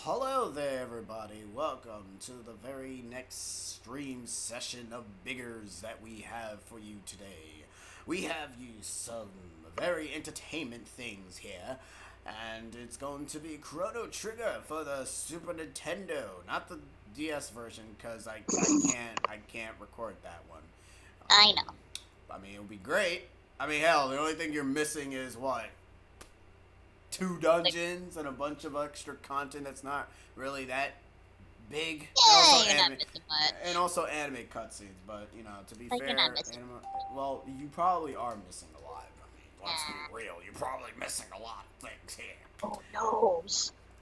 Hello there, everybody. Welcome to the very next stream session of Biggers that we have for you today. We have you some very entertainment things here, and it's going to be Chrono Trigger for the Super Nintendo, not the DS version, because I can't record that one. I know. I mean, it would be great. I mean, hell, the only thing you're missing is what? Two Like, dungeons and a bunch of extra content that's not really that big. yeah, you're not missing And much. also anime cutscenes. But to be Like, you're not fair, missing. well, you probably are missing a lot. I mean, let's be Yeah. real. You're probably missing a lot of things here. Oh no.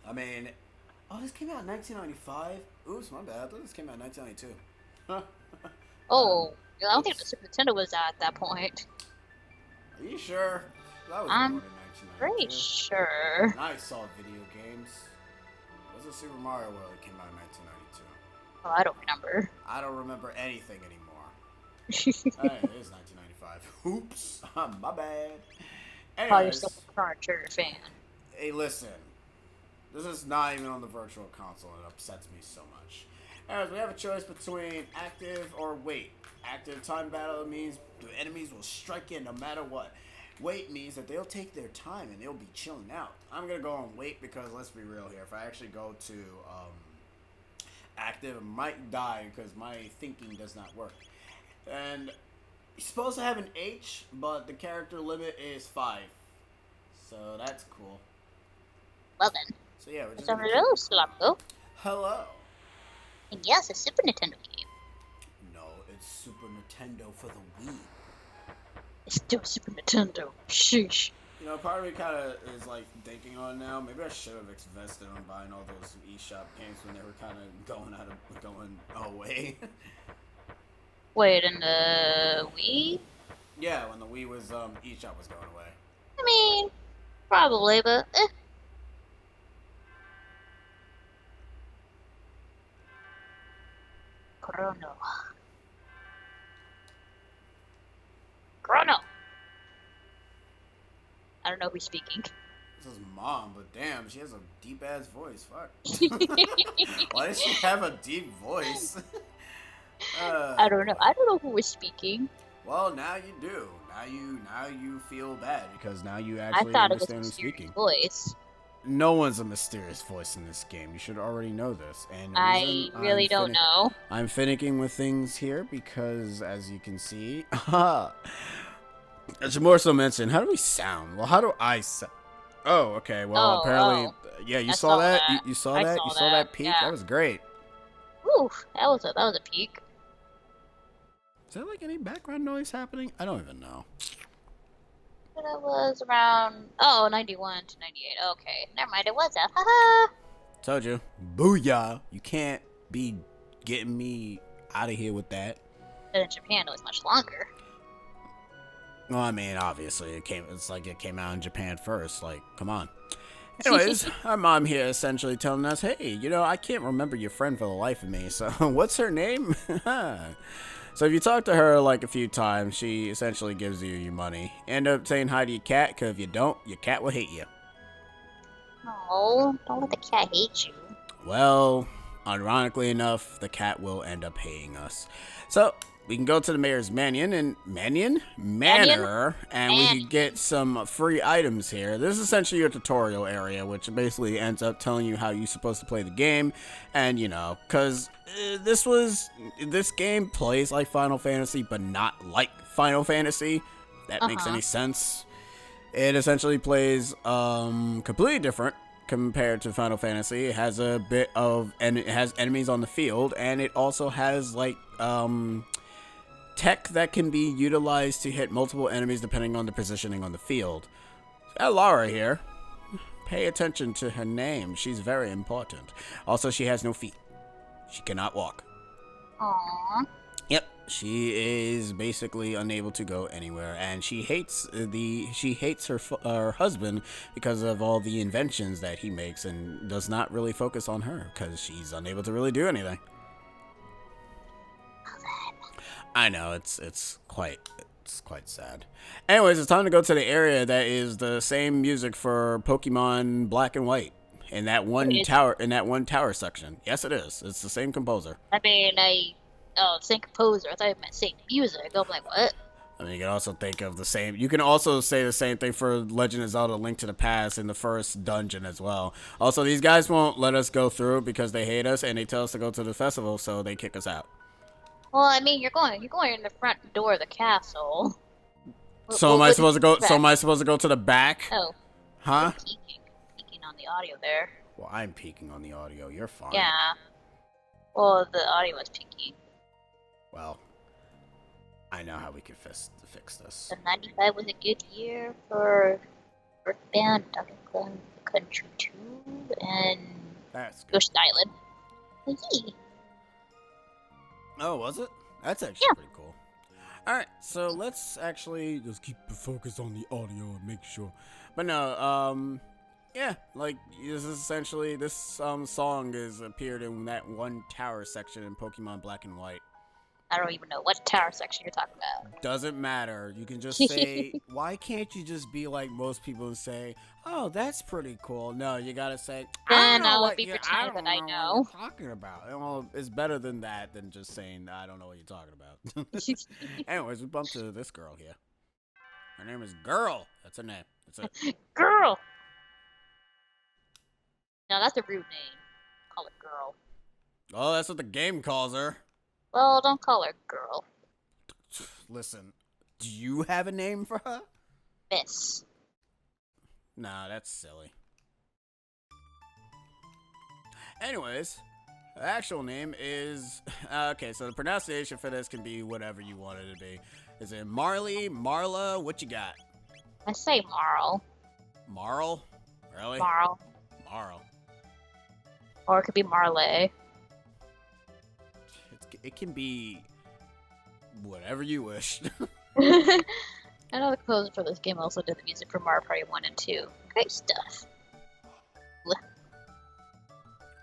I mean, oh, this came out in 1995. Oops, my bad. I thought this came out in 1992. Oh, I don't think the Oops. Super Nintendo was out at that point. Are you sure? I was born I'm in pretty 1992. sure. And I saw video games. Was it Super Mario World that came out in 1992? Oh, I don't remember. I don't remember anything anymore. Hey, it is 1995. Oops, my bad. Call Anyways, yourself a Chrono Trigger fan. hey, listen. This is not even on the virtual console. It upsets me so much. Anyways, we have a choice between active or wait. Active time battle means the enemies will strike in no matter what. Wait means that they'll take their time and they'll be chilling out. I'm gonna go on wait because let's be real here. If I actually go to active, I might die because my thinking does not work. And you're supposed to have an H, but the character limit is 5. So that's cool. Well then, So yeah, we're it's just a gonna real keep. Slumbo. Hello. And yes, a Super Nintendo game. No, it's Super Nintendo for the Wii. It's still Super Nintendo. Sheesh. Part of me kind of is like thinking on now. Maybe I should have invested on buying all those eShop games when they were kind of going away. Wait, and the Wii? Yeah, when the Wii was eShop was going away. I mean, probably, but Chrono. Chrono. I don't know who's speaking. This is mom, but damn, she has a deep ass voice. Fuck. Why does she have a deep voice? I don't know. I don't know who was speaking. Well, now you do. Now you feel bad because now you I actually thought it was a understand who's mysterious speaking. voice. No one's a mysterious voice in this game. You should already know this. And the I reason really don't know. I'm finicking with things here because, as you can see, I should more so mention, how do we sound? Well, how do I sound? Oh, okay. Well, apparently, yeah. You I saw saw that. that. You saw I that. saw You saw that, that peak. yeah. That was great. Oof, that was a peak. Is there like any background noise happening? I don't even know. But it was around 91 to 98. Okay, never mind. It was that. Haha. Told you. Booyah! You can't be getting me out of here with that. But in Japan, it was much longer. Well, I mean, obviously, it's like it came out in Japan first. Like, come on. Anyways, our mom here essentially telling us, hey, I can't remember your friend for the life of me, so what's her name? So if you talk to her like a few times, she essentially gives you your money. End up saying hi to your cat, because if you don't, your cat will hate you. No, don't let the cat hate you. Well, ironically enough, the cat will end up hating us. So we can go to the mayor's manor, and we can get some free items here. This is essentially your tutorial area, which basically ends up telling you how you're supposed to play the game, and because this game plays like Final Fantasy, but not like Final Fantasy. If that makes any sense. It essentially plays completely different compared to Final Fantasy. It has it has enemies on the field, and it also has like tech that can be utilized to hit multiple enemies depending on the positioning on the field. Got Laura here. Pay attention to her name. She's very important. Also, she has no feet. She cannot walk. Aww. Yep, she is basically unable to go anywhere, and she hates her husband because of all the inventions that he makes, and does not really focus on her because she's unable to really do anything. I know it's quite sad. Anyways, it's time to go to the area that is the same music for Pokemon Black and White. in that one tower section. Yes, it is. It's the same composer. I mean, same composer. I thought you meant same music. I'm like, what? I mean, you can also think of the same. You can also say the same thing for Legend of Zelda: Link to the Past in the first dungeon as well. Also, these guys won't let us go through because they hate us and they tell us to go to the festival, so they kick us out. Well, I mean, you're going in the front door of the castle. So am I supposed to go? So am I supposed to go to the back? Oh, huh? Peeking on the audio there. Well, I'm peeking on the audio. You're fine. Yeah. Well, the audio was peaking. Well, I know how we can fix this. So 95 was a good year for Earthbound, Donkey Kong Country 2, and Ghost Island. Yee. Oh, was it? That's actually pretty cool. Alright, so let's actually just keep the focus on the audio and make sure. But no, yeah, like, this is essentially, this song is appeared in that one tower section in Pokemon Black and White. I don't even know what tower section you're talking about. Doesn't matter. You can just say, why can't you just be like most people and say, oh, that's pretty cool? No, you gotta say, then I'll be pretending that I know. What you're talking about. Well, it's better than that than just saying, I don't know what you're talking about. Anyways, we bumped to this girl here. Her name is Girl. That's her name. That's it. Girl! No, that's a rude name. Call it Girl. Oh, that's what the game calls her. Well, don't call her Girl. Listen, do you have a name for her? Miss. Nah, that's silly. Anyways, the actual name is... okay, so the pronunciation for this can be whatever you want it to be. Is it Marley, Marla, what you got? I say Marl. Marl? Really? Marl. Marl. Or it could be Marley. It can be whatever you wish. I know the composer for this game also did the music for Mario Party 1 and 2. Great stuff. What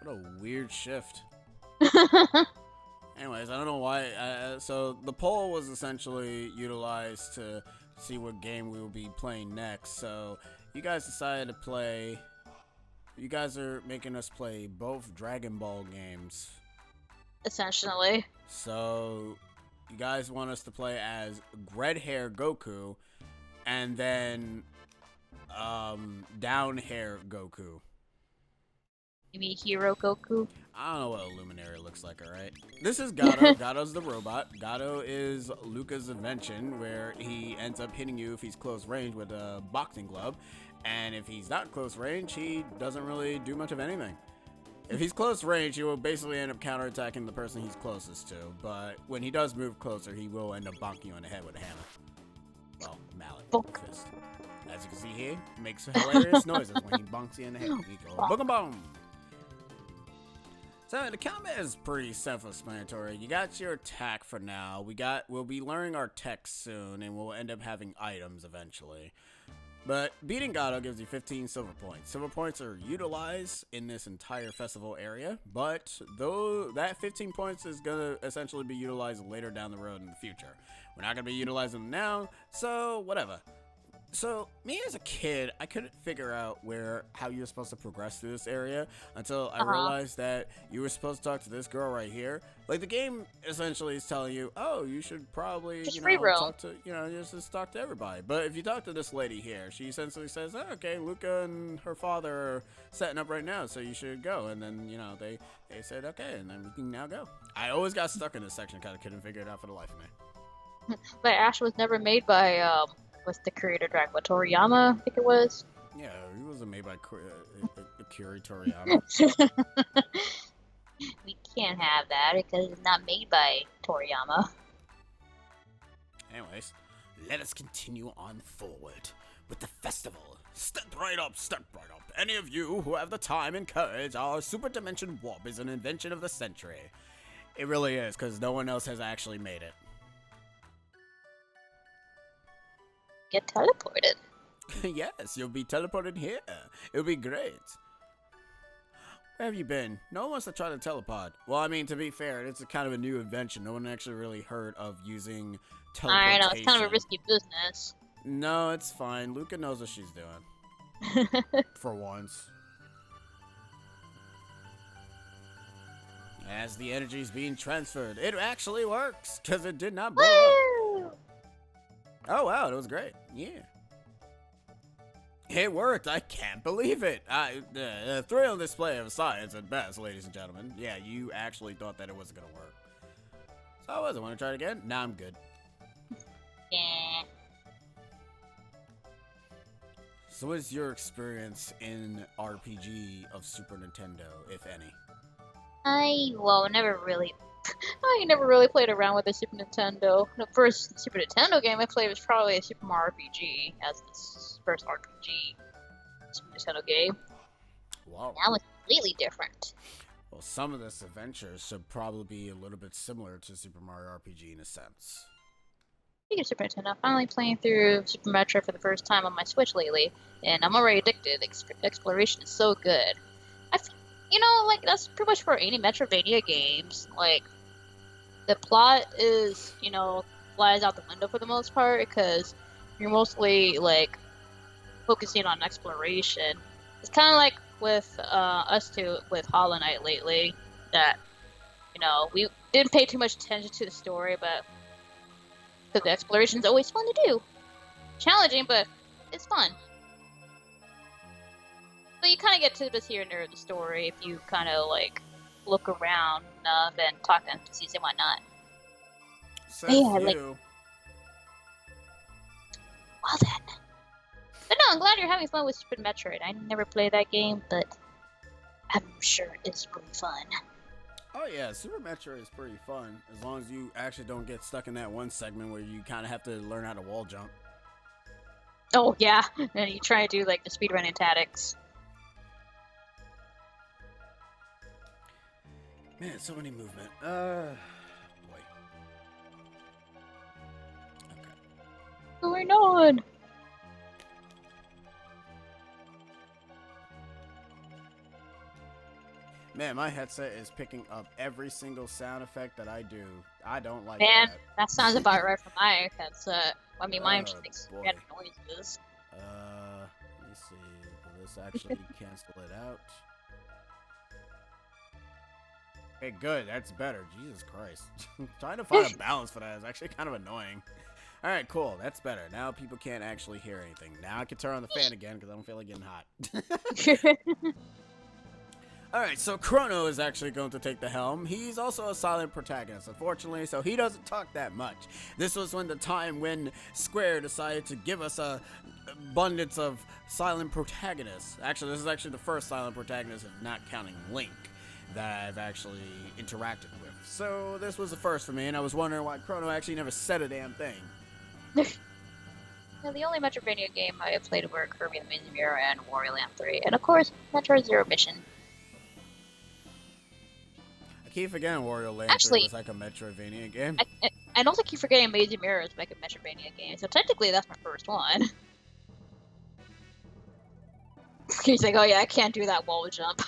a weird shift. Anyways, I don't know why. So the poll was essentially utilized to see what game we will be playing next. So you guys decided to play... You guys are making us play both Dragon Ball games. Essentially. So, you guys want us to play as red hair Goku, and then, down hair Goku. You mean Hero Goku? I don't know what a Luminary looks like, alright? This is Gato. Gato's the robot. Gato is Luca's invention, where he ends up hitting you if he's close range with a boxing glove, and if he's not close range, he doesn't really do much of anything. If he's close range, he will basically end up counterattacking the person he's closest to. But when he does move closer, he will end up bonking you on the head with a hammer. Well, mallet. Fist. As you can see here, he makes hilarious noises when he bonks you in the head. We go boom boom. So the combat is pretty self-explanatory. You got your attack for now. We'll be learning our tech soon, and we'll end up having items eventually. But beating Gato gives you 15 silver points. Silver points are utilized in this entire festival area, but though that 15 points is going to essentially be utilized later down the road in the future. We're not going to be utilizing them now, so whatever. So, me as a kid, I couldn't figure out how you were supposed to progress through this area until I realized that you were supposed to talk to this girl right here. Like, the game essentially is telling you, oh, you should probably, just talk to, just talk to everybody. But if you talk to this lady here, she essentially says, oh, okay, Luca and her father are setting up right now, so you should go. And then, they said, okay, and then we can now go. I always got stuck in this section, kind of couldn't figure it out for the life of me. But Ash was never made by, what's the creator Dragon Ball? Toriyama, I think it was. Yeah, he wasn't made by Akira Toriyama. We can't have that because it's not made by Toriyama. Anyways, let us continue on forward with the festival. Step right up, step right up. Any of you who have the time and courage, our super dimension warp is an invention of the century. It really is, because no one else has actually made it. Get teleported. Yes, you'll be teleported here. It'll be great. Where have you been? No one wants to try to teleport. Well, I mean, to be fair, it's a kind of a new invention. No one actually really heard of using teleportation. I know, it's kind of a risky business. No, it's fine. Luca knows what she's doing. For once. as the energy is being transferred. It actually works, because it did not blow up. Oh, wow, that was great. Yeah. It worked. I can't believe it. A thrill display of science at best, ladies and gentlemen. Yeah, you actually thought that it wasn't going to work. So I wasn't. Want to try it again? Nah, I'm good. Yeah. So what is your experience in RPG of Super Nintendo, if any? I never really played around with the Super Nintendo. The first Super Nintendo game I played was probably a Super Mario RPG, as the first RPG Super Nintendo game. Wow. That was completely different. Well, some of this adventures should probably be a little bit similar to Super Mario RPG in a sense. Speaking of Super Nintendo, I'm finally playing through Super Metroid for the first time on my Switch lately, and I'm already addicted. Exploration is so good. Like, that's pretty much for any Metroidvania games. Like, the plot is, flies out the window for the most part, because you're mostly, like, focusing on exploration. It's kind of like with us two with Hollow Knight lately, that, we didn't pay too much attention to the story, but because the exploration is always fun to do. Challenging, but it's fun. So you kind of get tidbits here and there of the story if you kind of, like, look around enough and talk to NPCs and whatnot. Says yeah, you. like, well then. But no, I'm glad you're having fun with Super Metroid. I never played that game, but I'm sure it's pretty fun. Oh yeah, Super Metroid is pretty fun, as long as you actually don't get stuck in that one segment where you kind of have to learn how to wall jump. Oh yeah, and you try to do, like, the speedrunning tactics. Man, so many movement. Boy. Okay. What's going on? Man, my headset is picking up every single sound effect that I do. I don't like Man, that. that sounds about right for my headset. I mean, mine just makes boy. random noises. Let me see. Will this actually cancel it out? Okay, good. That's better. Jesus Christ. Trying to find a balance for that is actually kind of annoying. Alright, cool. That's better. Now people can't actually hear anything. Now I can turn on the fan again because I don't feel like getting hot. Alright, so Chrono is actually going to take the helm. He's also a silent protagonist, unfortunately, so he doesn't talk that much. This was when the time when Square decided to give us a abundance of silent protagonists. Actually, this is actually the first silent protagonist, not counting Link, that I've actually interacted with. So this was the first for me, and I was wondering why Chrono actually never said a damn thing. The only Metroidvania game I played were Kirby the Amazing Mirror and Wario Land 3, and of course, Metroid Zero Mission. I keep forgetting Wario Land 3 was like a Metroidvania game. I don't think you forgetting Amazing Mirror is like a Metroidvania game, so technically that's my first one. He's like, oh yeah, I can't do that wall jump.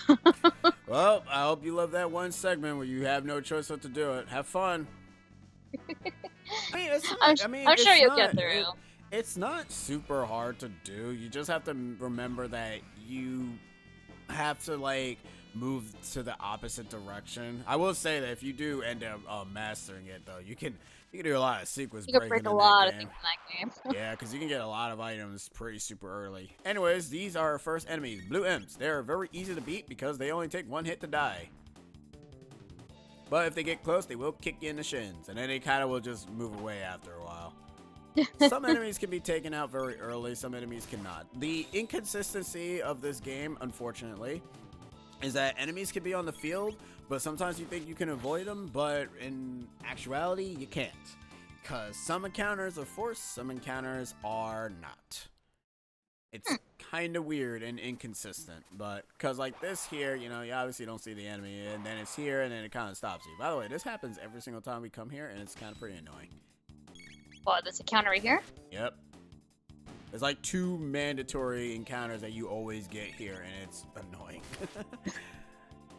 Well, I hope you love that one segment where you have no choice but to do it. Have fun. I'm sure you'll get through. It's not super hard to do. You just have to remember that you have to, like, move to the opposite direction. I will say that if you do end up mastering it, though, you can do a lot of sequence breaking. You can break a lot of things in that game. Yeah, because you can get a lot of items pretty super early. Anyways, these are our first enemies, Blue Imps. They're very easy to beat because they only take one hit to die. But if they get close, they will kick you in the shins, and then they kind of will just move away after a while. Some enemies can be taken out very early, some enemies cannot. The inconsistency of this game, unfortunately, is that enemies can be on the field, but sometimes you think you can avoid them, but in actuality, you can't. Because some encounters are forced, some encounters are not. It's kind of weird and inconsistent, but because like this here, you obviously don't see the enemy, and then it's here, and then it kind of stops you. By the way, this happens every single time we come here, and it's kind of pretty annoying. What, this encounter right here? Yep. There's like 2 mandatory encounters that you always get here, and it's annoying.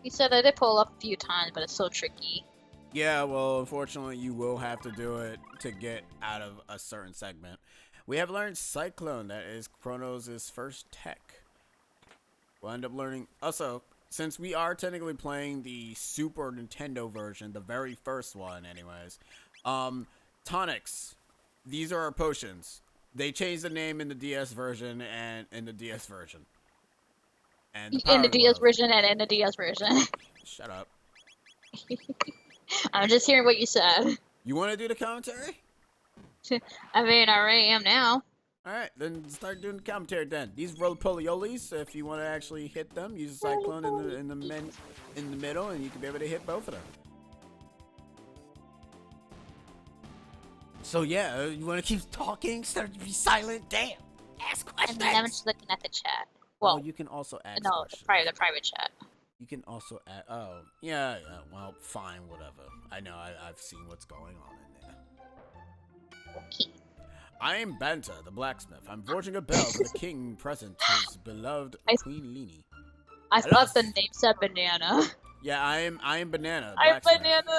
You said I did pull up a few times, but it's so tricky. Yeah, well, unfortunately, you will have to do it to get out of a certain segment. We have learned Cyclone. That is Chrono's first tech. We'll end up learning... Also, since we are technically playing the Super Nintendo version, the very first one, anyways, tonics. These are our potions. They changed the name in the DS version and in the DS version. And the In power the of the DS world. version and in the DS version. Shut up. I'm just hearing what you said. You want to do the commentary? I mean, I already am now. Alright, then start doing the commentary then. These roly-poliolis, if you want to actually hit them, use a cyclone in the middle, and you can be able to hit both of them. So yeah, you want to keep talking instead of be silent? Damn! Ask questions! And then I'm just looking at the chat. Well, Well, you can also ask no, questions. the private chat. You can also add. Oh, yeah. Well, fine, whatever. I know. I've seen what's going on in there. Okay. I am Banta, the blacksmith. I'm forging a bell for the king present, his beloved Queen Lini. I thought the name said banana. Yeah, I am Banana. I'm Blacksmith. banana.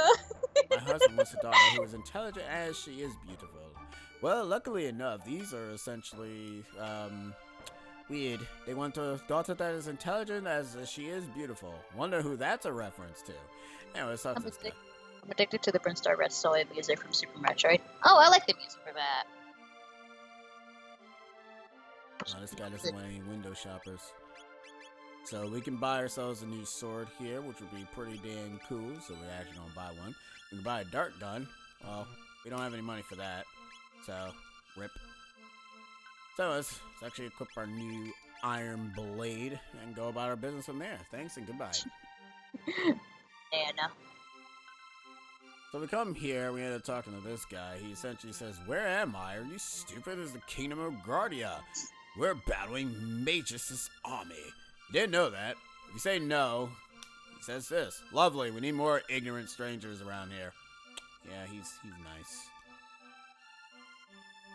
My husband wants a daughter who is intelligent as she is beautiful. Well, luckily enough, these are essentially weird. They want a daughter that is intelligent as she is beautiful. Wonder who that's a reference to. Anyway, let's talk to this guy. I'm addicted to the Brinstar Red Soy music from Super Metroid. Oh, I like the music for that. Oh, this guy doesn't want any window shoppers. So we can buy ourselves a new sword here, which would be pretty dang cool. So we're actually gonna buy one. We can buy a dart gun. Well, we don't have any money for that. So, rip. So let's actually equip our new iron blade and go about our business from there. Thanks and goodbye. Banana. So we come here, we end up talking to this guy. He essentially says, "Where am I? Are you stupid? This is the kingdom of Guardia. We're battling Magus' army. You didn't know that. If you say no, he says this. Lovely, we need more ignorant strangers around here." Yeah, he's nice.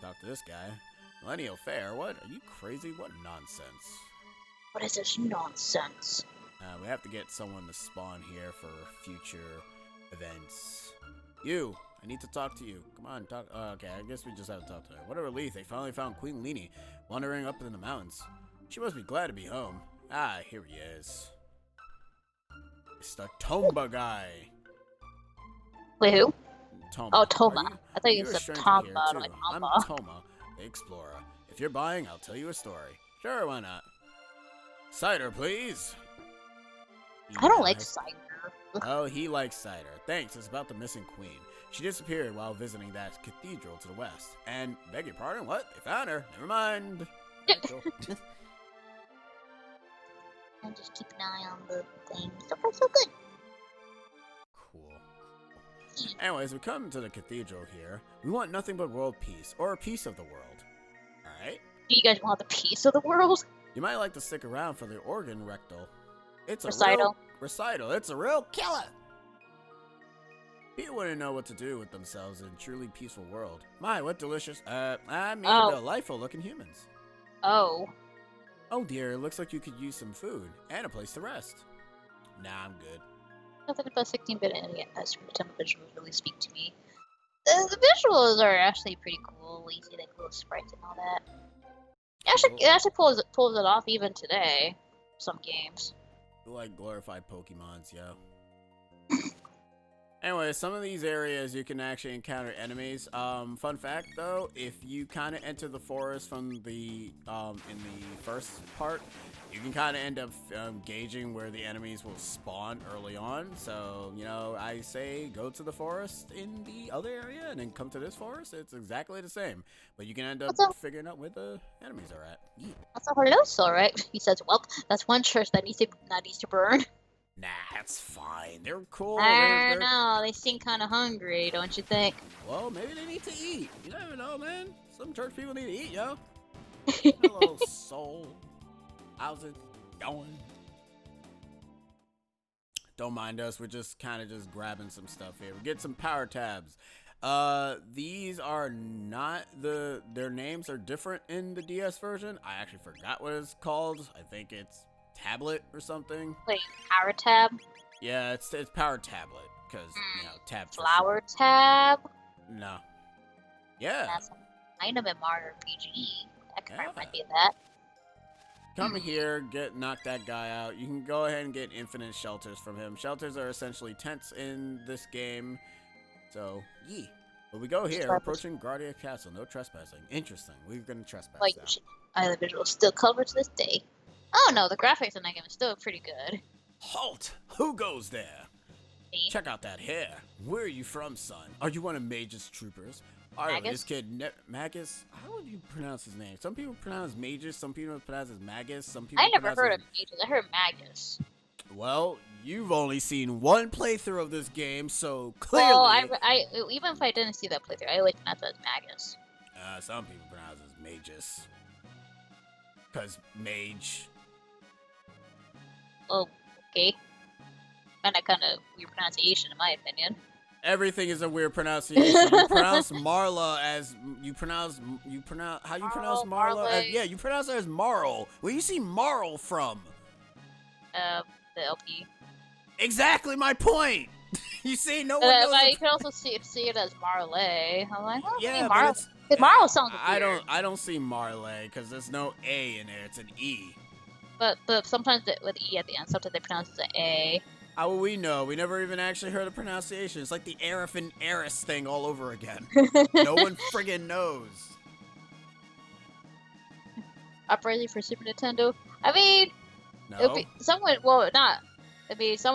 Talk to this guy. "Millennial Fair? What? Are you crazy? What nonsense." What is this nonsense? We have to get someone to spawn here for future events. You! I need to talk to you. Come on, talk. Okay, I guess we just have to talk to her. What a relief. They finally found Queen Lini wandering up in the mountains. She must be glad to be home. Ah, here he is. It's the Tomba guy. Wait, who? Toma. Oh, Toma. I thought you You're a said stranger Tomba, here, too. like I'm Tomba. Toma, the explorer. If you're buying, I'll tell you a story. Sure, why not? Cider, please. I don't like cider. Oh, he likes cider. Thanks, it's about the missing queen. She disappeared while visiting that cathedral to the west. And, beg your pardon, what? They found her. Never mind. And just keep an eye on the thing. So far, so good. Cool. Anyways, we come to the cathedral here. We want nothing but world peace, or a piece of the world. Alright? Do you guys want the peace of the world? You might like to stick around for the organ rectal. It's a Recital. Recital. It's a real killer. People wouldn't know what to do with themselves in a truly peaceful world. My, what delicious, delightful looking humans. Oh. Oh dear, it looks like you could use some food and a place to rest. Nah, I'm good. Nothing about 16-bit Super Nintendo visuals really speak to me. The visuals are actually pretty cool. You see like little sprites and all that. It actually pulls it off even today. Some games. Like glorified Pokemons, yo. Anyway, some of these areas you can actually encounter enemies. Fun fact though, if you kind of enter the forest from the in the first part, you can kind of end up gauging where the enemies will spawn early on. So, you know, I say go to the forest in the other area and then come to this forest. It's exactly the same, but you can end up figuring out where the enemies are at. Yeah. That's not Horloso, right? He says, "Well, that's one church that needs to burn." Nah, that's fine. They're cool. I don't know. They seem kind of hungry, don't you think? Well, maybe they need to eat. You never know, man. Some church people need to eat, yo. Hello, soul. How's it going? Don't mind us. We're just kind of just grabbing some stuff here. We get some power tabs. These are not their names are different in the DS version. I actually forgot what it's called. I think it's tablet or something. Wait, power tab? Yeah, it's power tablet because you know tab. Flower tab? No. Yeah. That's an item in Mario RPG. That might be that. Come here, knock that guy out. You can go ahead and get infinite shelters from him. Shelters are essentially tents in this game. So, yee. But we go here, approaching Guardia Castle. No trespassing. Interesting. We're going to trespass now. Island visual still covered to this day. Oh no, the graphics in that game is still pretty good. Halt! Who goes there? Me? Check out that hair. Where are you from, son? Are you one of Mage's troopers? This kid, Magus? How would you pronounce his name? Some people pronounce Magus, some people pronounce it Magus, some people I never heard of Magus, I heard Magus. Well, you've only seen one playthrough of this game, so clearly... Well, I even if I didn't see that playthrough, I like pronounce it as Magus. Some people pronounce it as Magus. Because mage. Oh, okay. And a kind of weird pronunciation, in my opinion. Everything is a weird pronunciation. You pronounce Marla as you pronounce how you pronounce Marla? Yeah, you pronounce it as Marl. Where you see Marl from? The LP. Exactly my point. You see, no one knows. But you can also see it as Marley. I'm like, oh, yeah, but Marl sounds weird. I don't see Marley because there's no A in there. It's an E. But sometimes with E at the end, sometimes they pronounce it as an A. How will we know? We never even actually heard the pronunciation. It's like the Arif and Eris thing all over again. No one friggin' knows. Uprising for Super Nintendo? I mean, no. someone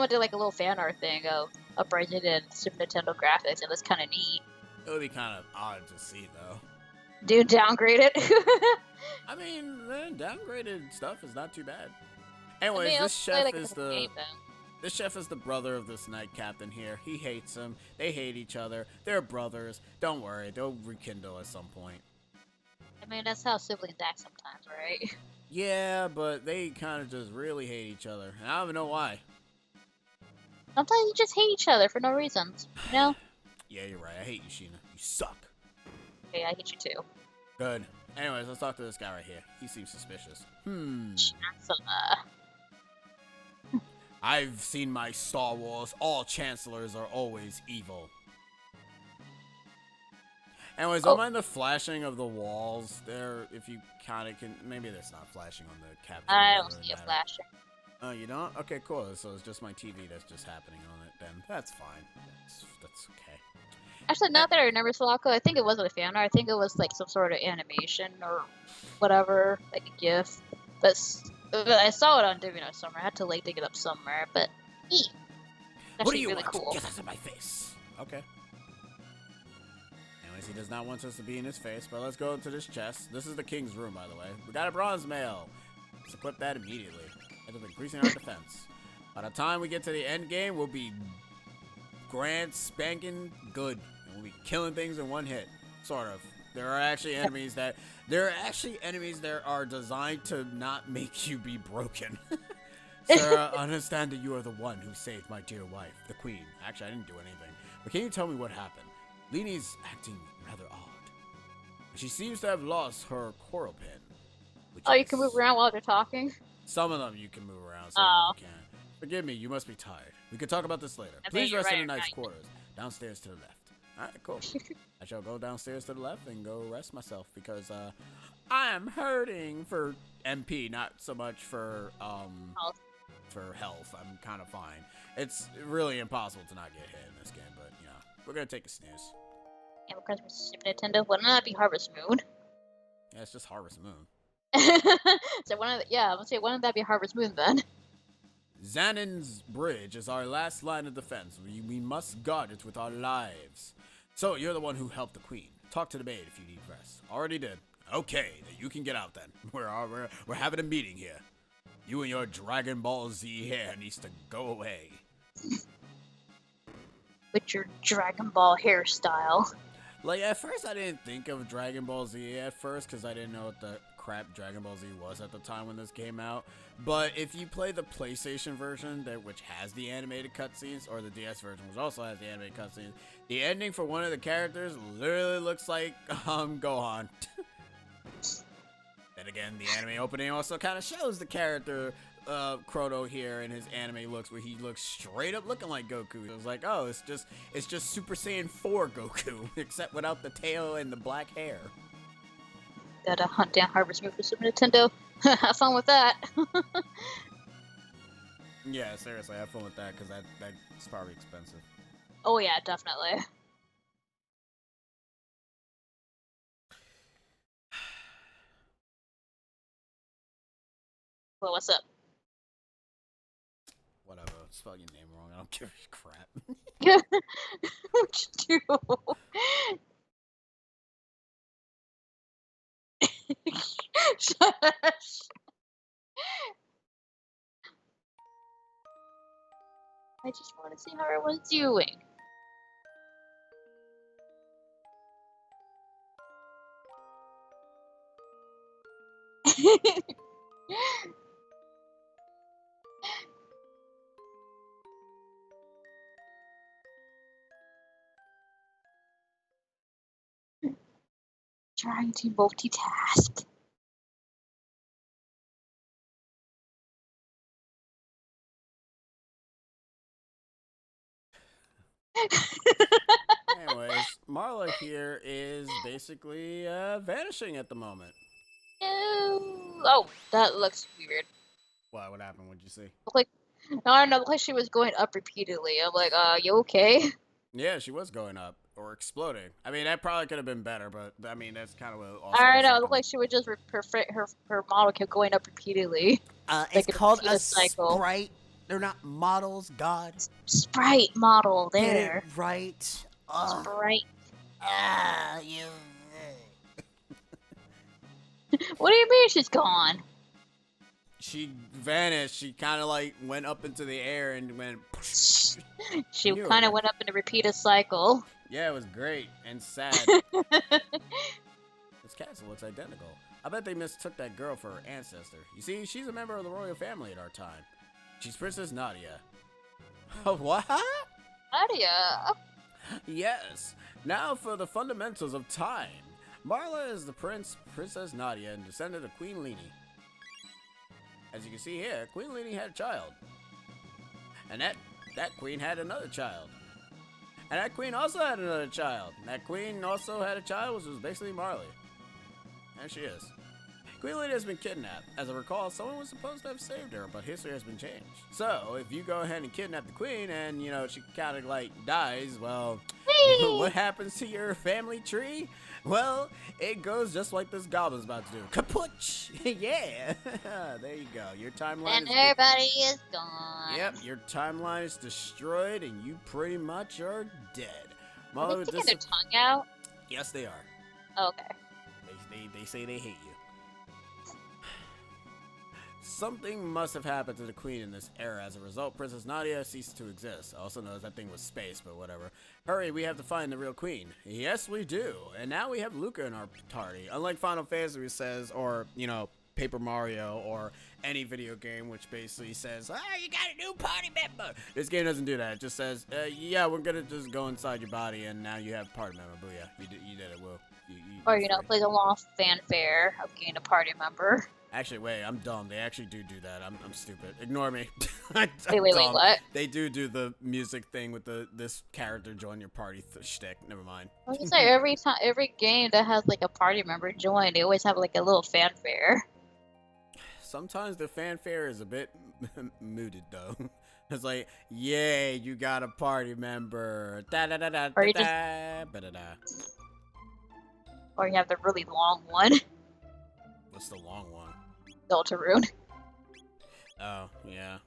did like a little fan art thing of Uprising and Super Nintendo graphics, and it was kind of neat. It would be kind of odd to see, though. Dude, downgrade it. I mean, downgraded stuff is not too bad. Anyways, this chef is the... This chef is the brother of this knight captain here. He hates him. They hate each other. They're brothers. Don't worry. They'll rekindle at some point. I mean, that's how siblings act sometimes, right? Yeah, but they kind of just really hate each other. And I don't even know why. Sometimes you just hate each other for no reasons, you know? Yeah, you're right. I hate you, Sheena. You suck. Okay, I hate you too. Good. Anyways, let's talk to this guy right here. He seems suspicious. Chancellor. I've seen my Star Wars. All chancellors are always evil. Anyways, don't mind the flashing of the walls there. If you kind of can, maybe that's not flashing on the capture. I don't see it flashing. Oh, you don't? Okay, cool. So it's just my TV that's just happening on it. Then that's fine. That's okay. Actually, not that I remember, Sulaco, I think it wasn't a fan art. I think it was like some sort of animation or whatever, like a GIF. But I saw it on Divino somewhere. I had to like dig it up somewhere, but that's actually really cool. Get us in my face. Okay. Anyways, he does not want us to be in his face, but let's go into this chest. This is the king's room, by the way. We got a bronze mail. Let's equip that immediately. That is increasing our defense. By the time we get to the end game, we'll be grand spanking good. And we'll be killing things in one hit. Sort of. There are actually enemies that are designed to not make you be broken. Sarah, understand that you are the one who saved my dear wife, the queen. Actually, I didn't do anything. But can you tell me what happened? Lini's acting rather odd. She seems to have lost her coral pin. Oh, you can move around while they're talking? Some of them you can move around, some of them you can't. Forgive me, you must be tired. We can talk about this later. Please rest in the knight's quarters. Downstairs to the left. Alright, cool. I shall go downstairs to the left and go rest myself because I am hurting for MP, not so much for health. I'm kind of fine. It's really impossible to not get hit in this game, but you know, we're gonna take a snooze. Yeah, because we're Super Nintendo. Wouldn't that be Harvest Moon? Yeah, it's just Harvest Moon. So wouldn't that be Harvest Moon then? Xanon's bridge is our last line of defense. We must guard it with our lives. So, you're the one who helped the queen. Talk to the maid if you need rest. Already did. Okay, you can get out then. We're having a meeting here. You and your Dragon Ball Z hair needs to go away. With your Dragon Ball hairstyle. Like, at first I didn't think of Dragon Ball Z at first, because I didn't know what the crap Dragon Ball Z was at the time when this came out. But if you play the PlayStation version, which has the animated cutscenes, or the DS version, which also has the animated cutscenes, the ending for one of the characters literally looks like Gohan. Then again, the anime opening also kind of shows the character Chrono here in his anime looks, where he looks straight up looking like Goku. It was like, oh, it's just Super Saiyan 4 Goku, except without the tail and the black hair. that Hunt Down Harvest Moon for Super Nintendo. Have fun with that. Yeah, seriously, have fun with that because that's probably expensive. Oh yeah, definitely. Well, what's up? Whatever, spell your name wrong. I don't give a crap. What you do? Shush. I just want to see how everyone's doing. Trying to multitask. Anyways, Marla here is basically vanishing at the moment. No. Oh, that looks weird. What happened? What'd you see? Look like no, I don't know. Look like she was going up repeatedly. I'm like, you okay? Yeah, she was going up or exploding. I mean, that probably could have been better, but I mean, that's kind of what also. I don't know. It looked like she would just her model kept going up repeatedly. It's called a cycle. sprite. They're not models, God. Sprite model there. Get it right. Sprite. You. What do you mean she's gone? She vanished. She kind of like went up into the air and went. She kind of went up in a repeated cycle. Yeah, it was great and sad. This castle looks identical. I bet they mistook that girl for her ancestor. You see, she's a member of the royal family at our time. She's Princess Nadia. What? Nadia? Yes. Now for the fundamentals of time. Marla is the Princess Nadia, and descendant of Queen Leenie. As you can see here, Queen Leenie had a child. And that queen had another child. And that queen also had another child. And that queen also had a child, which was basically Marley. And she is. Queen Leenie has been kidnapped. As I recall, someone was supposed to have saved her, but history has been changed. So, if you go ahead and kidnap the queen and, you know, she kind of like dies, well, what happens to your family tree? Well, it goes just like this goblin's about to do. Kaputch! Yeah! There you go. Your timeline and everybody is gone. Yep, your timeline is destroyed and you pretty much are dead. Are they sticking their tongue out? Yes, they are. Oh, okay. They say they hate you. Something must have happened to the queen in this era. As a result, Princess Nadia ceased to exist. Also knows that thing was space, but whatever. Hurry, we have to find the real queen. Yes, we do. And now we have Luca in our party. Unlike Final Fantasy, which says, or, you know, Paper Mario, or any video game, which basically says, you got a new party member. This game doesn't do that. It just says, yeah, we're going to just go inside your body, and now you have a party member. Booyah. You did it, Will. Or, you know, play the long fanfare of getting a party member. Actually, wait, I'm dumb. They actually do that. I'm stupid. Ignore me. Wait, what? They do the music thing with this character join your party shtick. Never mind. I was gonna say, every game that has like a party member join, they always have like a little fanfare. Sometimes the fanfare is a bit muted though. It's like, yay, you got a party member. Da da da da da da da da. Or you have the really long one. What's the long one? Deltarune. Oh, yeah.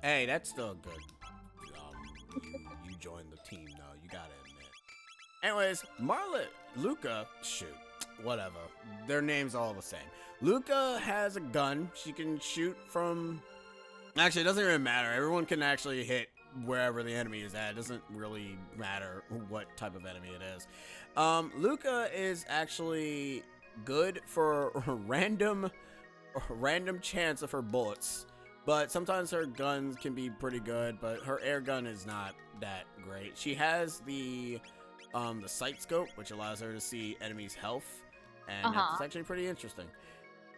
Hey, that's still good. You joined the team, though. You gotta admit. Anyways, Luca, shoot, whatever. Their names are all the same. Luca has a gun. She can shoot from... Actually, it doesn't even matter. Everyone can actually hit wherever the enemy is at. It doesn't really matter what type of enemy it is. Luca is actually good for random chance of her bullets, but sometimes her guns can be pretty good, but her air gun is not that great. She has the sight scope, which allows her to see enemies' health, and it's actually pretty interesting.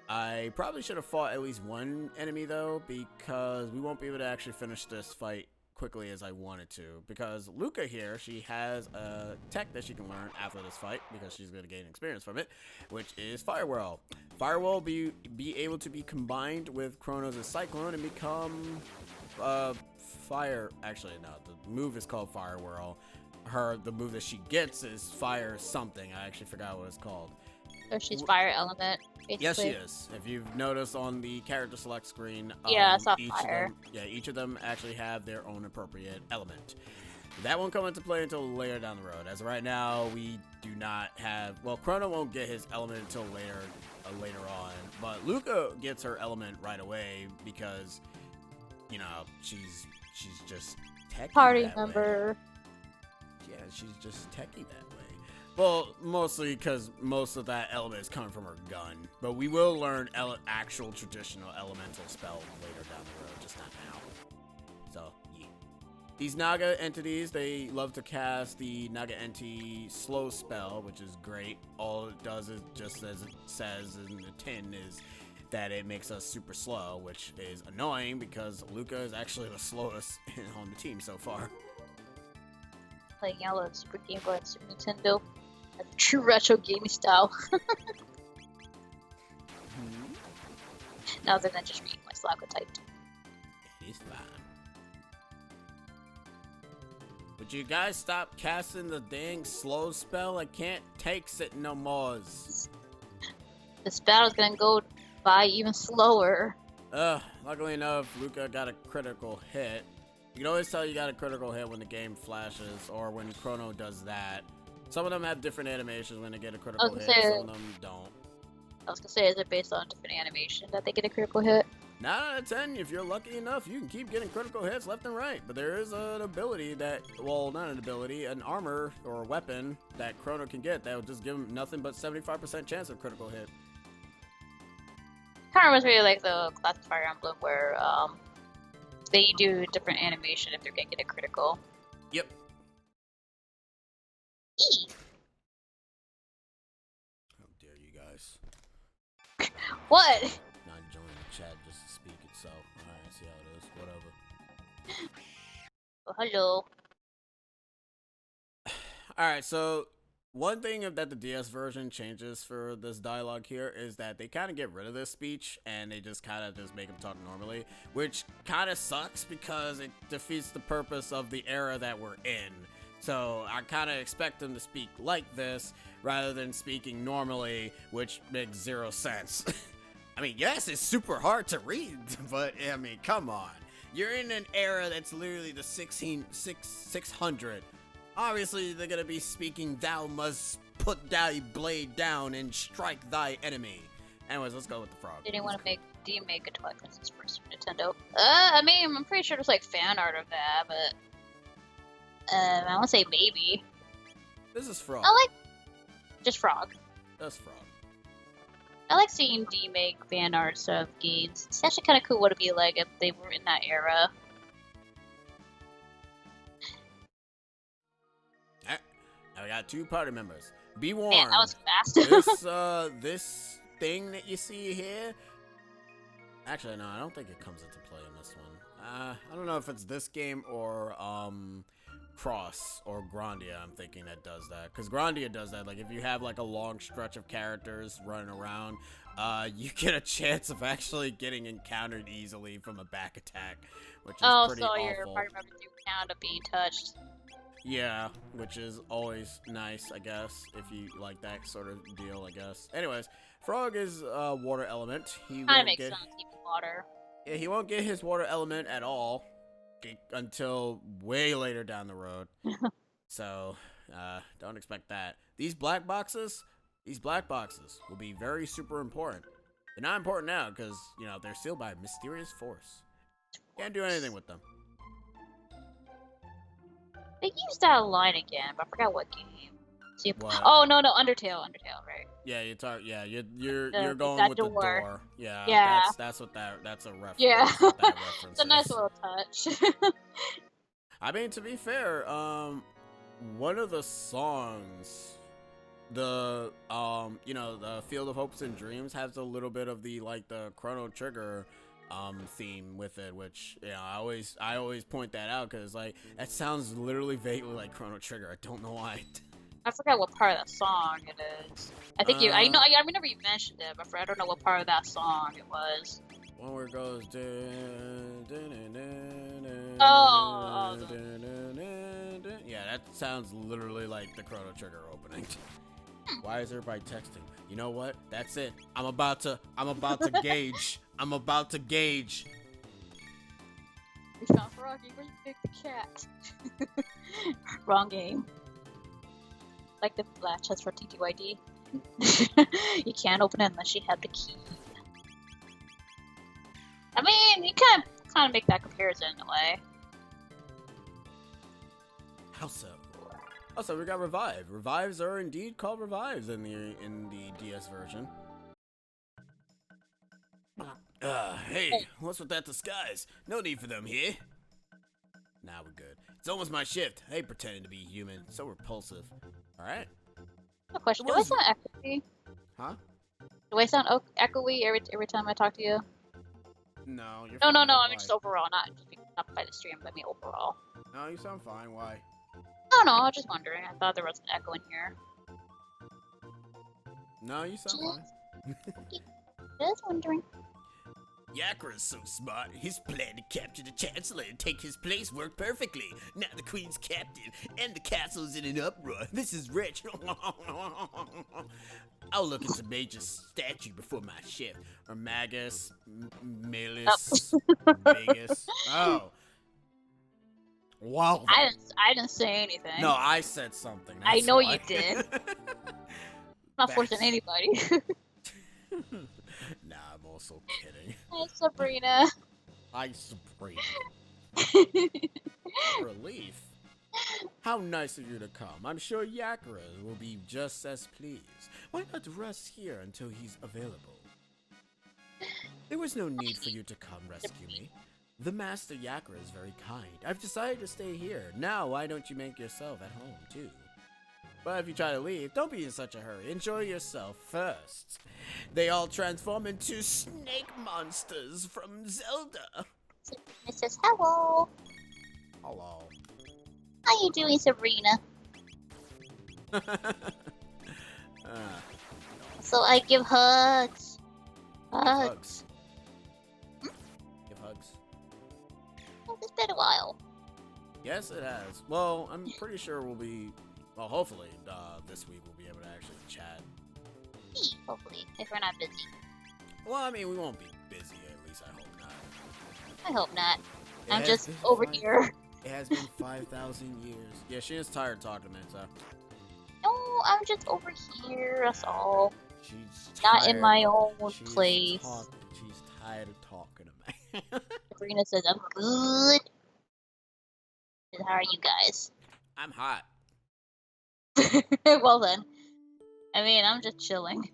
I probably should have fought at least one enemy though, because we won't be able to actually finish this fight quickly as I wanted to, because Luca here, she has a tech that she can learn after this fight, because she's going to gain experience from it, which is Fire Whirl. Fire Whirl be able to be combined with Chronos' Cyclone and become fire. Actually, no, the move is called Fire Whirl. The move that she gets is Fire something. I actually forgot what it's called. So she's fire element, basically. Yes, she is. If you've noticed on the character select screen, yeah, I saw each fire. of them, each of them actually have their own appropriate element. That won't come into play until later down the road. As of right now, we do not have. Well, Chrono won't get his element until later on. But Luca gets her element right away because, you know, she's just techie Party that member. way. Yeah, she's just techie that way. Well, mostly because most of that element is coming from her gun. But we will learn actual traditional elemental spell later down the road, just not now. So, yeah. These Naga entities, they love to cast the Naga Entity slow spell, which is great. All it does is, just as it says in the tin, is that it makes us super slow, which is annoying because Luca is actually the slowest on the team so far. Playing Yellow Super Game Boy and Super Nintendo. A true retro gaming style. Other than just reading my Slago typed. He's fine. Would you guys stop casting the dang slow spell? I can't take it no more. This battle's gonna go by even slower. Luckily enough, Luca got a critical hit. You can always tell you got a critical hit when the game flashes or when Chrono does that. Some of them have different animations when they get a critical hit, some of them don't. I was gonna say, is it based on different animation that they get a critical hit? 9 out of 10, if you're lucky enough, you can keep getting critical hits left and right. But there is an ability that, well, not an ability, an armor or a weapon that Chrono can get that will just give him nothing but 75% chance of critical hit. Kind of reminds me of like the classic Fire Emblem where they do different animation if they're gonna get a critical. Yep. How dare you guys? What? Not joining the chat just to speak itself. Alright, see how it is. Whatever. Oh, hello. Alright, so one thing that the DS version changes for this dialogue here is that they kind of get rid of this speech and they just kind of just make him talk normally, which kind of sucks because it defeats the purpose of the era that we're in. So I kind of expect them to speak like this rather than speaking normally, which makes zero sense. I mean, yes, it's super hard to read, but I mean, come on. You're in an era that's literally the 600. Obviously, they're gonna be speaking, "Thou must put thy blade down and strike thy enemy." Anyways, let's go with the frog. Did you want to make a Twilight Princess for Super Nintendo? I mean, I'm pretty sure there's like fan art of that, but I want to say maybe. This is Frog. I like just Frog. That's Frog. I like seeing D make fan arts of games. It's actually kind of cool what it'd be like if they were in that era. Now we got 2 party members. Be warned. Man, that was fast. This thing that you see here. Actually, no, I don't think it comes into play in this one. I don't know if it's this game or Cross or Grandia. I'm thinking that does that because Grandia does that. Like if you have like a long stretch of characters running around, you get a chance of actually getting encountered easily from a back attack, which is pretty awful. Your party members do count of being touched. Yeah, which is always nice, I guess, if you like that sort of deal, I guess. Anyways, Frog is a water element. He kind of makes sense, even water. Yeah, he won't get his water element at all until way later down the road. So, don't expect that. These black boxes will be very super important. They're not important now because, you know, they're sealed by a mysterious force. Can't do anything with them. They used that line again, but I forgot what game. See, what? Oh no, Undertale, right? Yeah, you're going with door. the door. Yeah, yeah. That's what that's a reference. Yeah, that reference it's a nice little touch. I mean, to be fair, one of the songs, the the Field of Hopes and Dreams has a little bit of the Chrono Trigger theme with it, which I always point that out because like that sounds literally vaguely like Chrono Trigger. I don't know why. I forgot what part of that song it is. I think I remember you mentioned it, but I don't know what part of that song it was. One where it goes. Yeah, that sounds literally like the Chrono Trigger opening. Why is everybody texting? You know what? That's it. I'm about to gauge. I'm about to gauge. We found Froggy. Where you pick the cat? Wrong game. Like the latch has for TTYD. You can't open it unless you have the key. I mean, you kind of make that comparison in a way. How so? Also, we got Revive. Revives are indeed called Revives in the DS version. Hey, what's with that disguise? No need for them here. Nah, we're good. It's almost my shift. I hate pretending to be human. So repulsive. Alright? A question. Do I sound echoey? Huh? Do I sound echoey every time I talk to you? No, you're No, fine. I mean just overall, not by the stream, but I mean overall. No, you sound fine. Why? No, I was just wondering. I thought there was an echo in here. No, you sound fine. Just wondering. Yakra's so smart. His plan to capture the Chancellor and take his place worked perfectly. Now the Queen's captive, and the castle's in an uproar. This is rich. I'll look into major statue before my shift. Or Magus, Melis, Vegas. Oh. Wow. I didn't say anything. No, I said something. I know why. you did. I'm not forcing anybody. Nah, I'm also kidding. Hi, Sabrina. Hi, Sabrina. Relief. How nice of you to come. I'm sure Yakra will be just as pleased. Why not rest here until he's available? There was no need for you to come rescue me. The Master Yakra is very kind. I've decided to stay here. Now, why don't you make yourself at home, too? But if you try to leave, don't be in such a hurry. Enjoy yourself first. They all transform into snake monsters from Zelda. It says hello. Hello. How you doing, Sabrina? So I give hugs. Hugs. Give hugs. Oh, it's been a while. Yes, it has. Well, I'm pretty sure we'll be... Well, hopefully, this week we'll be able to actually chat. Hopefully, if we're not busy. Well, I mean, we won't be busy, at least I hope not. I hope not. I'm just over here. It has been 5,000 years. Yeah, she is tired talking to me, so... No, I'm just over here, that's all. She's not tired. In my own She's place. She's tired of talking to me. Sabrina says, I'm good. And how are you guys? I'm hot. Well then. I mean, I'm just chilling.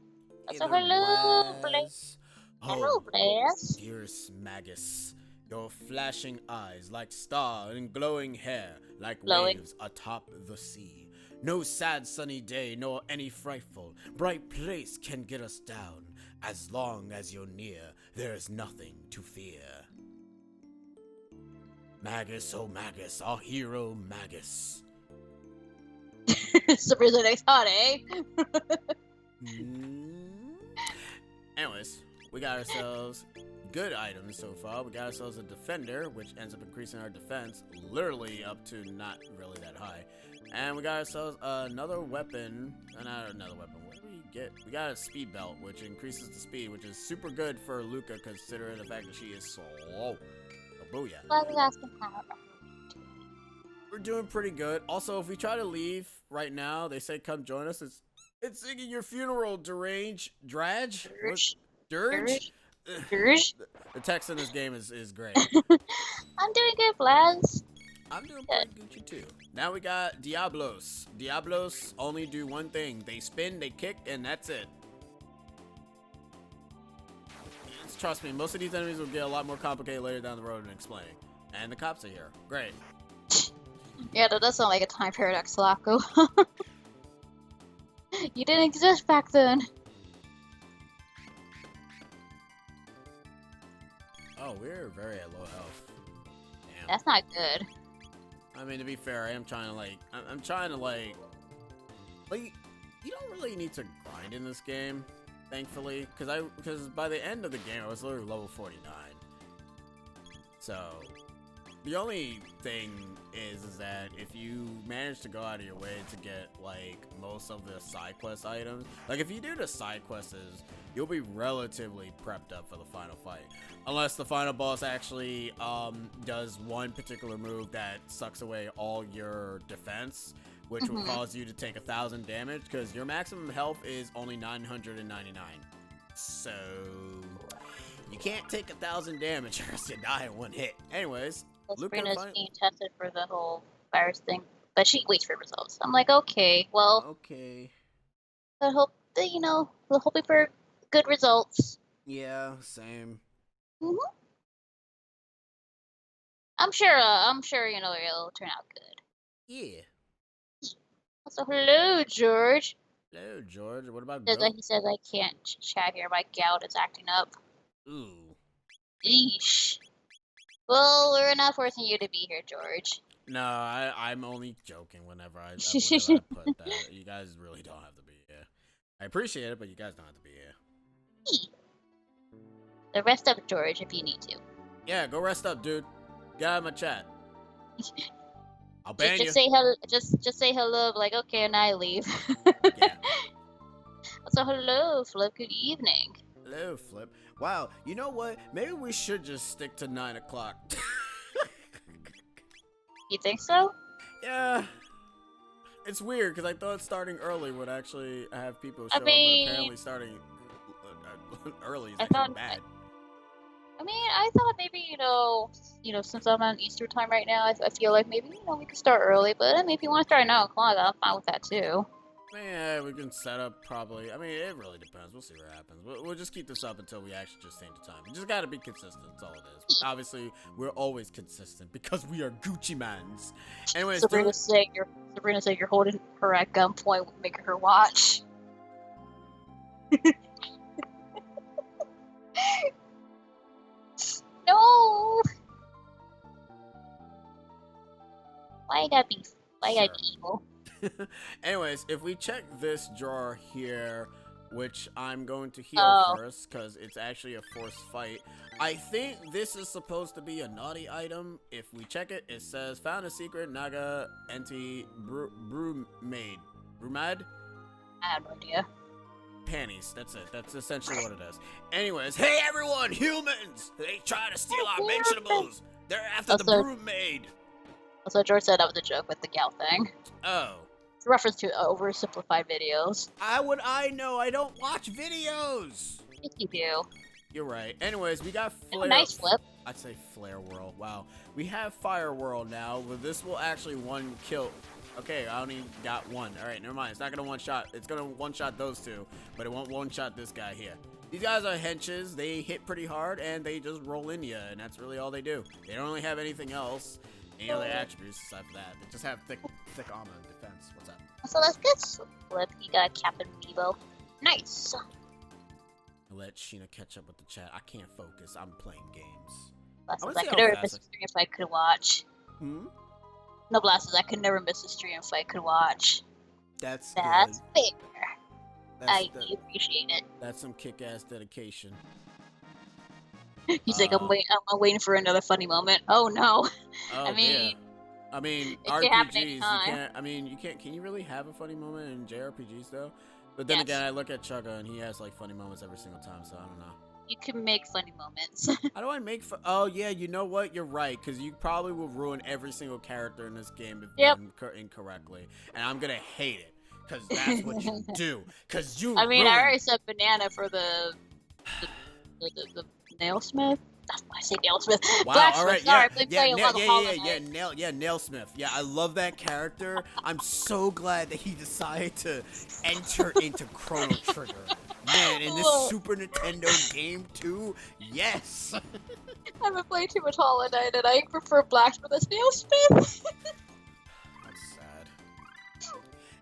So hello, Blaze. Hello, Blaze. Dearest Magus, your flashing eyes like star and glowing hair like Glowing. waves atop the sea. No sad sunny day nor any frightful, bright place can get us down. As long as you're near, there is nothing to fear. Magus, oh Magus, our hero Magus. Sabrina's next hot, eh? Anyways, we got ourselves good items so far. We got ourselves a defender, which ends up increasing our defense literally up to not really that high. And we got ourselves another weapon. Not another weapon. What did we get? We got a speed belt, which increases the speed, which is super good for Luca, considering the fact that she is slow. Oh, booyah. Why are we asking how? We're doing pretty good. Also, if we try to leave right now, they say come join us. It's singing your funeral, deranged. Drage? Dirge? Dirge? The text in this game is great. I'm doing good, Blaz. I'm doing pretty Gucci too. Now we got Diablos. Diablos only do one thing. They spin, they kick, and that's it. Trust me, most of these enemies will get a lot more complicated later down the road in explaining. And the cops are here. Great. Yeah, that does sound like a time paradox, Sulaco. You didn't exist back then. Oh, we're very at low health. Damn. That's not good. I mean, to be fair, I am trying to like, I'm trying to like, you don't really need to grind in this game, thankfully, because by the end of the game, I was literally level 49. So, the only thing is that if you manage to go out of your way to get like most of the side quest items, like if you do the side quests, you'll be relatively prepped up for the final fight, unless the final boss actually does one particular move that sucks away all your defense, which will cause you to take 1,000 damage, because your maximum health is only 999. So you can't take 1,000 damage or else you die in one hit. Anyways, Sabrina's being tested for the whole virus thing, but she waits for results. I'm like, okay, well, okay. I hope that, we're hoping for good results. Yeah, same. I'm sure, it'll turn out good. Yeah. So, hello, George. Hello, George. What about He says I can't chat here. My gout is acting up. Ooh. Eesh. Well, we're not forcing you to be here, George. No, I'm only joking whenever I put that. You guys really don't have to be here. I appreciate it, but you guys don't have to be here. The rest up, George, if you need to. Yeah, go rest up, dude. Get out of my chat. I'll ban you. Say hello. Just say hello. Like, okay, and I leave. Yeah. So hello, Flip. Good evening. Hello, Flip. Wow, you know what? Maybe we should just stick to 9 o'clock. You think so? Yeah. It's weird because I thought starting early would actually have people show up, but apparently starting early is actually bad. I thought maybe, since I'm on Easter time right now, I feel like maybe, we could start early, but if you want to start at 9 o'clock, I'm fine with that too. Yeah, we can set up probably. I mean, it really depends. We'll see what happens. We'll just keep this up until we actually just change the time. You just gotta be consistent. That's all it is. Obviously, we're always consistent because we are Gucci mans. Anyways, Sabrina said you're holding her at gunpoint, making her watch. No. Why you gotta be evil? Anyways, if we check this drawer here, which I'm going to heal first because it's actually a forced fight, I think this is supposed to be a naughty item. If we check it, it says found a secret Naga anti brewmaid. Brewmad? I have no idea. Panties. That's it. That's essentially what it is. Anyways, hey everyone, humans! They try to steal our vegetables. They're after the brewmaid. Also, George said that was a joke with the gal thing. Oh. It's a reference to oversimplified videos. I know? I don't watch videos. Yes, you do. You're right. Anyways, we got Flare. Nice Flip. I'd say Flare World. Wow. We have Fire World now, but this will actually one kill. Okay, I only got one. All right, never mind. It's not gonna one shot. It's gonna one shot those two, but it won't one shot this guy here. These guys are henches. They hit pretty hard and they just roll into you, and that's really all they do. They don't really have anything else. Any other attributes aside from that? They just have thick armor and defense. What's up? So let's get Flip. You got Captain Evo. Nice. I'll let Sheena catch up with the chat. I can't focus. I'm playing games. I could never miss a stream if I could watch. No blasters. I could never miss a stream if I could watch. That's fair. I appreciate it. That's some kick-ass dedication. He's like, I'm waiting for another funny moment. Oh no. Oh, I mean, RPGs, you can't. I mean, you can't. Can you really have a funny moment in JRPGs though? But then again, I look at Chugga and he has like funny moments every single time, so I don't know. You can make funny moments. How do I make oh yeah, you know what? You're right, because you probably will ruin every single character in this game if done incorrectly, and I'm gonna hate it, because that's what you do. Because you. I mean, I already said banana for the nailsmith. That's why I say nailsmith. Wow, Blacksmith, all right, sorry, nailsmith. Yeah, I love that character. I'm so glad that he decided to enter into Chrono Trigger. Man, in this Super Nintendo game too? Yes! I've been playing too much Hollow Knight and I prefer Blacksmith as nailsmith. That's sad.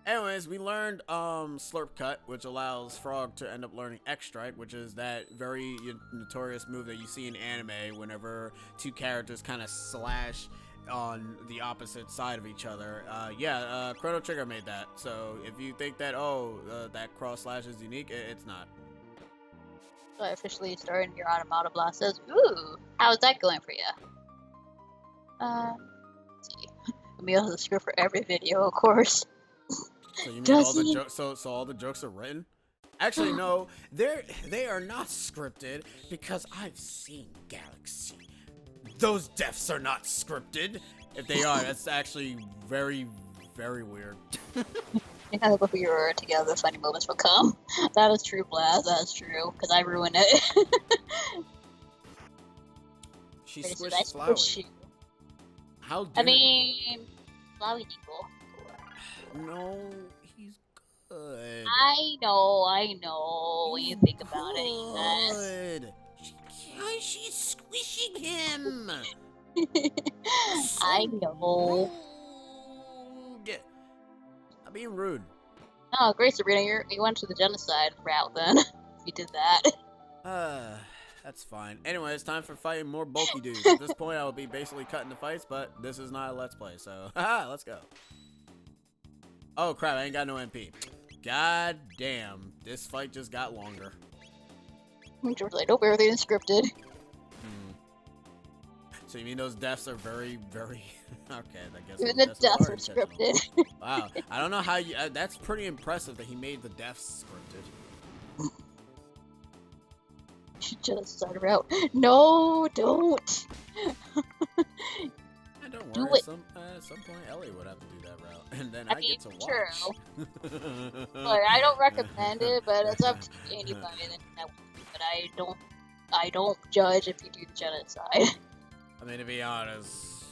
Anyways, we learned Slurp Cut, which allows Frog to end up learning X Strike, which is that very notorious move that you see in anime whenever two characters kind of slash on the opposite side of each other. Chrono Trigger made that. So if you think that that cross slash is unique, it's not. So I officially started your Automata Blast says, ooh, how's that going for you? Let's see. Emil has a script for every video, of course. So you mean all the jokes? So all the jokes are written? Actually, no. They are not scripted because I've seen Galaxy. Those deaths are not scripted. If they are, that's actually very, very weird. You kind of look we were together. The funny moments will come. That is true, Blast. That is true because I ruined it. She squished Flowey. How dare Flowey Dingle. No, he's good. I know. When you think about it, good. She's squishing him. So I know. Rude. I'm being rude. Oh, great, Sabrina. You went to the genocide route then. You did that. That's fine. Anyway, it's time for fighting more bulky dudes. At this point, I will be basically cutting the fights, but this is not a Let's Play, so let's go. Oh crap, I ain't got no MP. God damn, this fight just got longer. George like, nope, everything is scripted. So you mean those deaths are very, very... okay, I guess... Even the deaths are scripted. Wow, I don't know how you... that's pretty impressive that he made the deaths scripted. Just started out. No, don't. Don't do worry, it. At some point Ellie would have to do that route, and then I I mean, get to watch. True. Like, I don't recommend it, but it's up to anybody. But I don't judge if you do the genocide. I mean, to be honest,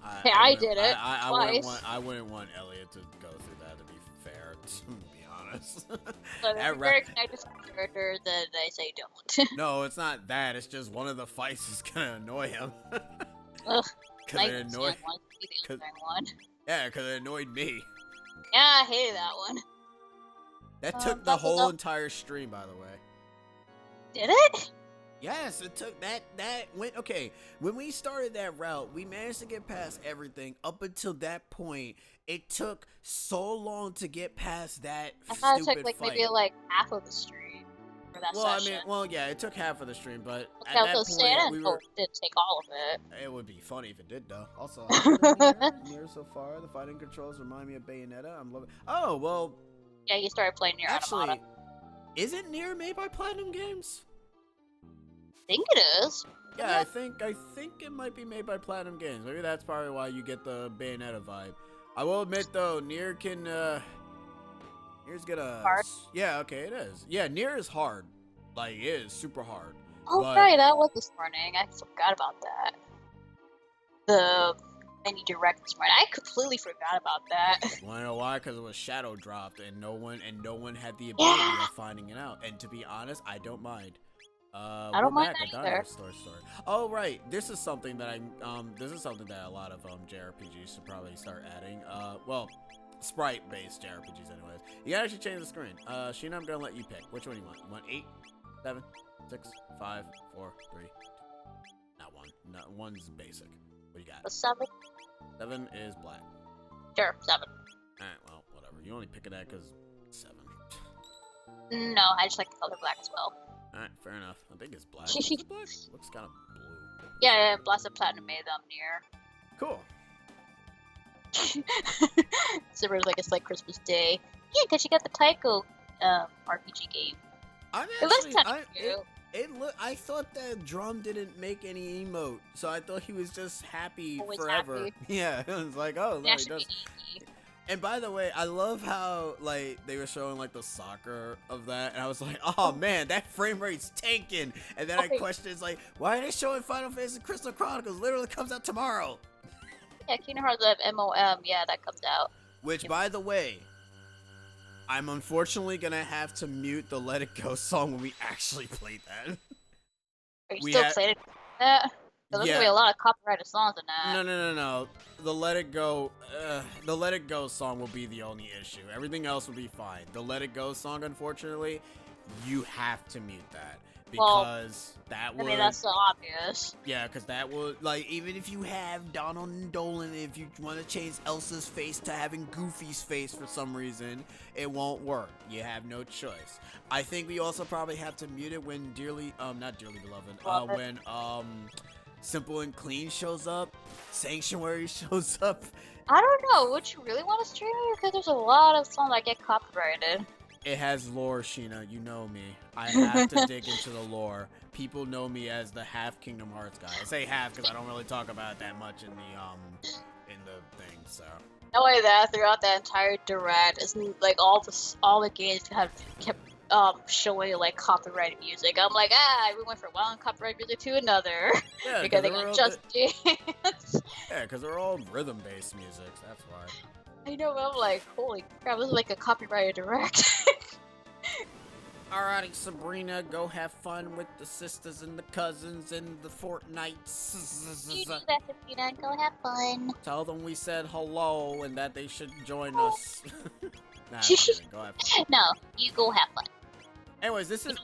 I did it twice. I wouldn't want Elliot to go through that. To be fair, to be honest. So if very connected to the character, then I say don't. No, it's not that. It's just one of the fights is gonna annoy him. Ugh. Because it annoyed. One. Yeah, because it annoyed me. Yeah, I hated that one. That took the whole entire stream, by the way. Did it? Yes, it took that went okay. When we started that route, we managed to get past everything. Up until that point, it took so long to get past that I thought stupid it took fight. maybe like half of the stream for that session. Yeah, it took half of the stream, but okay, at that point, it didn't take all of it. It would be funny if it did, though. Also, Nier so far, the fighting controls remind me of Bayonetta. I'm loving. Oh well. Yeah, you started playing Nier Automata. Isn't Nier made by Platinum Games? I think it is. Yeah, I think it might be made by Platinum Games. Maybe that's probably why you get the Bayonetta vibe. I will admit though, Nier can Nier's gonna hard. Yeah, okay, it is. Yeah, Nier is hard. Like it is super hard. Oh right, that was this morning. I forgot about that. The mini direct this morning. I completely forgot about that. Wanna know why? Because it was shadow dropped and no one had the ability of finding it out. And to be honest, I don't mind. I don't mind that either. Story. Oh right, this is something that a lot of JRPGs should probably start adding. Sprite-based JRPGs, anyways. You gotta actually change the screen. Sheena, I'm gonna let you pick. Which one do you want? You want 8, 7, 6, 5, 4, 3, 2. Not 1. No, 1's basic. What do you got? 7. 7 is black. Sure, 7. Alright, well, whatever. You only pick it at because 7. No, I just like the color black as well. Alright, fair enough. I think it's black. Is it black? Looks kind of blue. Yeah, Blast of Platinum made them near. Cool. Silver's like it's like Christmas Day. Yeah, because you got the Taiko RPG game. It looks kind of cute. I thought that Drum didn't make any emote, so I thought he was just happy Always forever. Happy. Yeah, it was like, oh, look, he does. And by the way, I love how like they were showing like the soccer of that, and I was like, oh man, that frame rate's tanking. And then I questioned, it's like, why are they showing Final Fantasy Crystal Chronicles? Literally comes out tomorrow. Yeah, Kingdom Hearts of MOM, yeah, that comes out. Which, by the way, I'm unfortunately gonna have to mute the Let It Go song when we actually play that. Are you still playing that? there's gonna be a lot of copyrighted songs in that. No. The Let It Go song will be the only issue. Everything else will be fine. The Let It Go song, unfortunately, you have to mute that because that would. I mean, that's so obvious. Yeah, because that would, like, even if you have Donald and Dolan, if you want to change Elsa's face to having Goofy's face for some reason, it won't work. You have no choice. I think we also probably have to mute it when not Dearly Beloved, when Simple and Clean shows up, Sanctuary shows up. I don't know. Would you really want to stream it? Because there's a lot of songs that get copyrighted. It has lore, Sheena. You know me. I have to dig into the lore. People know me as the half Kingdom Hearts guy. I say half because I don't really talk about it that much in the thing. So. Not only that, throughout that entire direct, it's like all the games have kept showing like copyrighted music. I'm like, we went from one copyrighted music to another. Yeah, because they got Just Dance. Yeah, because they're all rhythm-based music. That's why. I know, I'm like, holy crap, this is like a copyrighted direct. Alrighty, Sabrina, go have fun with the sisters and the cousins and the Fortnites. You do that, Sabrina, go have fun. Tell them we said hello and that they should join us. Nah, kidding. Go have fun. No, you go have fun. Anyways, this is,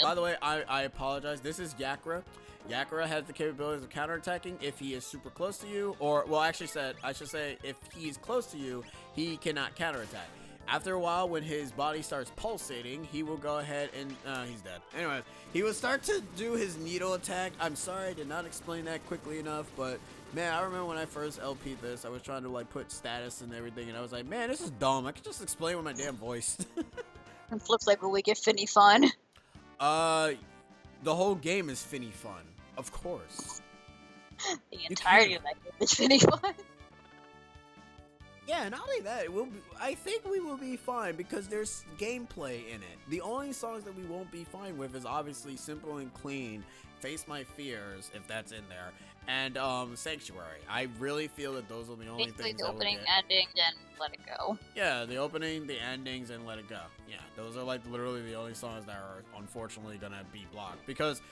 by the way, I apologize. This is Yakra. Yakra has the capabilities of counterattacking if he is super close to you, or, well, I should say, if he is close to you, he cannot counterattack. After a while, when his body starts pulsating, he will go ahead and, he's dead. Anyways, he will start to do his needle attack. I'm sorry, I did not explain that quickly enough, but, man, I remember when I first LP'd this, I was trying to, like, put status and everything, and I was like, man, this is dumb. I could just explain with my damn voice. And Flip's like, will we get Finny fun? The whole game is Finny fun. Of course. The entirety of that game is Finny fun. Yeah, not only that, I think we will be fine because there's gameplay in it. The only songs that we won't be fine with is obviously Simple and Clean, Face My Fears, if that's in there, and Sanctuary. I really feel that those are the only things the opening, ending, and Let It Go. Yeah, the opening, the endings, and Let It Go. Yeah, those are like literally the only songs that are unfortunately gonna be blocked because.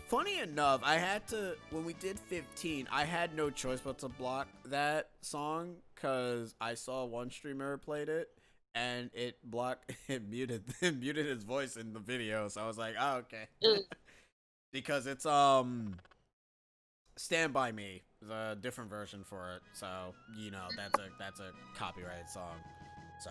Funny enough, I had to, when we did 15, I had no choice but to block that song because I saw one streamer played it and it muted his voice in the video. So I was like, oh, okay. Because it's, Stand By Me, is a different version for it. So, you know, that's a copyrighted song. So.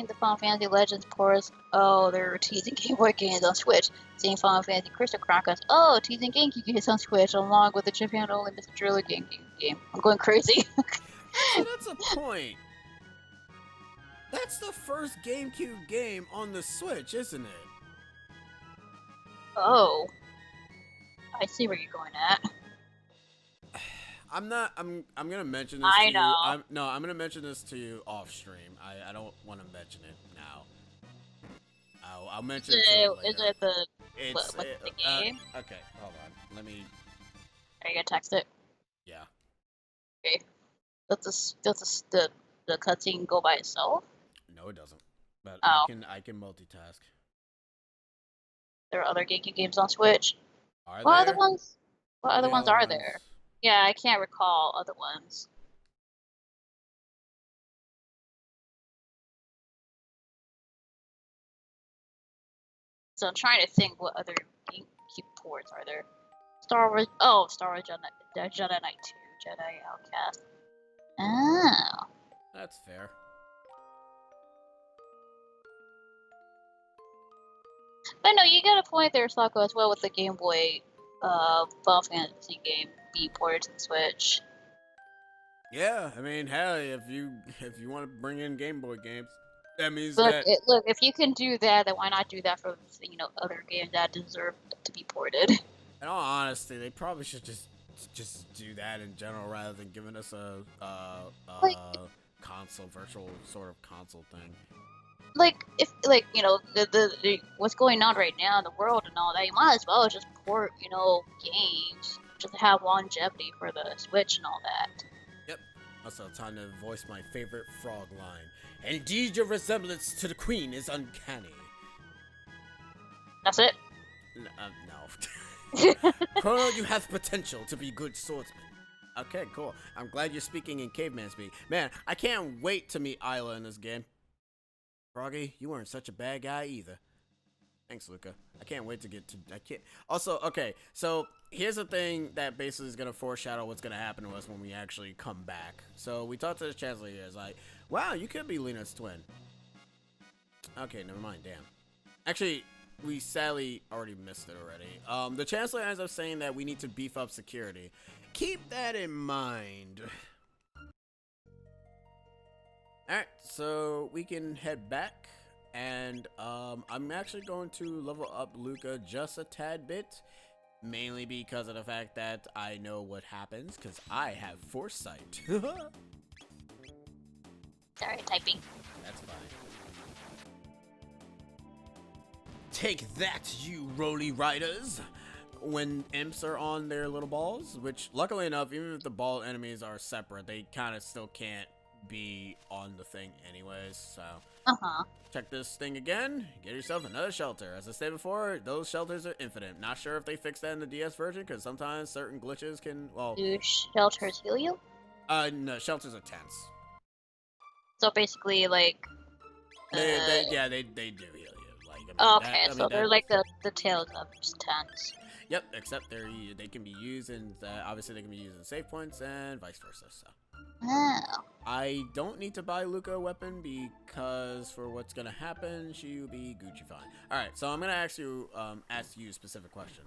The Final Fantasy Legends chorus. Oh, they're teasing Game Boy games on Switch. Seeing Final Fantasy Crystal Chronicles. Oh, teasing GameCube games on Switch, along with the Japan-only Mr. Driller game. I'm going crazy. So that's a point. That's the first GameCube game on the Switch, isn't it? Oh, I see where you're going at. I'm gonna mention this. I to know. You. I'm gonna mention this to you off stream. I don't want to mention it now. I'll mention it to you later. Is it the game? Okay, hold on. Let me. Are you gonna text it? Yeah. Okay. Does the cutscene go by itself? No, it doesn't. But Oh. I can multitask. There are other GameCube games on Switch. Are What there? other ones? What other The ones are there? Yeah, I can't recall other ones. So I'm trying to think what other GameCube ports are there. Star Wars Jedi Knight 2, Jedi Outcast. Oh. That's fair. But no, you got a point there, Sako, as well with the Game Boy Final Fantasy game be ported to the Switch. Yeah, I mean, hell, if you want to bring in Game Boy games, that means Look, that. look, if you can do that, then why not do that for other games that deserve to be ported? In all honesty, they probably should just do that in general rather than giving us a console, virtual sort of console thing. Like, if the what's going on right now in the world and all that, you might as well just port games just to have longevity for the Switch and all that. Yep. Also, time to voice my favorite frog line. Indeed, your resemblance to the Queen is uncanny. That's it. No. Chrono, you have potential to be good swordsman. Okay, cool. I'm glad you're speaking in caveman speak. Man, I can't wait to meet Isla in this game. Froggy, you weren't such a bad guy either. Thanks, Luca. I can't wait to get to. I can't. Also, okay, so here's the thing that basically is going to foreshadow what's going to happen to us when we actually come back. So we talked to the Chancellor here. It's like, wow, you could be Lena's twin. Okay, never mind. Damn. Actually, we sadly already missed it already. The Chancellor ends up saying that we need to beef up security. Keep that in mind. Alright, so we can head back. And I'm actually going to level up Luca just a tad bit. Mainly because of the fact that I know what happens. Because I have foresight. Sorry, typing. That's fine. Take that, you roly riders! When imps are on their little balls, which luckily enough, even if the ball enemies are separate, they kind of still can't be on the thing anyways, so. Check this thing again, get yourself another shelter. As I said before, those shelters are infinite. Not sure if they fixed that in the DS version, because sometimes certain glitches can, well. Do shelters heal you? No, shelters are tense. So basically, like. Yeah, they do heal you. Okay, so they're like the tails of tents. Yep, except they can be used in obviously they can be used in save points and vice versa. So I don't need to buy Luca a weapon because for what's gonna happen, she'll be Gucci fine. All right, so I'm gonna ask you a specific question.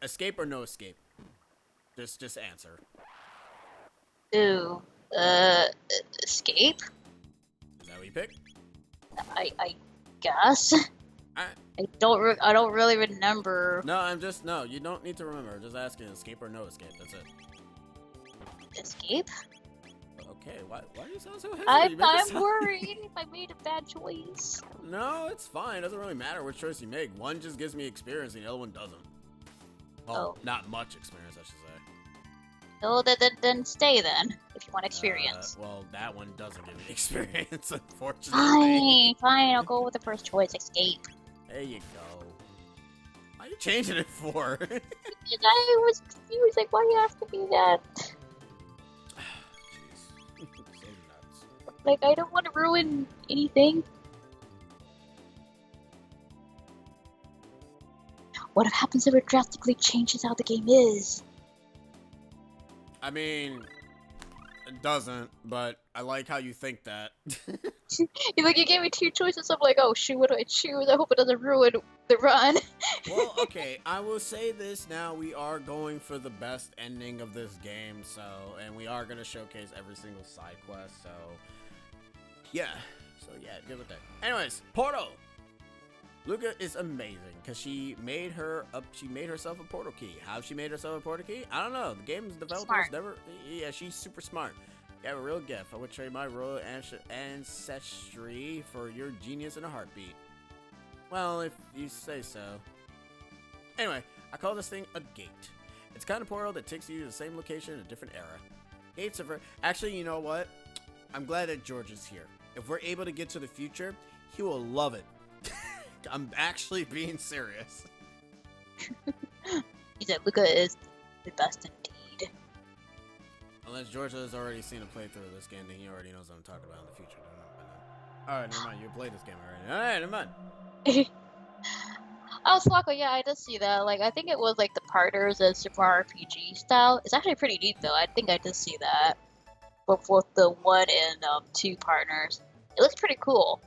Escape or no escape? Just answer. Ooh, escape. Is that what you pick? I guess. I don't really remember. No, you don't need to remember. Just asking escape or no escape. That's it. Escape? Okay, why do you sound so hesitant? I'm worried if I made a bad choice. No, it's fine. It doesn't really matter which choice you make. One just gives me experience and the other one doesn't. Well, not much experience, I should say. Oh, then stay then, if you want experience. Well, that one doesn't give me experience, unfortunately. Fine, I'll go with the first choice, escape. There you go. Why are you changing it for? I was confused, like, why do you have to do that? Jeez. So nuts. Like, I don't want to ruin anything. What happens if it drastically changes how the game is? I mean, it doesn't, but I like how you think that. You gave me two choices. I'm like, oh shoot, what do I choose? I hope it doesn't ruin the run. Well, okay, I will say this now. We are going for the best ending of this game, and we are going to showcase every single side quest, so yeah, good with that. Anyways, Portal. Luca is amazing because she made herself a portal key. How she made herself a portal key? I don't know. The game's developers she's super smart. You have a real gift. I would trade my royal ancestry for your genius in a heartbeat. Well, if you say so. Anyway, I call this thing a gate. It's kind of portal that takes you to the same location in a different era. Gates are actually, you know what? I'm glad that George is here. If we're able to get to the future, he will love it. I'm actually being serious. He said Luca is the best indeed. Unless George has already seen a playthrough of this game, then he already knows what I'm talking about in the future. Alright, never mind. You played this game already. Alright, never mind. Oh, Slocko, yeah, I did see that. Like, I think it was like the partners of Super RPG style. It's actually pretty neat, though. I think I did see that. But with the 1 and 2 partners. It looks pretty cool.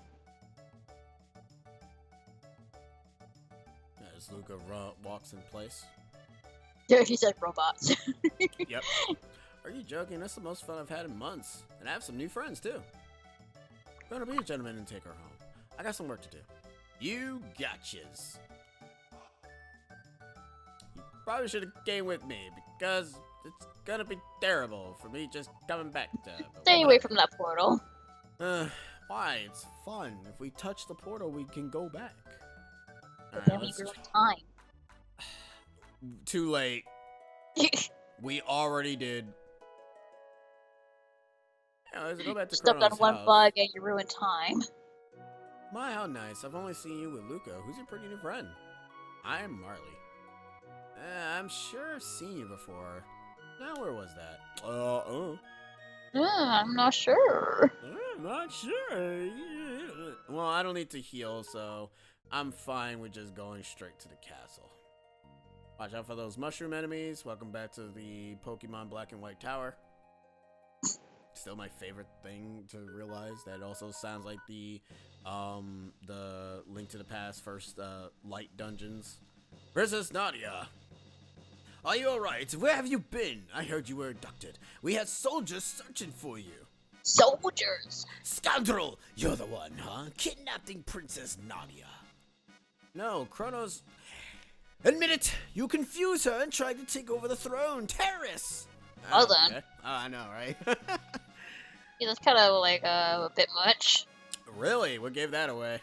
As Luca walks in place. Yeah, he said robots. Yep. Are you joking? That's the most fun I've had in months. And I have some new friends, too. Gonna be a gentleman and take her home. I got some work to do. You gotchas. You probably should have came with me, because it's gonna be terrible for me just coming back to... Stay away from that portal. Why? It's fun. If we touch the portal, we can go back. But then we ruin time. Too late. We already did. Yeah, let's go back to Stepped on one house. bug and you ruined time. My, how nice. I've only seen you with Luca. Who's your pretty new friend? I'm Marley. I'm sure I've seen you before. Now, where was that? I'm not sure. I'm not sure. Well, I don't need to heal, so I'm fine with just going straight to the castle. Watch out for those mushroom enemies. Welcome back to the Pokemon Black and White Tower. Still my favorite thing to realize. That also sounds like the Link to the Past first light dungeons. Princess Nadia, are you alright? Where have you been? I heard you were abducted. We had soldiers searching for you. Soldiers! Scoundrel! You're the one, huh? Kidnapping Princess Nadia. No, Chrono's... Admit it! You confused her and tried to take over the throne! Terrorists! Well done. Okay. Oh, I know, right? Yeah, that's kind of like a bit much. Really? What gave that away?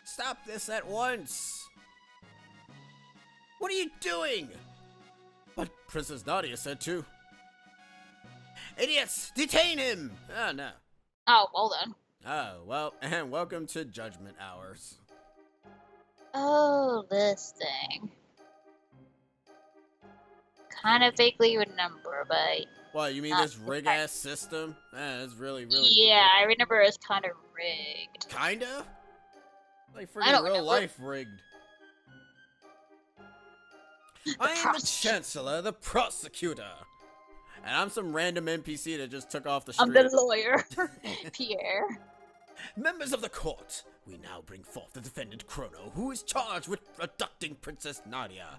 Stop this at once! What are you doing? But Princess Nadia said too. Idiots! Detain him! Oh, no. Oh, well done. Oh, well, and welcome to Judgment Hours. Oh, this thing. Kind of vaguely remember, but... What, you mean this rig-ass system? It's really, really... Yeah, I remember it's kind of rigged. Kinda? Like I freaking don't real remember. life rigged. I am the Chancellor, the Prosecutor. And I'm some random NPC that just took off the street. I'm the lawyer, Pierre. Members of the court, we now bring forth the defendant Chrono, who is charged with abducting Princess Nadia.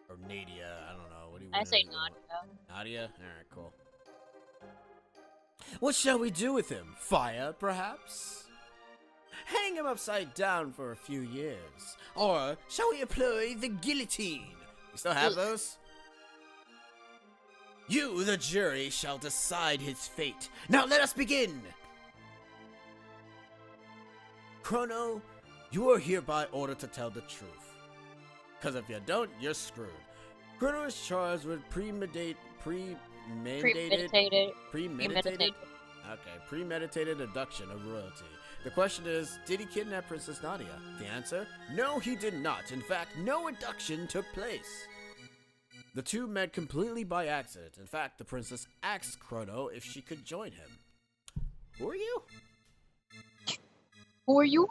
Or Nadia, I don't know. What do you I want say to do? Nadia. Nadia? Alright, cool. What shall we do with him? Fire, perhaps? Hang him upside down for a few years. Or shall we employ the guillotine? We still have those? You, the jury, shall decide his fate. Now let us begin! Chrono, you are hereby ordered to tell the truth. Because if you don't, you're screwed. Chrono is charged with premeditated abduction of royalty. The question is, did he kidnap Princess Nadia? The answer? No, he did not. In fact, no abduction took place. The two met completely by accident. In fact, the princess asked Chrono if she could join him. Who are you? Who are you?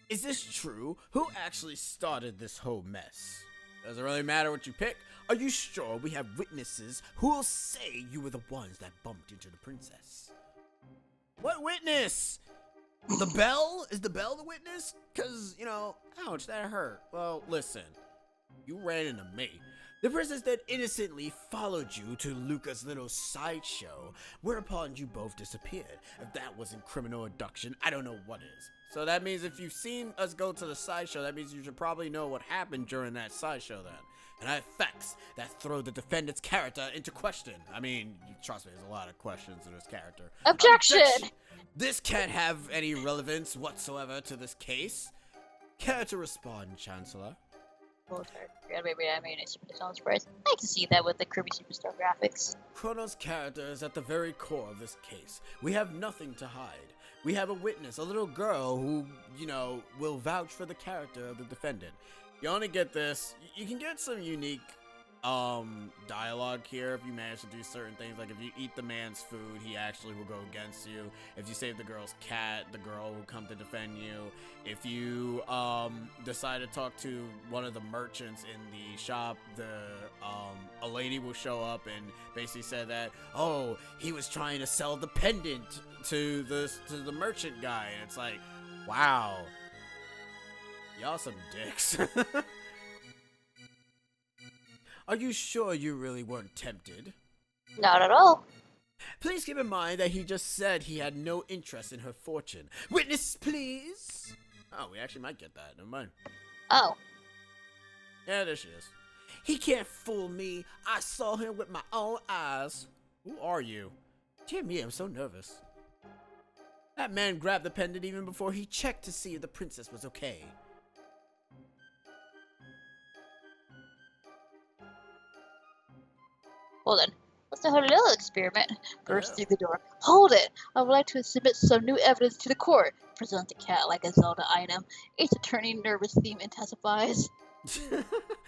Is this true? Who actually started this whole mess? Doesn't really matter what you pick. Are you sure we have witnesses who will say you were the ones that bumped into the princess? What witness? The bell? Is the bell the witness? Cause, you know, ouch, that hurt. Well, listen. You ran into me. The princess then innocently followed you to Luca's little sideshow, whereupon you both disappeared. If that wasn't criminal abduction, I don't know what is. So that means if you've seen us go to the sideshow, that means you should probably know what happened during that sideshow then. And I have facts that throw the defendant's character into question. I mean, trust me, there's a lot of questions to this character. Objection! This can't have any relevance whatsoever to this case. Care to respond, Chancellor? Oh, sorry. Yeah, maybe I mean, it's Super Surprise. I can see that with the Kirby Superstar graphics. Chrono's character is at the very core of this case. We have nothing to hide. We have a witness, a little girl who, you know, will vouch for the character of the defendant. You only get this. You can get some unique dialogue here if you manage to do certain things. Like if you eat the man's food, he actually will go against you. If you save the girl's cat, the girl will come to defend you. If you decide to talk to one of the merchants in the shop, a lady will show up and basically say that, oh, he was trying to sell the pendant to the merchant guy, and it's like, wow, y'all some dicks. Are you sure you really weren't tempted? Not at all. Please keep in mind that he just said he had no interest in her fortune. Witness, please! Oh, we actually might get that. Never mind. Oh. Yeah, there she is. He can't fool me. I saw him with my own eyes. Who are you? Dear me, I'm so nervous. That man grabbed the pendant even before he checked to see if the princess was okay. Well then, let's have a little experiment. Burst through the door. Hold it! I would like to submit some new evidence to the court. Present the cat like a Zelda item. Its attorney nervous theme intensifies.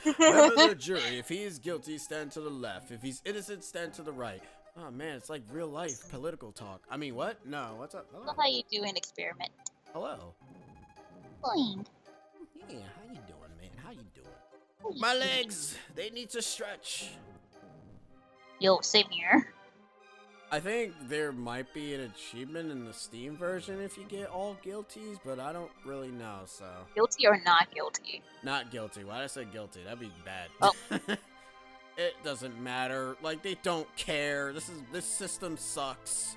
Members of the jury, if he is guilty, stand to the left. If he's innocent, stand to the right. Oh man, it's like real life political talk. I mean, what? No, what's up? Hello. So how you do an experiment? Hello. Fine. Yeah, how you doing, man? How you doing? My legs, they need to stretch. Yo, same here. I think there might be an achievement in the Steam version if you get all guilties, but I don't really know, so. Guilty or not guilty? Not guilty. Why'd I say guilty? That'd be bad. Oh. It doesn't matter. Like, they don't care. This system sucks.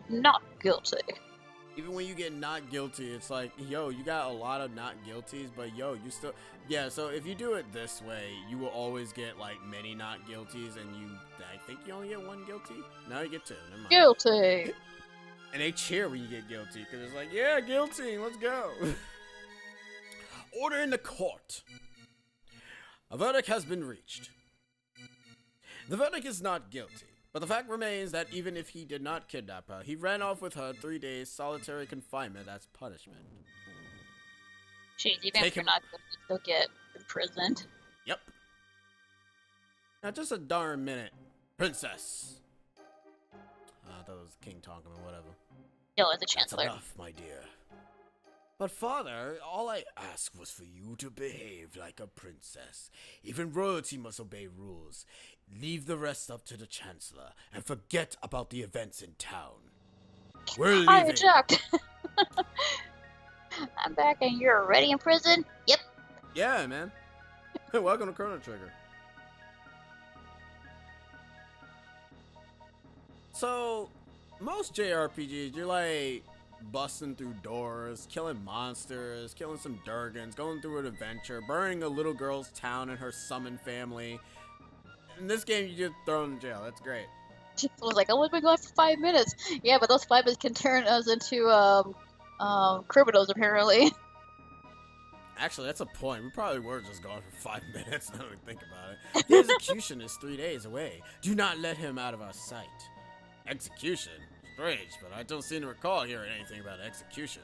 Not guilty. Even when you get not guilty, it's like, yo, you got a lot of not guilties, but yo, you still, yeah, so if you do it this way, you will always get, like, many not guilties, and I think you only get one guilty? No, you get two, never mind. Guilty! And they cheer when you get guilty, because it's like, yeah, guilty, let's go. Order in the court. A verdict has been reached. The verdict is not guilty. But the fact remains that even if he did not kidnap her, he ran off with her 3 days solitary confinement as punishment. Jeez, even if you're not guilty, you still get imprisoned. Yep. Now just a darn minute. Princess. I thought it was King talking or whatever. Yo, as a chancellor. That's enough, my dear. But father, all I asked was for you to behave like a princess. Even royalty must obey rules. Leave the rest up to the chancellor, and forget about the events in town. We're leaving. I eject. I'm back and you're already in prison? Yep. Yeah, man. Welcome to Chrono Trigger. So, most JRPGs, you're like busting through doors, killing monsters, killing some Durgans, going through an adventure, burning a little girl's town and her summon family. In this game, you just throw them in jail. That's great. I was like, I was been going for 5 minutes. Yeah, but those 5 minutes can turn us into criminals, apparently. Actually, that's a point. We probably were just gone for 5 minutes, now that we think about it. The execution is 3 days away. Do not let him out of our sight. Execution? Strange, but I don't seem to recall hearing anything about execution.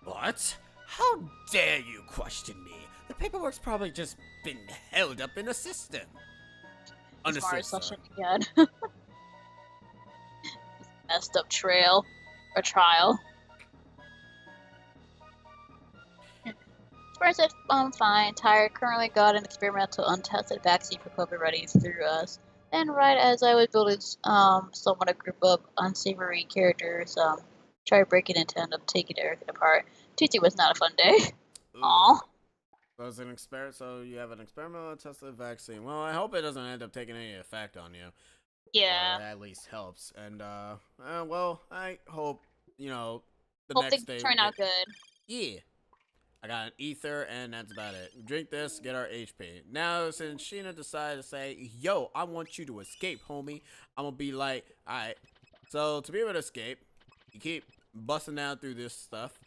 What? How dare you question me? The paperwork's probably just been held up in a system. Understood, sir. Again. Messed up trial. Sparrow said, I'm fine, tired, currently got an experimental untested vaccine for COVID ready through us. And right as I was building somewhat a group of unsavory characters, tried breaking into end up taking everything apart. Tuesday was not a fun day. Aww. So you have an experimental untested vaccine. Well, I hope it doesn't end up taking any effect on you. Yeah. Or at least helps. And, well, I hope, you know, hope next day turn out good. Yeah. I got an ether, and that's about it. Drink this, get our HP. Now, since Sheena decided to say, yo, I want you to escape, homie, I'm gonna be like, alright. So, to be able to escape, you keep busting down through this stuff.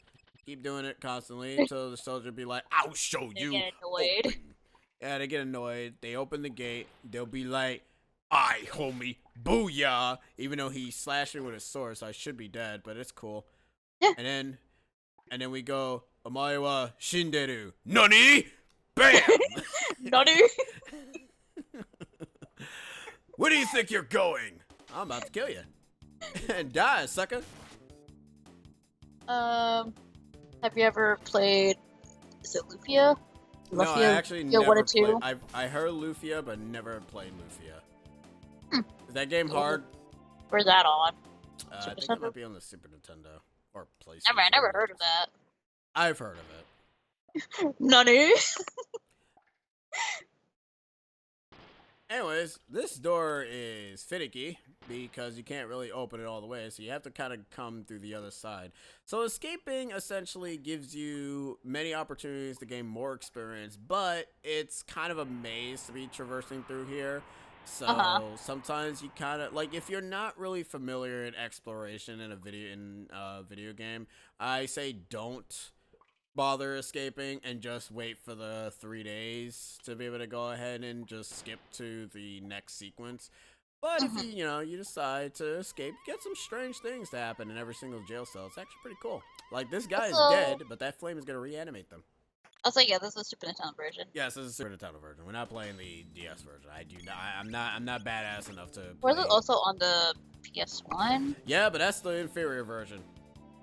Keep doing it constantly until the soldier be like, I'll show you. They get annoyed. Open. Yeah, they get annoyed. They open the gate. They'll be like, aye, homie, booyah. Even though he slashed me with his sword, so I should be dead, but it's cool. Yeah. And then we go, Omae wa shinderu. Nani? Bam! Nani? Where do you think you're going? I'm about to kill you. And die, sucker. Have you ever played, is it Lufia? No, I actually never 1 and 2? played. I heard Lufia, but never played Lufia. Is that game hard? Where's that on? I think it might be on the Super Nintendo. Or PlayStation. I never heard of that. I've heard of it. Nani? Anyways, this door is finicky because you can't really open it all the way, so you have to kind of come through the other side. So escaping essentially gives you many opportunities to gain more experience, but it's kind of a maze to be traversing through here. So sometimes you kind of like, if you're not really familiar in exploration in a video game, I say don't bother escaping and just wait for the 3 days to be able to go ahead and just skip to the next sequence. But if you decide to escape, you get some strange things to happen in every single jail cell. It's actually pretty cool. Like, this guy is dead, but that flame is going to reanimate them. I was like, yeah, this is the Super Nintendo version. Yes, this is the Super Nintendo version. We're not playing the DS version. I do not. I'm not badass enough to Was it play. also on the PS1? Yeah, but that's the inferior version.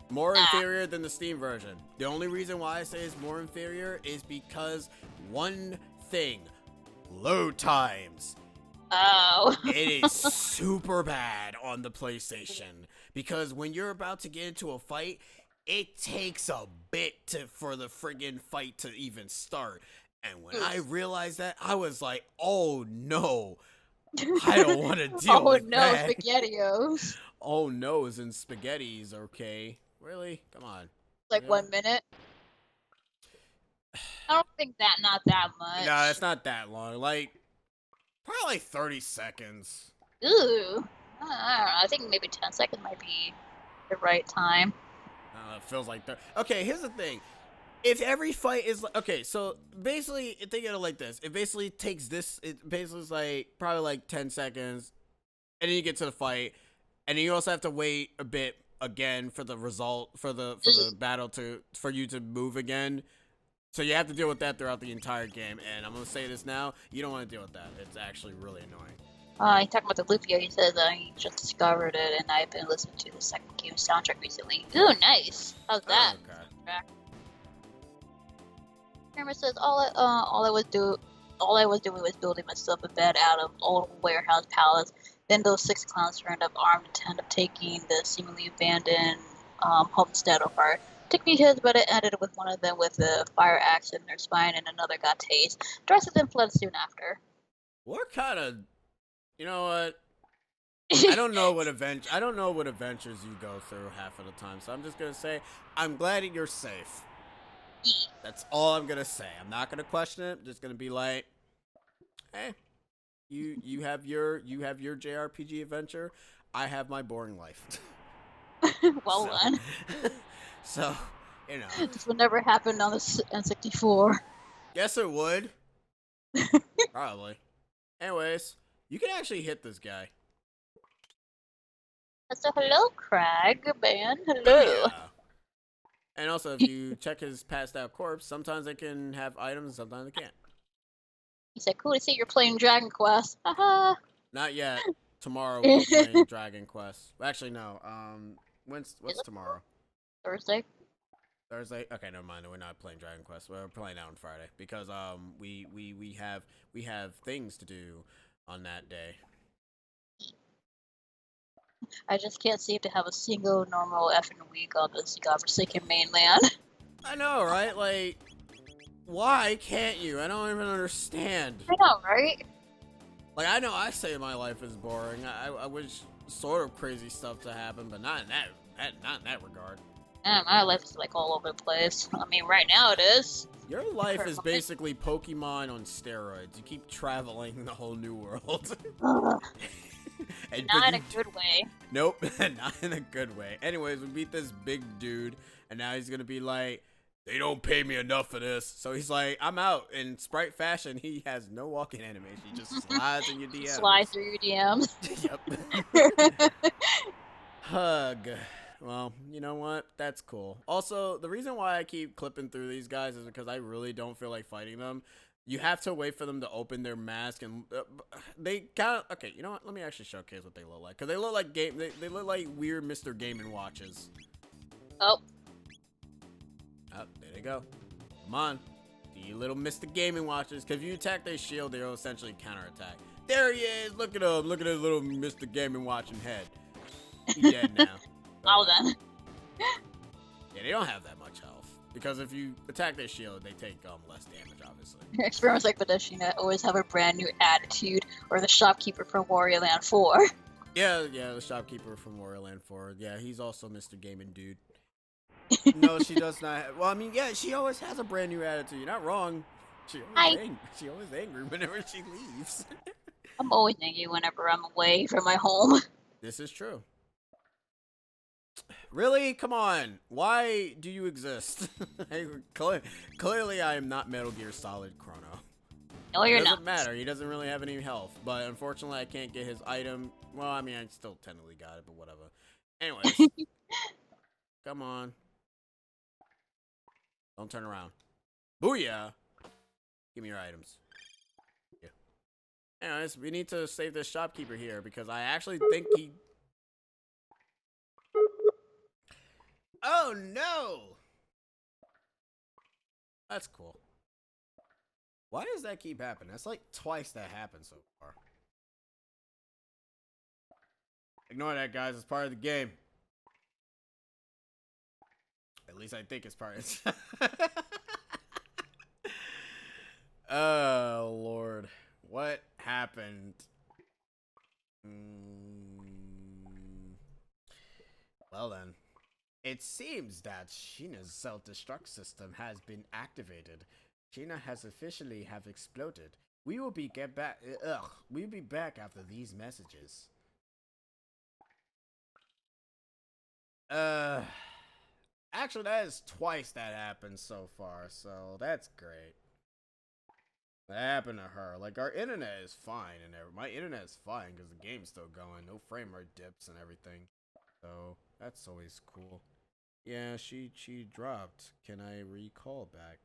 More Ah. inferior than the Steam version. The only reason why I say it's more inferior is because one thing: load times. Oh. It is super bad on the PlayStation because when you're about to get into a fight, it takes a bit for the friggin' fight to even start. And when I realized that, I was like, "Oh no, I don't want to deal Oh with no, that." SpaghettiOs. Oh no's and spaghettis, okay? Really? Come on. Like Yeah. 1 minute. I don't think that not that much. No, it's not that long. Like probably like 30 seconds. Ooh. I don't know. I think maybe 10 seconds might be the right time. It feels like that. Okay, here's the thing. If every fight is like, okay, so basically think of it like this. It basically takes this. It basically is like probably like 10 seconds, and then you get to the fight, and then you also have to wait a bit again for the result for the battle for you to move again. So you have to deal with that throughout the entire game. And I'm gonna say this now: you don't want to deal with that. It's actually really annoying. He talking about the Lupio. He says he just discovered it, and I've been listening to the second game soundtrack recently. Ooh, nice. How's that? Oh, okay. Camera says all I was doing was building myself a bed out of old warehouse pallets. Then those 6 clowns turned up armed and ended up taking the seemingly abandoned homestead apart. Took me his, but it ended with one of them with a fire axe in their spine, and another got tased. The rest of them fled soon after. What kind of, you know what? I don't know what adventures you go through half of the time. So I'm just gonna say I'm glad that you're safe. That's all I'm gonna say. I'm not gonna question it. I'm just gonna be like, hey, you have your JRPG adventure. I have my boring life. Well done. So, you know. This would never happen on the N64. Yes, it would. Probably. Anyways, you can actually hit this guy. So hello, Craig, man. Hello. Yeah. And also, if you check his passed out corpse, sometimes they can have items, and sometimes they can't. He said, "Cool to see you're playing Dragon Quest." Haha. Not yet. Tomorrow we'll be playing Dragon Quest. Actually, no. What's tomorrow? Thursday. Thursday. Okay, never mind. We're not playing Dragon Quest. We're playing out on Friday because we have things to do on that day. I just can't seem to have a single normal effing week on this godforsaken mainland. I know, right? Like, why can't you? I don't even understand. I know, right? Like, I know I say my life is boring. I wish sort of crazy stuff to happen, but not in that regard. Man, my life is like all over the place. I mean, right now it is. Your life is basically Pokemon on steroids. You keep traveling the whole new world. Not in a good way. Nope, not in a good way. Anyways, we beat this big dude, and now he's gonna be like, they don't pay me enough for this. So he's like, I'm out. In sprite fashion, he has no walking animation. He just slides in your DMs. Slide through your DMs. Yep. Hug. Well, you know what? That's cool. Also, the reason why I keep clipping through these guys is because I really don't feel like fighting them. You have to wait for them to open their mask, and they kind of... Okay, you know what? Let me actually showcase what they look like. Because they look like they look like weird Mr. Game & Watches. Oh. Oh, there they go. Come on. You little Mr. Game & Watches. Because if you attack their shield, they'll essentially counterattack. There he is. Look at him. Look at his little Mr. Game & Watching head. He's dead now. Well then. Yeah, they don't have that much health. Because if you attack their shield, they take less damage, obviously. Experiments like Badeshina always have a brand new attitude, or the shopkeeper from Warrior Land 4. Yeah, the shopkeeper from Warrior Land 4. Yeah, he's also Mr. Gaming Dude. No, she does not. Well, I mean, yeah, she always has a brand new attitude. You're not wrong. She always angry whenever she leaves. I'm always angry whenever I'm away from my home. This is true. Really? Come on. Why do you exist? Clearly, I am not Metal Gear Solid Chrono. No, you're not. It not. doesn't matter. He doesn't really have any health. But unfortunately, I can't get his item. Well, I mean, I still technically got it, but whatever. Anyways. Come on. Don't turn around. Booyah! Give me your items. Yeah. Anyways, we need to save this shopkeeper here because I actually think he... Oh no! That's cool. Why does that keep happening? That's like twice that happened so far. Ignore that, guys. It's part of the game. At least I think it's part of it. Oh, Lord. What happened? Well then. It seems that Sheena's self-destruct system has been activated. Sheena has officially have exploded. We will be We'll be back after these messages. Actually, that is twice that happened so far, so that's great. That happened to her. Like, our internet is fine, and my internet is fine because the game's still going. No frame rate dips and everything. So, that's always cool. Yeah, she dropped. Can I recall back?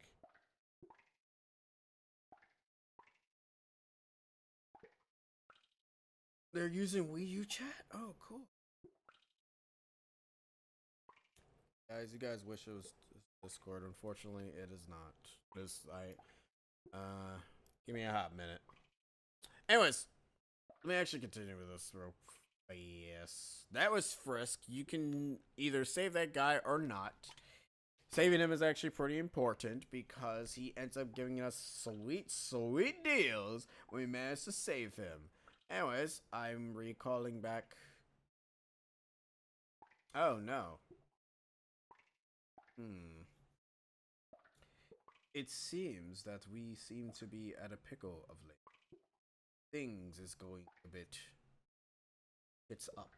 They're using Wii U chat? Oh, cool. Guys, you guys wish it was Discord. Unfortunately, it is not. Give me a hot minute. Anyways, let me actually continue with this real quick. Yes, that was Frisk. You can either save that guy or not. Saving him is actually pretty important because he ends up giving us sweet deals when we manage to save him. Anyways, I'm recalling back. Oh no. It seems that we seem to be at a pickle of late. Things is going a bit. It's up.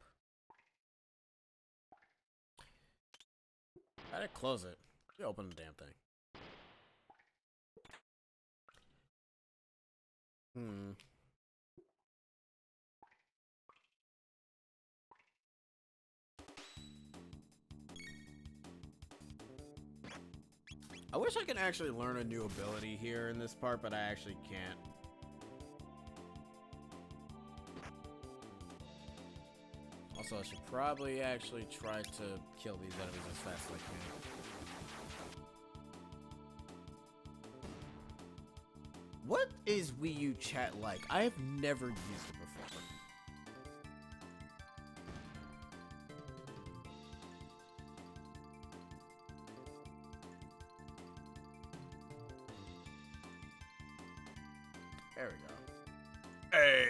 I gotta close it. You open the damn thing. I wish I could actually learn a new ability here in this part, but I actually can't. Also, I should probably actually try to kill these enemies as fast as I can. What is Wii U chat like? I have never used it before. There we go. Hey,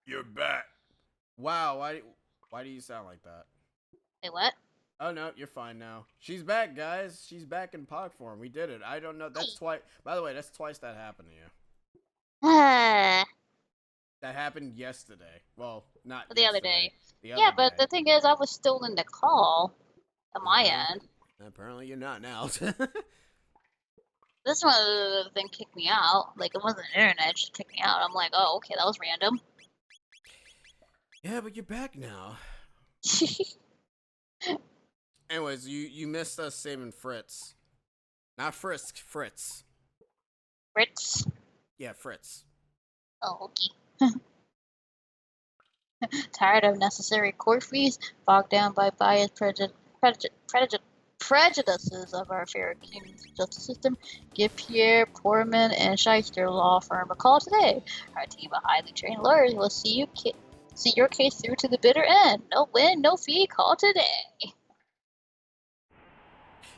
you're back. Wow, why do you sound like that? Hey, what? Oh no, you're fine now. She's back, guys. She's back in Pog form. We did it. I don't know. That's twice. By the way, that's twice that happened to you. That happened yesterday. Well, not the other day. The other yeah, but day. the thing is, I was still in the call on my end. Apparently, you're not now. This one thing kicked me out. Like, it wasn't the internet, it just kicked me out. I'm like, oh, okay, that was random. Yeah, but you're back now. Anyways, you missed us saving Fritz. Not Frisk, Fritz. Fritz? Yeah, Fritz. Oh, okay. Tired of necessary court fees, bogged down by biased prejudices of our fair justice system, give Pierre Poorman and Shyster law firm a call today. Our team of highly trained lawyers will see your case through to the bitter end. No win, no fee. Call today.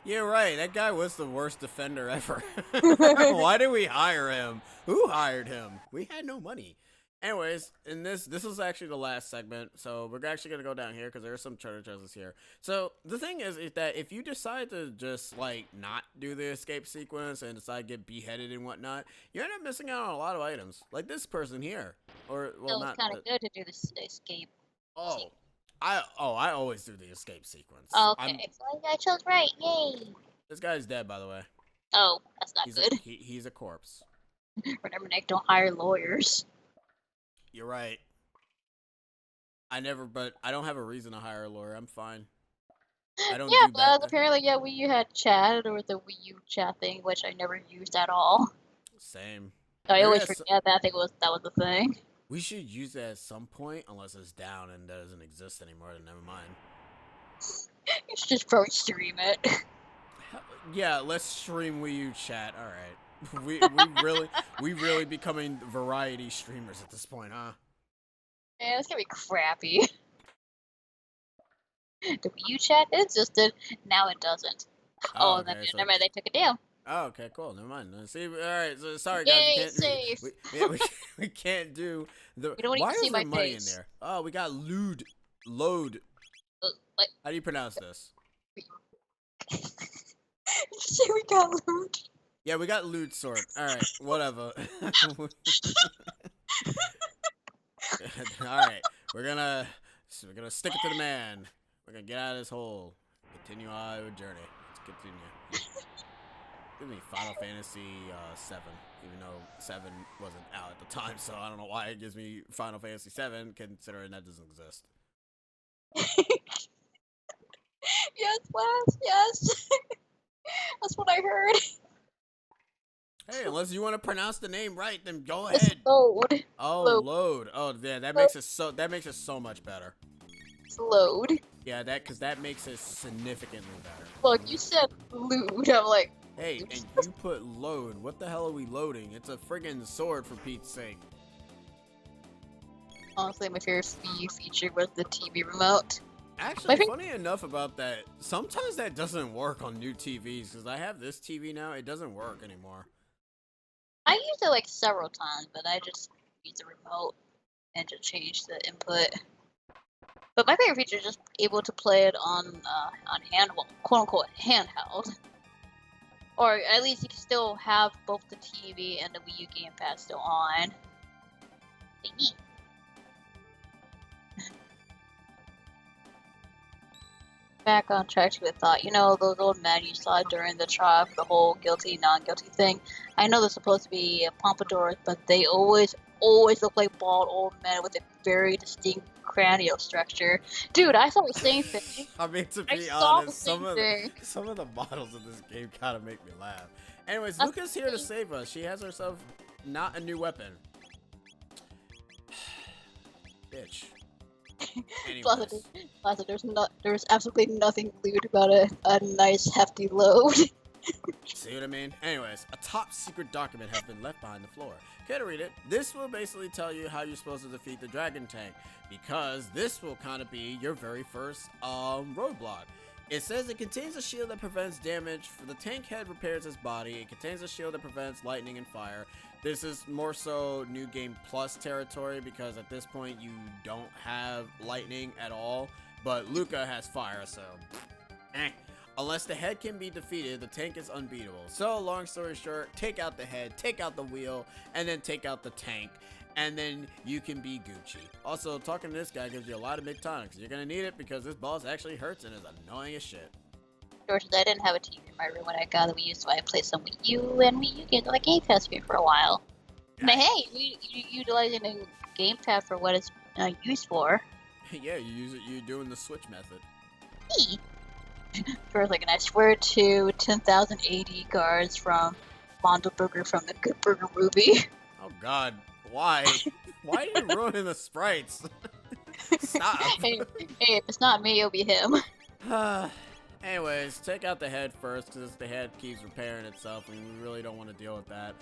Yeah, right. That guy was the worst defender ever. Why did we hire him? Who hired him? We had no money. Anyways, in this is actually the last segment, so we're actually gonna go down here because there are some treasure chests here. So the thing is that if you decide to just like not do the escape sequence and decide to get beheaded and whatnot, you end up missing out on a lot of items, like this person here. Or well, so it's kind of good to do this escape. Oh, I always do the escape sequence. Oh, okay, so I chose right. Yay! This guy's dead, by the way. Oh, that's not good. He's a corpse. Remember, Nick, don't hire lawyers. You're right. But I don't have a reason to hire a lawyer. I'm fine. I don't Yeah, do that. but apparently, yeah, Wii U had chat or the Wii U chat thing, which I never used at all. Same. I Maybe always that's, forget that was the thing. we should use that at some point, unless it's down and doesn't exist anymore. Then never mind. You should just probably stream it. Yeah, let's stream Wii U chat. All right. We really becoming variety streamers at this point, huh? Yeah, it's gonna be crappy. The Wii U chat existed, now it doesn't. Oh, Oh, and then okay. So, never mind, they took it down. oh, okay, cool. Never mind. See, all right. So, sorry, guys. We Yay, can't. it's safe. Yeah, we can't do the. You don't Why even see is there my money in face. there? Oh, we got load. Like, How do you pronounce this? say we got loot. Yeah, we got loot sort. All right, whatever. All right, we're gonna stick it to the man. We're gonna get out of this hole. Continue our journey. Let's continue. Give me Final Fantasy 7, even though 7 wasn't out at the time, so I don't know why it gives me Final Fantasy 7, considering that doesn't exist. Yes, Wes, yes. That's what I heard. Hey, unless you want to pronounce the name right, then go It's ahead. load. Oh, Load. load. Oh, yeah, that makes it so much better. It's load. Yeah, that makes it significantly better. Look, you said loot. I'm like, Hey, and you put load. What the hell are we loading? It's a friggin' sword, for Pete's sake. honestly, my favorite Wii feature was the TV remote. Actually, funny enough about that, sometimes that doesn't work on new TVs, because I have this TV now, it doesn't work anymore. I used it like several times, but I just used the remote and just changed the input. But my favorite feature is just able to play it on handheld, quote unquote handheld. Or at least you can still have both the TV and the Wii U gamepad still on. Neat. Back on track to a thought. You know, those old men you saw during the trial for the whole guilty, non-guilty thing? I know they're supposed to be pompadours, but they always look like bald old men with a very distinct cranial structure. Dude, I saw the same thing. I mean, to I be saw the honest, same thing. some of the models of this game kind of make me laugh. Anyways, That's Luca's here to save us. She has herself not a new weapon. Bitch. Anyways. There's absolutely nothing lewd about a nice hefty load. See what I mean? Anyways, a top secret document has been left behind the floor. Care to read it? This will basically tell you how you're supposed to defeat the dragon tank, because this will kind of be your very first roadblock. It says it contains a shield that prevents damage. For the tank head repairs its body. It contains a shield that prevents lightning and fire. This is more so New Game Plus territory, because at this point you don't have lightning at all, but Luca has fire, so Unless the head can be defeated, the tank is unbeatable. So, long story short, take out the head, take out the wheel, and then take out the tank, and then you can be Gucci. Also, talking to this guy gives you a lot of mid tonics. You're gonna need it because this boss actually hurts and is annoying as shit. George, I didn't have a TV in my room when I got the Wii U, so I played some Wii U and Wii U games on the gamepad screen for a while. But hey, you utilizing a gamepad for what it's used for. Yeah, you use it. You're doing the Switch method. Hey. For a second, I swear to 10,000 AD guards from Mondo Burger from the Good Burger movie. Oh God, why? Why are you ruining the sprites? Stop. Hey, if it's not me, it'll be him. Anyways, take out the head first, because the head keeps repairing itself, and we really don't want to deal with that.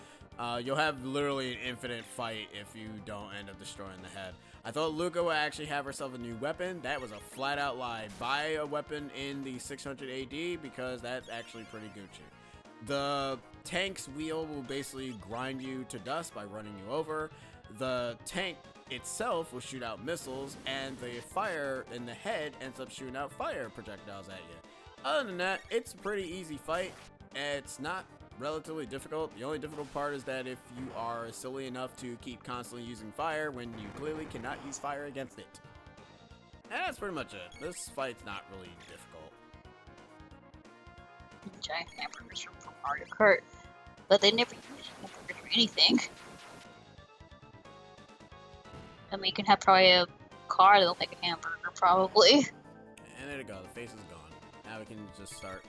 You'll have literally an infinite fight if you don't end up destroying the head. I thought Luca would actually have herself a new weapon. That was a flat-out lie. Buy a weapon in the 600 AD, because that's actually pretty Gucci. The tank's wheel will basically grind you to dust by running you over. The tank itself will shoot out missiles, and the fire in the head ends up shooting out fire projectiles at you. Other than that, it's a pretty easy fight. It's not relatively difficult. The only difficult part is that if you are silly enough to keep constantly using fire when you clearly cannot use fire against it. And that's pretty much it. This fight's not really difficult. Giant hamburgers from Mario Kart. But they never use hamburgers for anything. I mean, you can have probably a car that'll make a hamburger, probably. And there you go. The face is gone. Now we can just start.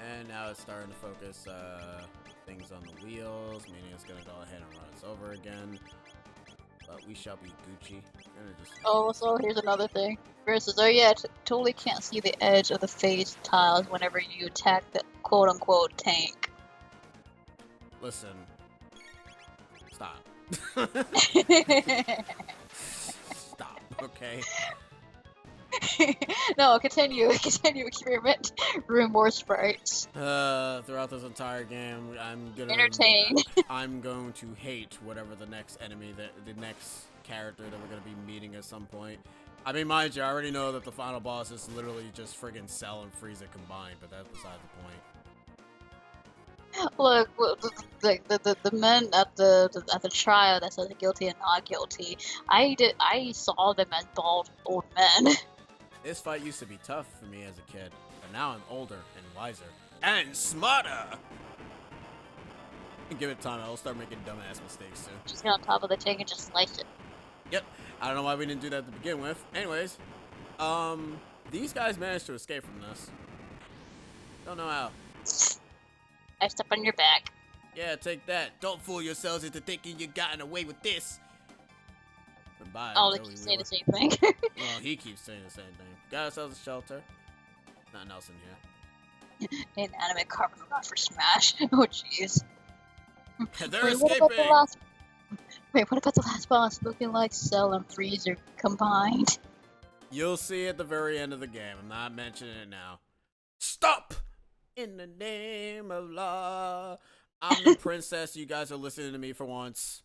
And now it's starting to focus things on the wheels, meaning it's gonna go ahead and run us over again. But we shall be Gucci. Oh, so here's another thing. Versus, oh yeah, totally can't see the edge of the face tiles whenever you attack the quote-unquote tank. Listen. Stop. Stop, okay? No, continue experiment. Room more sprites. Throughout this entire game, I'm going to hate whatever the next enemy, the next character that we're gonna be meeting at some point. I mean, mind you, I already know that the final boss is literally just friggin' Cell and Frieza combined, but that's beside the point. Look, the men at the trial that said guilty and not guilty. I saw them as bald old men. This fight used to be tough for me as a kid, but now I'm older and wiser and smarter. Give it time, I'll start making dumbass mistakes soon. Just get on top of the tank and just slice it. Yep. I don't know why we didn't do that to begin with. Anyways, these guys managed to escape from this. Don't know how. I step on your back. Yeah, take that. Don't fool yourselves into thinking you gotten away with this. Goodbye. Oh, they keep saying the same thing. Well, he keeps saying the same thing. Got ourselves a shelter. Nothing else in here. Inanimate carbon rod for Smash. Oh, jeez. They're escaping. Wait, what about the last boss looking like Cell and Freezer combined? You'll see at the very end of the game. I'm not mentioning it now. Stop! In the name of law. I'm the princess. You guys are listening to me for once.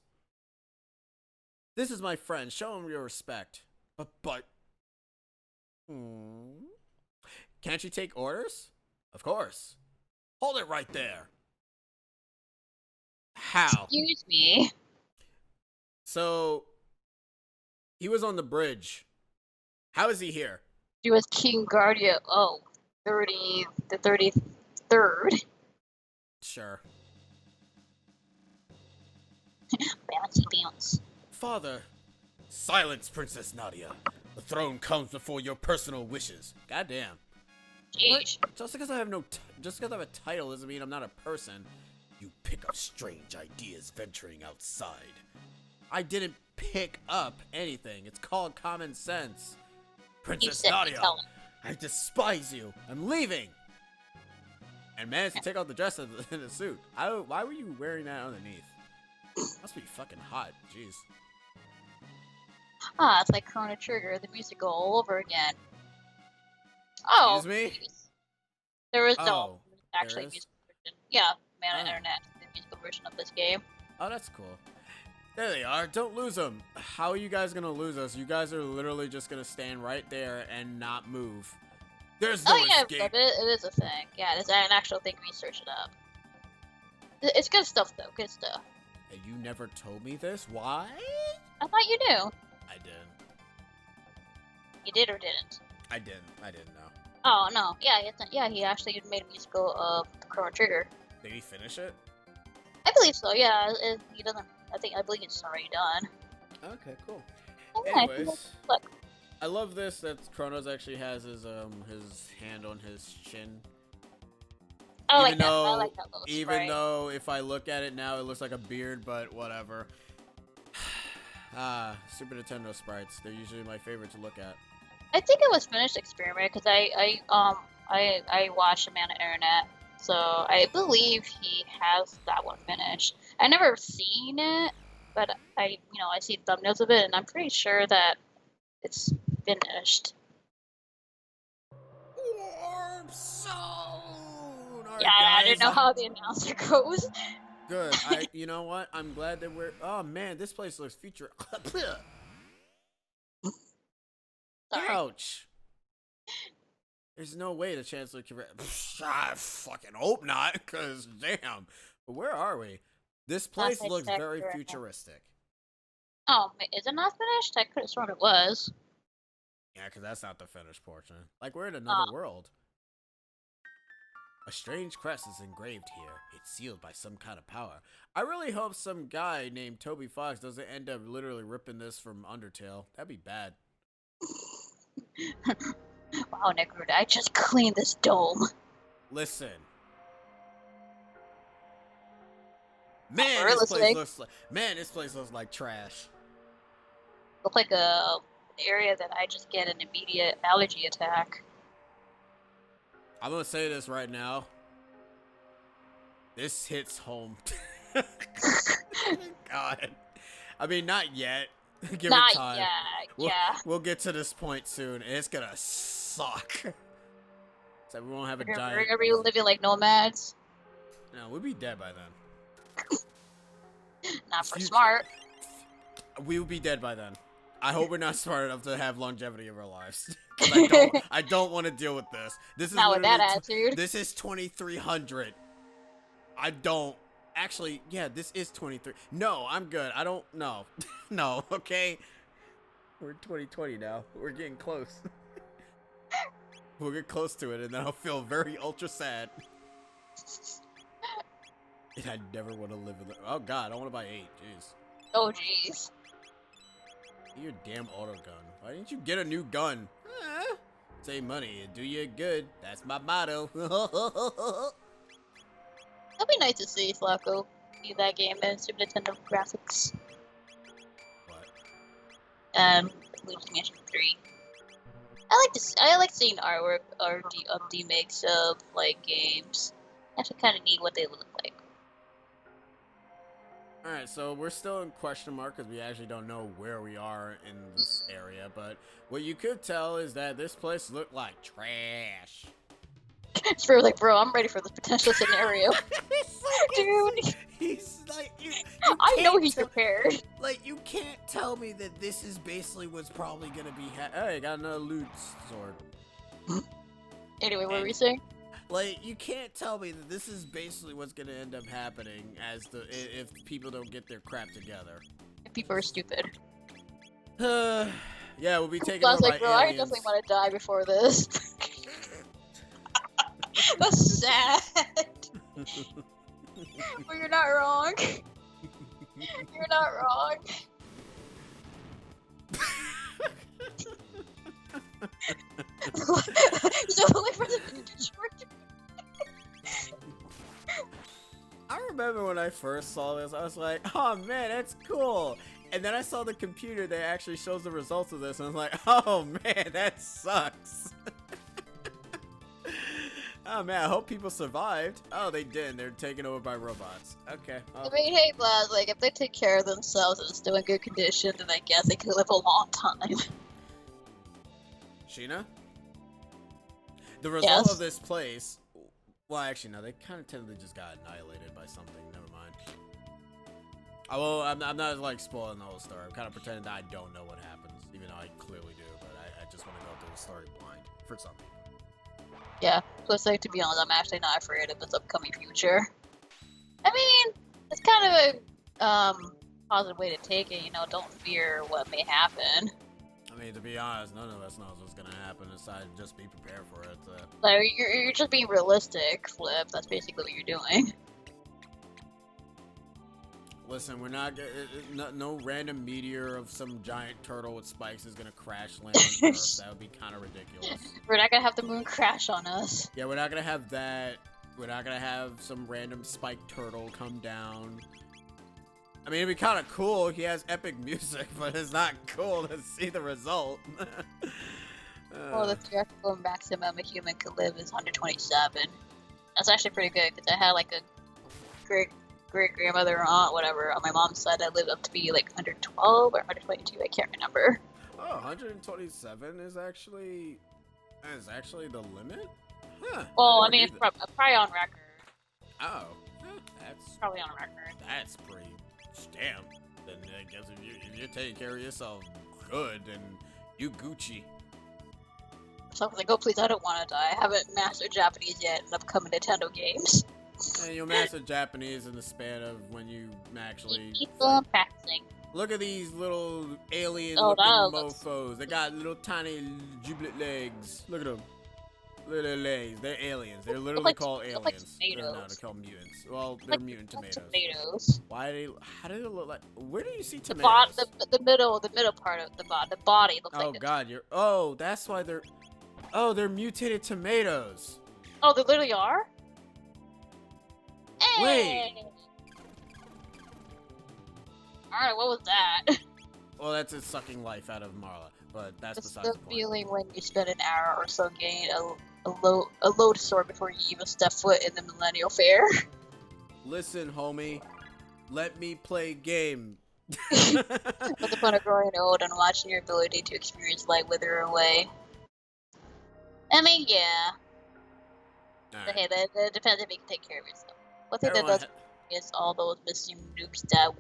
This is my friend. Show him your respect. But. Can't you take orders? Of course. Hold it right there. How? Excuse me. So, he was on the bridge. How is he here? He was King Guardia. Oh, the 33rd. Sure. Bouncy bounce. Father. Silence, Princess Nadia. The throne comes before your personal wishes. Goddamn. Jeez. Just because I have just because I have a title doesn't mean I'm not a person. You pick up strange ideas venturing outside. I didn't pick up anything. It's called common sense. Princess Nadia, I despise you. I'm leaving. And managed to take off the dress in the suit. Why were you wearing that underneath? Must be fucking hot. Jeez. Ah, it's like Chrono Trigger, the musical all over again. Oh, excuse me? Geez. There is no actually musical version. Yeah, man on internet, the musical version of this game. Oh, that's cool. There they are. Don't lose them. How are you guys gonna lose us? You guys are literally just gonna stand right there and not move. There's no escape. Yeah, it is a thing. Yeah, it's an actual thing. Research it up. It's good stuff, though. Good stuff. And you never told me this? Why? I thought you knew. I didn't. You did or didn't? I didn't know. Oh, no. Yeah, he actually made a musical of Chrono Trigger. Did he finish it? I believe so, yeah. He doesn't... I believe it's already done. Okay, cool. Oh, yeah, Anyways, look. I love this that Chronos actually has his hand on his chin. I like that little Even sprite. though if I look at it now, it looks like a beard, but whatever. Super Nintendo sprites. They're usually my favorite to look at. I think it was finished experiment because I watched a man on internet, so I believe he has that one finished. I never seen it, but I see thumbnails of it, and I'm pretty sure that it's finished. Warp Zone! Right, Yeah, I guys, didn't know how the announcer goes. Good. You know what? I'm glad that we're. Oh man, this place looks future. Sorry. Ouch. There's no way the Chancellor can. I fucking hope not, cause damn. But where are we? This place looks very futuristic. Oh, wait, is it not finished? I could have sworn it was. Yeah, cause that's not the finished portion. Like we're in another world. A strange crest is engraved here. It's sealed by some kind of power. I really hope some guy named Toby Fox doesn't end up literally ripping this from Undertale. That'd be bad. Wow, Necro, I just cleaned this dome. Listen. Man, We're listening. this place looks like trash. Look like a area that I just get an immediate allergy attack. I'm gonna say this right now. This hits home. God. I mean, not yet. Give Not it time. yet, yeah. We'll get to this point soon, and it's gonna suck. So we won't have a giant. Are we living like nomads? No, we'll be dead by then. Not for smart. We will be dead by then. I hope we're not smart enough to have longevity of our lives. I don't want to deal with this. This is Not with that attitude. This is 2300. I don't. Actually, yeah, this is 23. No, I'm good. I don't know. No, okay? We're 2020 now. We're getting close. We'll get close to it, and then I'll feel very ultra sad. And I never want to live in the... Oh, God, I want to buy 8. Jeez. Oh, jeez. Your damn auto gun. Why didn't you get a new gun? Save money and do you good. That's my motto. That'd be nice to see Flacco see that game in Super Nintendo graphics. What? Luigi's Mansion 3. I like seeing artwork or remakes of like games. Actually, kind of neat what they look like. Alright, so we're still in question mark because we actually don't know where we are in this area, but what you could tell is that this place looked like trash. It's for like, bro, I'm ready for this potential scenario. Dude. He's like, I know he's prepared. Like, you can't tell me that this is basically what's probably gonna be. Hey, got another loot sword. Anyway, what were we saying? Like, you can't tell me that this is basically what's gonna end up happening if people don't get their crap together. People are stupid. Yeah, we'll be taking I was over like, by bro, I aliens. definitely want to die before this. That's sad. But you're not wrong. You're not wrong. So, like, for the I remember when I first saw this, I was like, oh man, that's cool. And then I saw the computer that actually shows the results of this, and I was like, oh man, that sucks. Oh man, I hope people survived. Oh, they didn't. They're taken over by robots. Okay. I mean, hey, lads, like, if they take care of themselves and still in good condition, then I guess they could live a long time. Sheena? The result of this place... Well, actually, no. They kind of technically just got annihilated by something. Never mind. I'm not, like, spoiling the whole story. I'm kind of pretending that I don't know what happens, even though I clearly do, but I just want to go through the story blind, for some people. Yeah, plus, like, to be honest, I'm actually not afraid of its upcoming future. I mean, it's kind of a, positive way to take it, you know, don't fear what may happen. I mean, to be honest, none of us knows what's gonna happen aside just be prepared for it. Like, you're just being realistic, Flip. That's basically what you're doing. Listen, we're not no random meteor of some giant turtle with spikes is gonna crash land on Earth. That would be kind of ridiculous. We're not gonna have the moon crash on us. Yeah, we're not gonna have that. We're not gonna have some random spiked turtle come down. I mean, it'd be kind of cool. He has epic music, but it's not cool to see the result. Well, the theoretical maximum a human could live is 127. That's actually pretty good, because I had, like, a great-grandmother or aunt, whatever, on my mom's side that lived up to be, like, 112 or 122, I can't remember. Oh, 127 is actually the limit? Huh. Well, I mean, it's probably on record. Oh, that's Probably on record. That's pretty damn. Then I guess if you're taking care of yourself good, then you Gucci. So I was like, oh please, I don't want to die. I haven't mastered Japanese yet in upcoming Nintendo games. And you'll master Japanese in the span of when you actually... People practicing. Look at these little alien mofos. They got little tiny giblet legs. Look at them. Little legs. They're aliens. They're literally called aliens. Like tomatoes. No, they're called mutants. Well, they're mutant tomatoes. Tomatoes. Why do they? How do they look like? Where do you see tomatoes? The middle part of the body looks like. Oh God, you're. Oh, that's why they're. Oh, they're mutated tomatoes. Oh, they literally are? Hey! Wait. Alright, what was that? Well, that's it sucking life out of Marla, but that's It's besides the the point. feeling when you spend an hour or so getting a load sword before you even step foot in the Millennial Fair. Listen, homie. Let me play game. What's the point of growing old and watching your ability to experience life wither away? I mean, yeah. Alright. Hey, that depends if you can take care of yourself. One thing that Everyone does is all those missing noobs that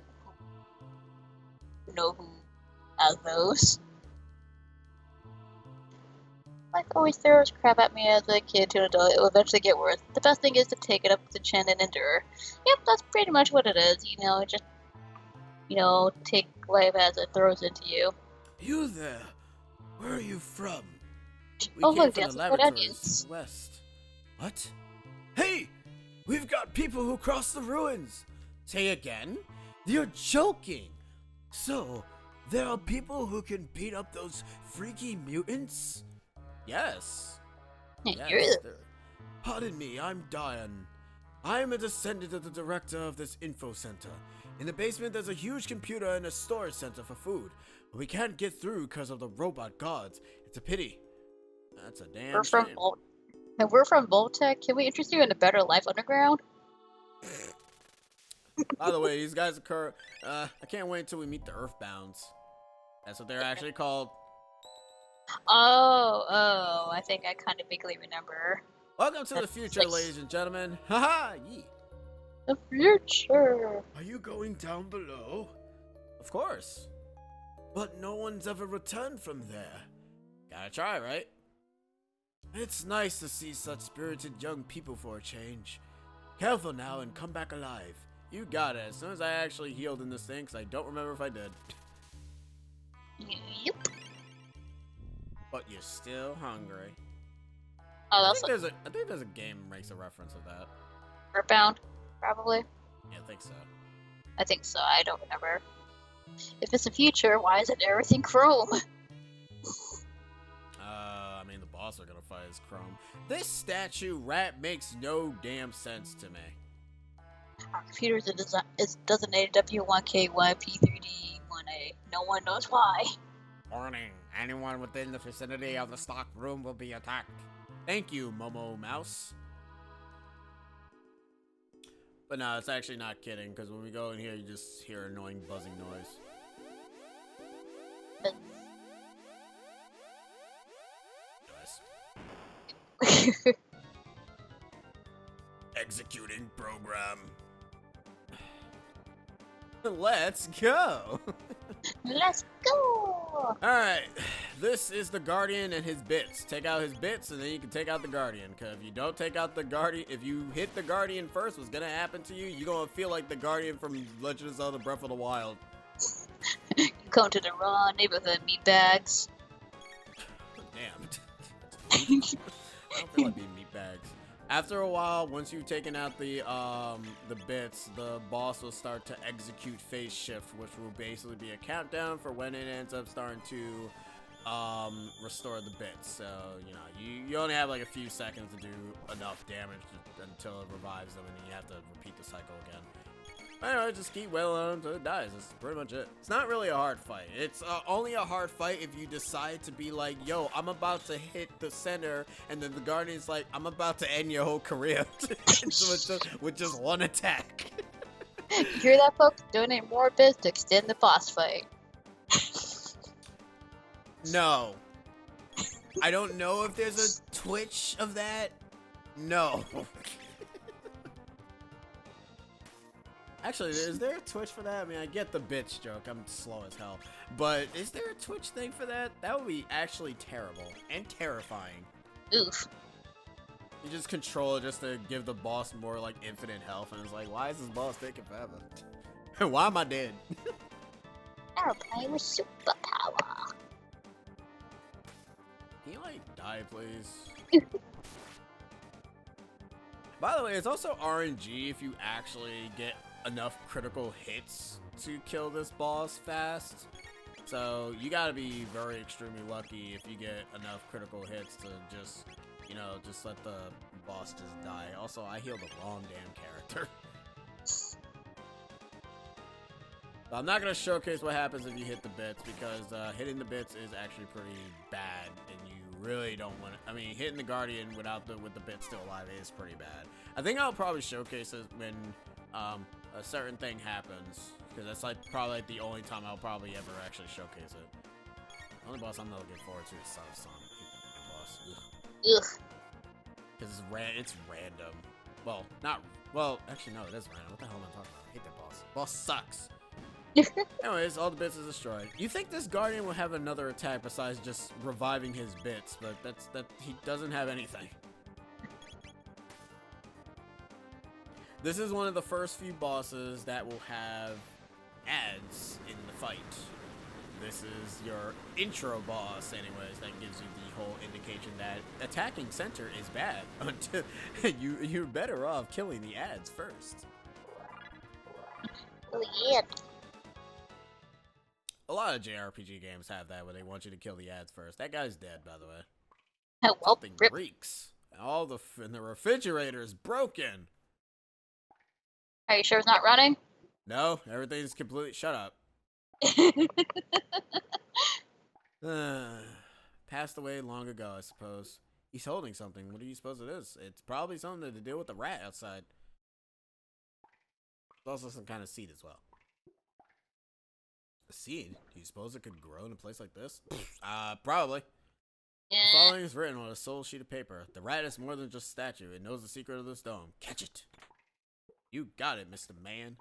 know who has those. Like always throws crap at me as a kid to an adult, it will eventually get worse. The best thing is to take it up with the chin and endure. Yep, that's pretty much what it is. Just, take life as it throws into you. You there? Where are you from? We Oh came look, from that's the what laboratories onions. to the west. What? Hey! We've got people who crossed the ruins! Say again? You're joking! So, there are people who can beat up those freaky mutants? Yes. You're Pardon me, I'm Diane. I'm a descendant of the director of this info center. In the basement, there's a huge computer and a storage center for food. But we can't get through because of the robot guards. It's a pity. That's a damn shame. we're from Voltec. Can we interest you in a better life underground? By the way, these guys occur. I can't wait until we meet the Earthbounds. That's what they're actually called. Oh, I think I kind of vaguely remember. Welcome to the future, ladies and gentlemen. Haha, yee. The future. Are you going down below? Of course. But no one's ever returned from there. Gotta try, right? It's nice to see such spirited young people for a change. Careful now and come back alive. You got it. As soon as I actually healed in this thing, because I don't remember if I did. Yep. But you're still hungry. Oh, I that's think there's a game that makes a reference of that. Earthbound, probably. Yeah, I think so. I think so. I don't remember. If it's the future, why isn't everything chrome? I mean, the boss are gonna fight as Chrome. This statue rat makes no damn sense to me. Our computer is designated W1K1P3D1A. No one knows why. Warning, anyone within the vicinity of the stock room will be attacked. Thank you, Momo Mouse. But no, it's actually not kidding, because when we go in here, you just hear annoying buzzing noise. Nice. Executing program. Let's go. Let's go. Alright, this is the Guardian and his bits. Take out his bits and then you can take out the Guardian. Because if you don't take out the Guardian, if you hit the Guardian first, what's going to happen to you? You're going to feel like the Guardian from Legend of Zelda Breath of the Wild. You come to the wrong neighborhood, meatbags. Damn. I don't feel like being meatbags. After a while, once you've taken out the bits, the boss will start to execute phase shift, which will basically be a countdown for when it ends up starting to restore the bits. So, you only have like a few seconds to do enough damage until it revives them, and then you have to repeat the cycle again. Anyway, just keep wailing on him until it dies. That's pretty much it. It's not really a hard fight. It's only a hard fight if you decide to be like, yo, I'm about to hit the center, and then the Guardian's like, I'm about to end your whole career with just one attack. You hear that, folks? Donate more bits to extend the boss fight. No. I don't know if there's a Twitch of that. No. Actually, is there a Twitch for that? I mean, I get the bitch joke. I'm slow as hell. But is there a Twitch thing for that? That would be actually terrible and terrifying. Oof. You just control it just to give the boss more, like, infinite health. And it's like, why is this boss taking forever? Why am I dead? I'll play with superpower. Can you, like, die, please? By the way, it's also RNG if you actually get enough critical hits to kill this boss fast. So you gotta be very extremely lucky if you get enough critical hits to just, just let the boss just die. Also, I healed the wrong damn character. But I'm not gonna showcase what happens if you hit the bits, because hitting the bits is actually pretty bad, and you really don't want to. I mean, hitting the Guardian with the bits still alive is pretty bad. I think I'll probably showcase it when a certain thing happens, because that's probably the only time I'll probably ever actually showcase it. The only boss I'm not looking forward to is Sonic boss. Ugh. Because it's random. Well, actually no, it is random. What the hell am I talking about? I hate that boss. Boss sucks. Anyways, all the bits is destroyed. You think this Guardian will have another attack besides just reviving his bits, but he doesn't have anything. This is one of the first few bosses that will have ads in the fight. This is your intro boss, anyways, that gives you the whole indication that attacking center is bad. Until you're better off killing the ads first. Oh yeah. A lot of JRPG games have that, where they want you to kill the ads first. That guy's dead, by the way. Oh, well, Something rip. reeks. And the refrigerator is broken. Are you sure it's not running? No, everything's completely. Shut up. Passed away long ago, I suppose. He's holding something. What do you suppose it is? It's probably something to deal with the rat outside. There's also some kind of seed as well. A seed? Do you suppose it could grow in a place like this? Probably. Yeah. The following is written on a sole sheet of paper. The rat is more than just a statue. It knows the secret of this dome. Catch it. You got it, Mr. Man.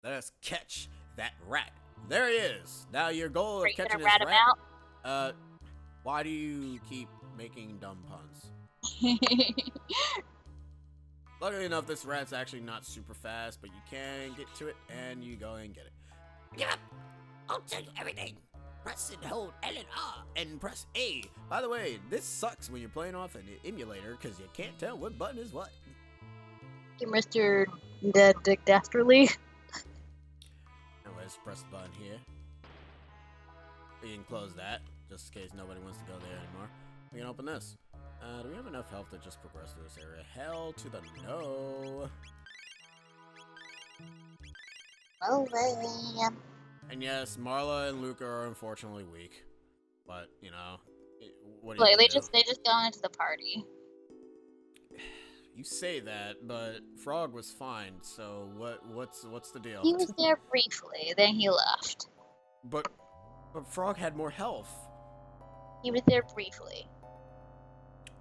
Let us catch that rat. There he is. Now your goal of catching this rat. Out? Why do you keep making dumb puns? Luckily enough, this rat's actually not super fast, but you can get to it, and you go and get it. Give up! I'll tell you everything! Press and hold L and R, and press A. By the way, this sucks when you're playing off an emulator, because you can't tell what button is what. Mr. Dick Dastardly. Anyways, press the button here. You can close that, just in case nobody wants to go there anymore. We can open this. Do we have enough health to just progress through this area? Hell to the no. Oh, man. And yes, Marla and Luca are unfortunately weak. But, what do Like, you they do? just got into the party. You say that, but Frog was fine, so what's the deal? He was there briefly, then he left. But Frog had more health. He was there briefly.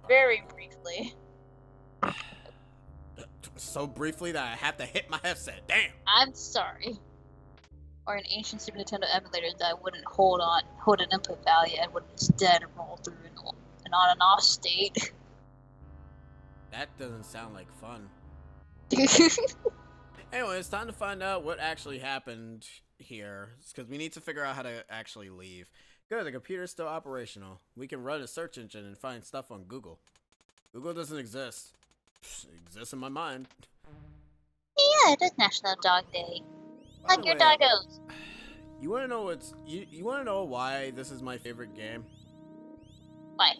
Very briefly. So briefly that I have to hit my headset. Damn! I'm sorry. Or an ancient Super Nintendo emulator that wouldn't hold an input value and would instead roll through an on and off state. That doesn't sound like fun. Anyway, it's time to find out what actually happened here, because we need to figure out how to actually leave. Good, the computer's still operational. We can run a search engine and find stuff on Google. Google doesn't exist. It exists in my mind. Yeah, it is National Dog Day. Hug your doggos. You wanna know you wanna know why this is my favorite game? Why?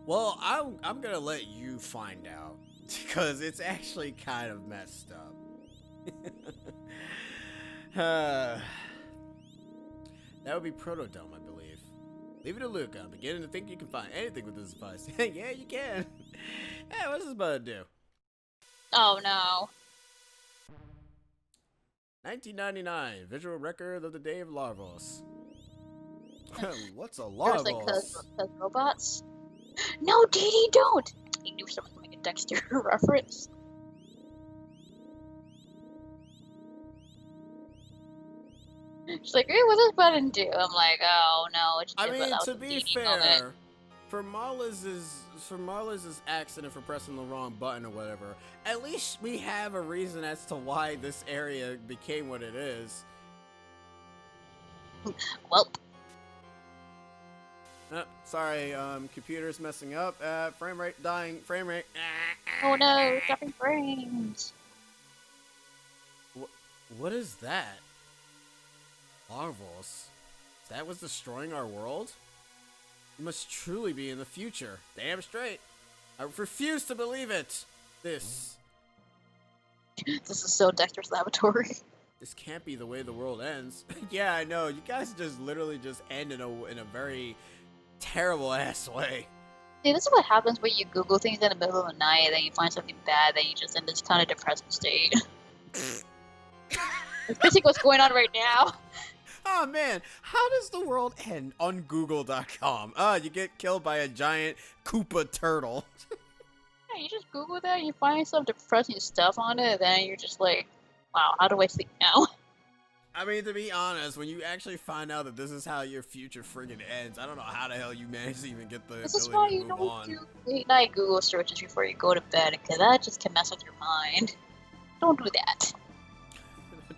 Well, I'm gonna let you find out, because it's actually kind of messed up. That would be Protodome, I believe. Leave it to Luke. I'm beginning to think you can find anything with this device. Yeah, you can. Hey, what's this button do? Oh no. 1999, visual record of the day of Larvos. What's a There's like Larvos? those robots. No, Dee, don't! I knew someone would make a Dexter reference. She's like, hey, what's this button do? I'm like, oh no, it's I just mean, that was to a be Dee fair, moment. for Marla's accident for pressing the wrong button or whatever, at least we have a reason as to why this area became what it is. Well, Sorry, computer's messing up. Frame rate dying. Frame rate. oh no, dropping frames. What is that? Marvels. That was destroying our world? You must truly be in the future. Damn straight. I refuse to believe it. This This is so Dexter's Laboratory. can't be the way the world ends. Yeah, I know. You guys just literally just end in a very terrible ass way. See, this is what happens when you Google things in the middle of the night, then you find something bad, then you just in this kind of depressing state. It's basically what's going on right now. Oh man, how does the world end on Google.com? You get killed by a giant Koopa turtle. Yeah, you just Google that, you find some depressing stuff on it, then you're just like, wow, how do I sleep now? I mean, to be honest, when you actually find out that this is how your future friggin' ends, I don't know how the hell you managed to even get the This is ability why to you move don't on. do late night Google searches before you go to bed, because that just can mess with your mind. Don't do that.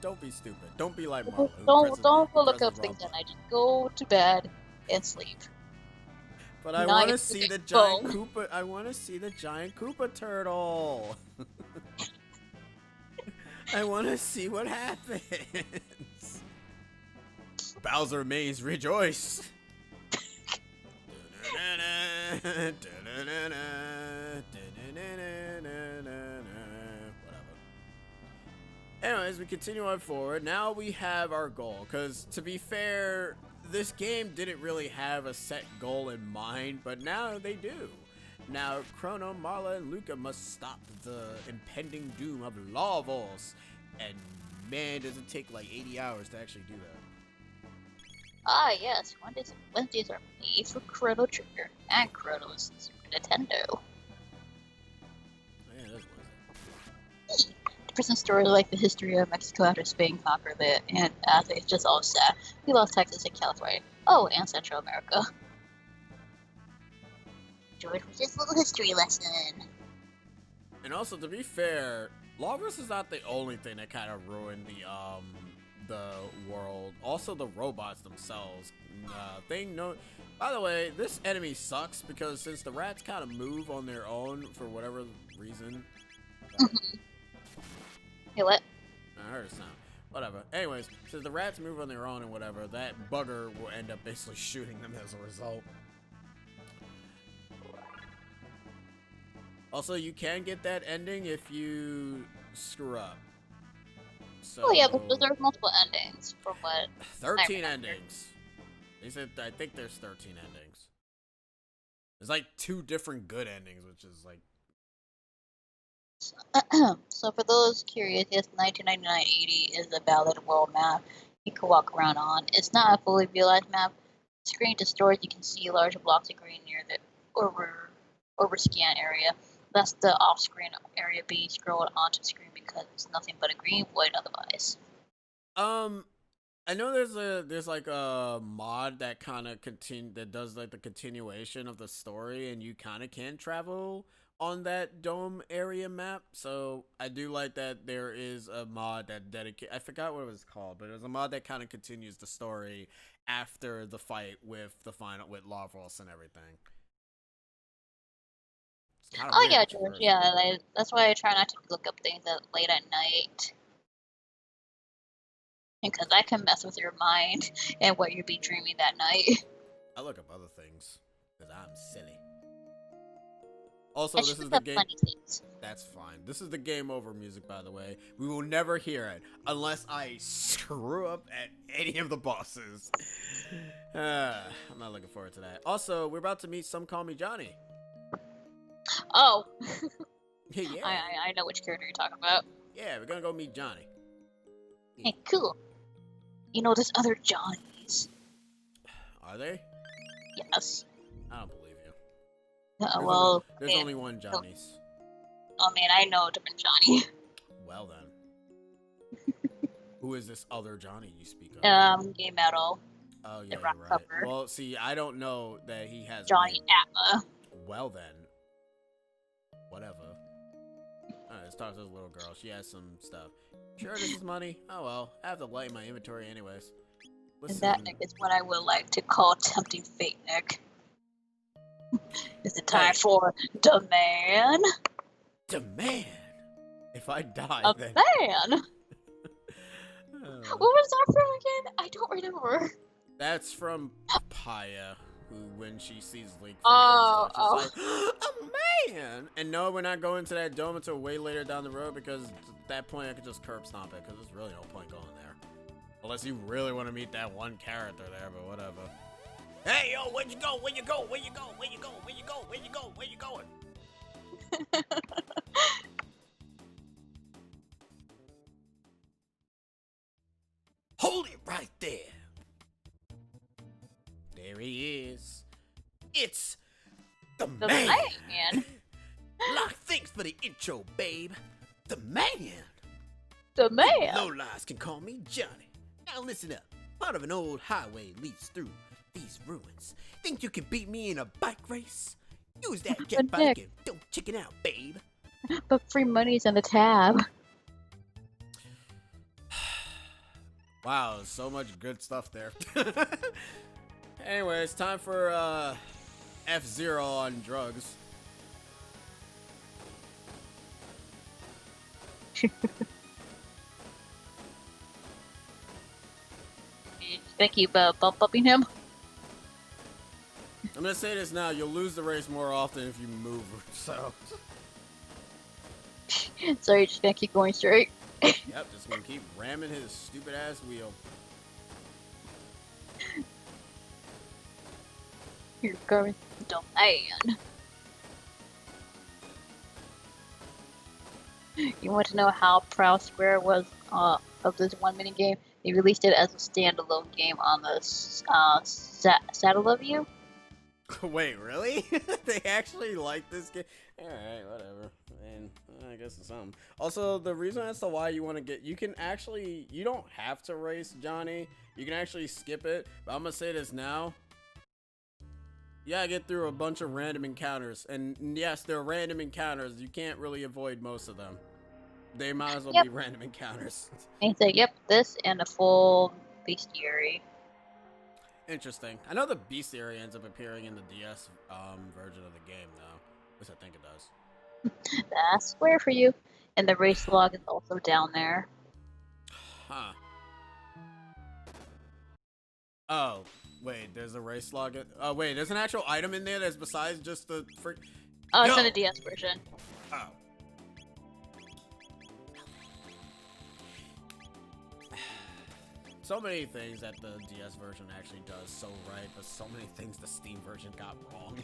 Don't be stupid. Don't be like Marla. Don't go look presses up things wrong at night. Just go to bed and sleep. But I Now want to you're see looking the giant phone. Koopa. I want to see the giant Koopa turtle. I want to see what happens. Bowser Maze, rejoice. Whatever. Anyways, we continue on forward. Now we have our goal, because to be fair, this game didn't really have a set goal in mind, but now they do. Now, Chrono, Marla, and Luca must stop the impending doom of Lavos. And man, does it take like 80 hours to actually do that. Ah, yes, Wednesdays are made for Chrono Trigger and Chrono's Super Nintendo. Oh, yeah, it is Wednesday. The present story is like the history of Mexico after Spain conquered it, and it's just all sad. We lost Texas and California. Oh, and Central America. George was just a little history lesson. And also, to be fair, Lavos is not the only thing that kind of ruined the world. Also, the robots themselves. By the way, this enemy sucks because since the rats kind of move on their own for whatever reason. Hey, what? I heard a sound. Whatever. Anyways, since the rats move on their own and whatever, that bugger will end up basically shooting them as a result. Also, you can get that ending if you screw up. So, Oh yeah, because there's multiple endings from what 13 endings. They said, I think there's 13 endings. There's like 2 different good endings, which is like... So for those curious, yes, 1999-80 is a valid world map you can walk around on. It's not a fully realized map. Screen distorted, you can see larger blocks of green near the overscan area. That's the off-screen area being scrolled onto screen because it's nothing but a green void otherwise. I know there's like a mod that kind of that does like the continuation of the story, and you kind of can travel on that dome area map. So I do like that there is a mod that I forgot what it was called, but there's a mod that kind of continues the story after the fight with Lavros and everything. Oh yeah, George. Yeah, that's why I try not to look up things late at night, because that can mess with your mind and what you'll be dreaming that night. I look up other things because I'm silly. Also, this is the game. That's fine. This is the game over music, by the way. We will never hear it unless I screw up at any of the bosses. I'm not looking forward to that. Also, we're about to meet Some Call Me Johnny. Oh. Yeah. I know which character you're talking about. Yeah, we're gonna go meet Johnny. Hey, cool. You know, there's other Johnnies. Are they? Yes. I don't believe you. There's only one Johnny's. Oh man, I know a different Johnny. Well then. Who is this other Johnny you speak of? Gay metal. Oh yeah, rock you're right. cover. Well, see, I don't know that he has Johnny Atma. Well then. Whatever. Alright, let's talk to this little girl. She has some stuff. Sure, this is money. Oh well, I have to lighten my inventory anyways. Listen. And that Nick is what I would like to call tempting fate, Nick. Is it time for demand? Demand? If I die, then... man! What was that from again? I don't remember. That's from Papaya, who when she sees Link for Oh, the first time, she's like, "Oh man!" And no, we're not going to that dome until way later down the road because at that point I could just curb stomp it because there's really no point going there. Unless you really want to meet that one character there, but whatever. Hey yo, where'd you go? Where you go? Where you go? Where you go? Where you go? Where you go? Where you going? Hold it right there. There he is. It's the man. Man. Like, thanks for the intro, babe. The man. The man. Low lives can call me Johnny. Now listen up. Part of an old highway leads through these ruins. Think you can beat me in a bike race? Use that jet bike and don't chicken out, babe. But free money's in the tab. Wow, so much good stuff there. Anyway, it's time for F-Zero on drugs. You gonna keep bumping him? I'm gonna say this now, you'll lose the race more often if you move, so. So you're just gonna keep going straight? Yep, just gonna keep ramming his stupid ass wheel. You're going the man. You want to know how proud Square was of this one mini game? They released it as a standalone game on the Satellaview. Wait, really? They actually like this game? Alright, whatever. And I guess it's something. Also, the reason as to why you want to get... You can actually... You don't have to race, Johnny. You can actually skip it. But I'm going to say this now. You gotta get through a bunch of random encounters. And yes, they're random encounters. You can't really avoid most of them. They might as well be random encounters. And he said, yep, this and a full bestiary. Interesting. I know the bestiary ends up appearing in the DS version of the game, though. At least I think it does. That's Square for you. And the race log is also down there. Huh. Oh, wait, there's a race log. Oh, wait, there's an actual item in there that's besides just the freak. Oh, it's in the DS version. Oh. So many things that the DS version actually does so right, but so many things the Steam version got wrong.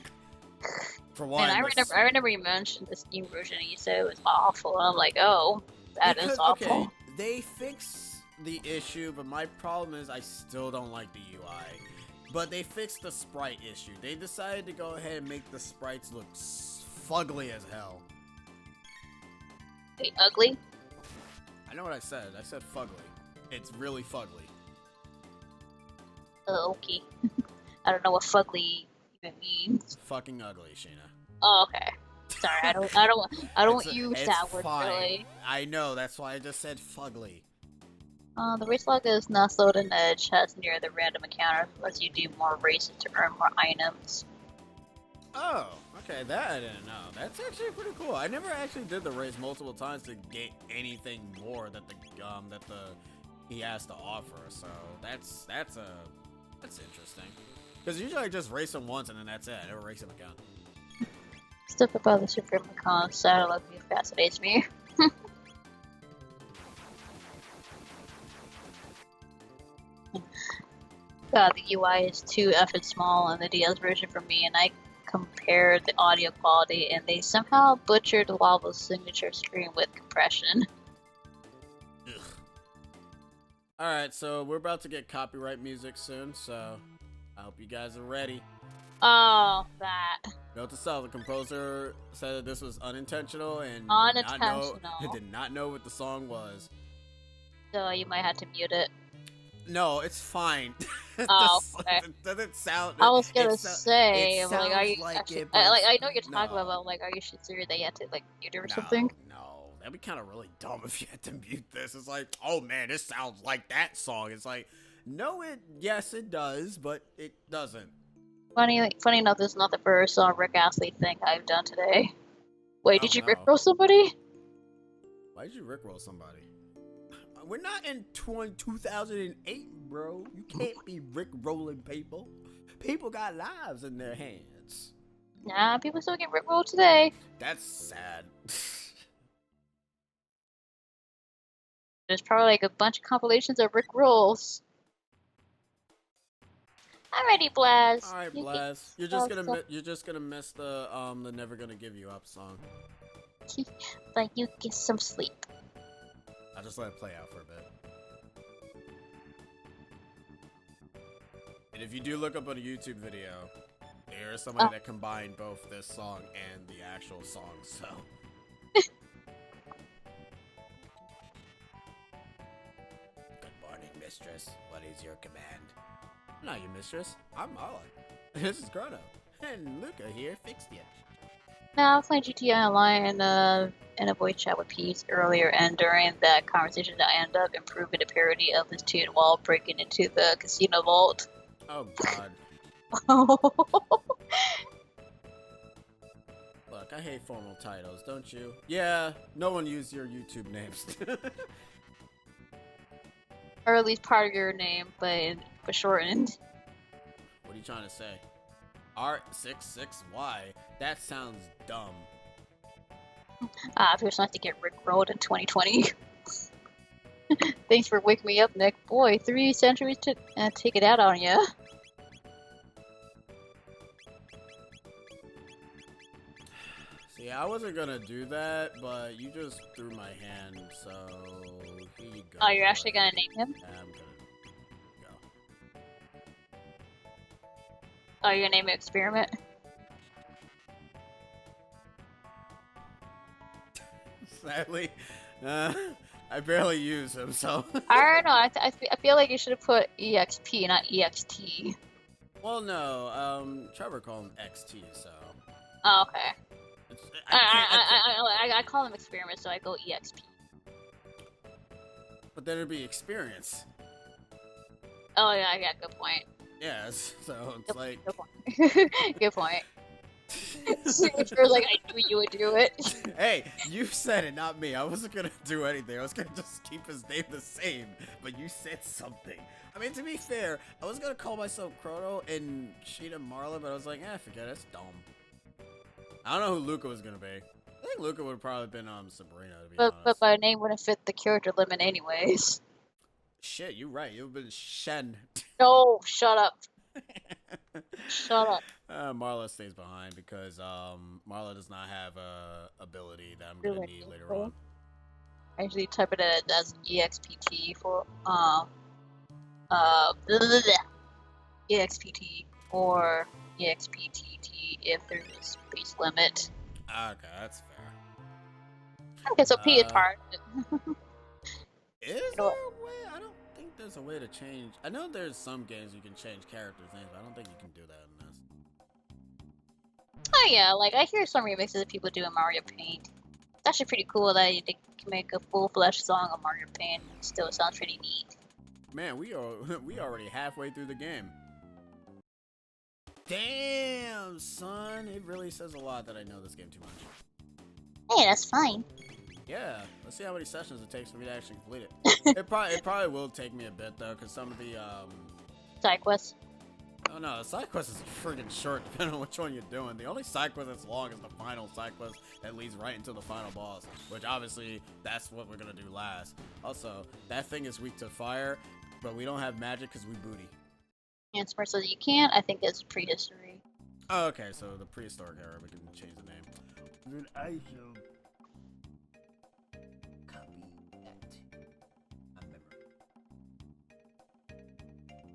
For one, and I remember you mentioned the Steam version and you said it was awful. And I'm like, oh, that is awful. Okay, they fix the issue, but my problem is I still don't like the UI. But they fixed the sprite issue. They decided to go ahead and make the sprites look fugly as hell. Wait, ugly? I know what I said. I said fugly. It's really fugly. Oh, okay. I don't know what fugly even means. Fucking ugly, Sheena. Oh, okay. Sorry, I don't use that word really. I know, that's why I just said fugly. The race log is nestled in the edge has near the random encounter, lets you do more races to earn more items. Oh, okay, that I didn't know. That's actually pretty cool. I never actually did the race multiple times to get anything more that he has to offer. So that's interesting. Because usually I just race him once and then that's it. I never race him again. Stuff about the Super Macon satellite view fascinates me. The UI is too effing small in the DS version for me, and I compared the audio quality, and they somehow butchered Lava's signature screen with compression. Alright, so we're about to get copyright music soon, so I hope you guys are ready. Oh, that. Note to self, the composer said that this was unintentional and did not know what the song was. So you might have to mute it. No, it's fine. Oh, okay. It doesn't sound. I was gonna say, like, are you like actually, it, I know you're talking no. about, like, are you serious that you had to, like, mute it or something? No, that'd be kind of really dumb if you had to mute this. It's like, oh man, this sounds like that song. It's like, no, yes, it does, but it doesn't. Funny enough, this is not the first Rick Astley thing I've done today. Wait, did you rickroll somebody? Why did you rickroll somebody? We're not in 2008, bro. You can't be Rick rolling people. People got lives in their hands. Nah, people still get rickrolled today. That's sad. There's probably like a bunch of compilations of Rick rolls. Alrighty, Blaz. All right, You Blaz. You're just gonna miss the Never Gonna Give You Up song. But you get some sleep. I'll just let it play out for a bit. And if you do look up on a YouTube video, there is somebody that combined both this song and the actual song, so. Good morning, mistress. What is your command? I'm not your mistress. I'm Marla. This is Chrono. And Luca here fixed you. Now, I was playing GTA Online in a voice chat with Peace earlier, and during that conversation, I ended up improving the parody of this dude while breaking into the casino vault. Oh, God. Look, I hate formal titles, don't you? Yeah, no one used your YouTube names. Or at least part of your name, but shortened. What are you trying to say? Art66Y? That sounds dumb. People just like to get rickrolled in 2020. Thanks for waking me up, Nick. Boy, 3 centuries to take it out on ya. See, I wasn't gonna do that, but you just threw my hand, so here you go. Oh, you're actually gonna name him? Yeah, I'm gonna go. Oh, you're gonna name it Experiment? Sadly, I barely use him, so. I don't know. I feel like you should have put EXP, not EXT. Well, no. Trevor called him XT, so. Oh, okay. I I call them Experiment, so I go EXP. But then it'd be experience. Oh yeah, good point. Yes, so it's like. Good point. Good point. Sure, like I knew you would do it. Hey, you said it, not me. I wasn't gonna do anything. I was gonna just keep his name the same. But you said something. I mean, to be fair, I was gonna call myself Chrono and Sheeta Marla, but I was like, forget it. It's dumb. I don't know who Luca was gonna be. I think Luca would have probably been Sabrina, to be honest. But my name wouldn't fit the character limit anyways. Shit, you're right. You've been Shen. No, shut up. Shut up. Marla stays behind because Marla does not have a ability that I'm gonna need later on. I usually type it as EXPT for EXPT or EXPTT if there's a space limit. Okay, that's fair. Okay, so P is part of it. Is there a way? I don't think there's a way to change. I know there's some games you can change characters' names, but I don't think you can do that in this. Oh yeah, like I hear some remixes of people doing Mario Paint. It's actually pretty cool that they can make a full-fledged song of Mario Paint. It still sounds pretty neat. Man, we already halfway through the game. Damn, son, it really says a lot that I know this game too much. Hey, that's fine. Yeah, let's see how many sessions it takes for me to actually complete it. It probably will take me a bit though, because some of the Side quests. Oh no, the side quest is friggin' short depending on which one you're doing. The only side quest that's long is the final side quest that leads right into the final boss, which obviously that's what we're gonna do last. Also, that thing is weak to fire, but we don't have magic because we booty. And Smart says you can't. I think it's prehistory. Oh, okay, so the prehistoric era, we can change the name. Then I shall copy that.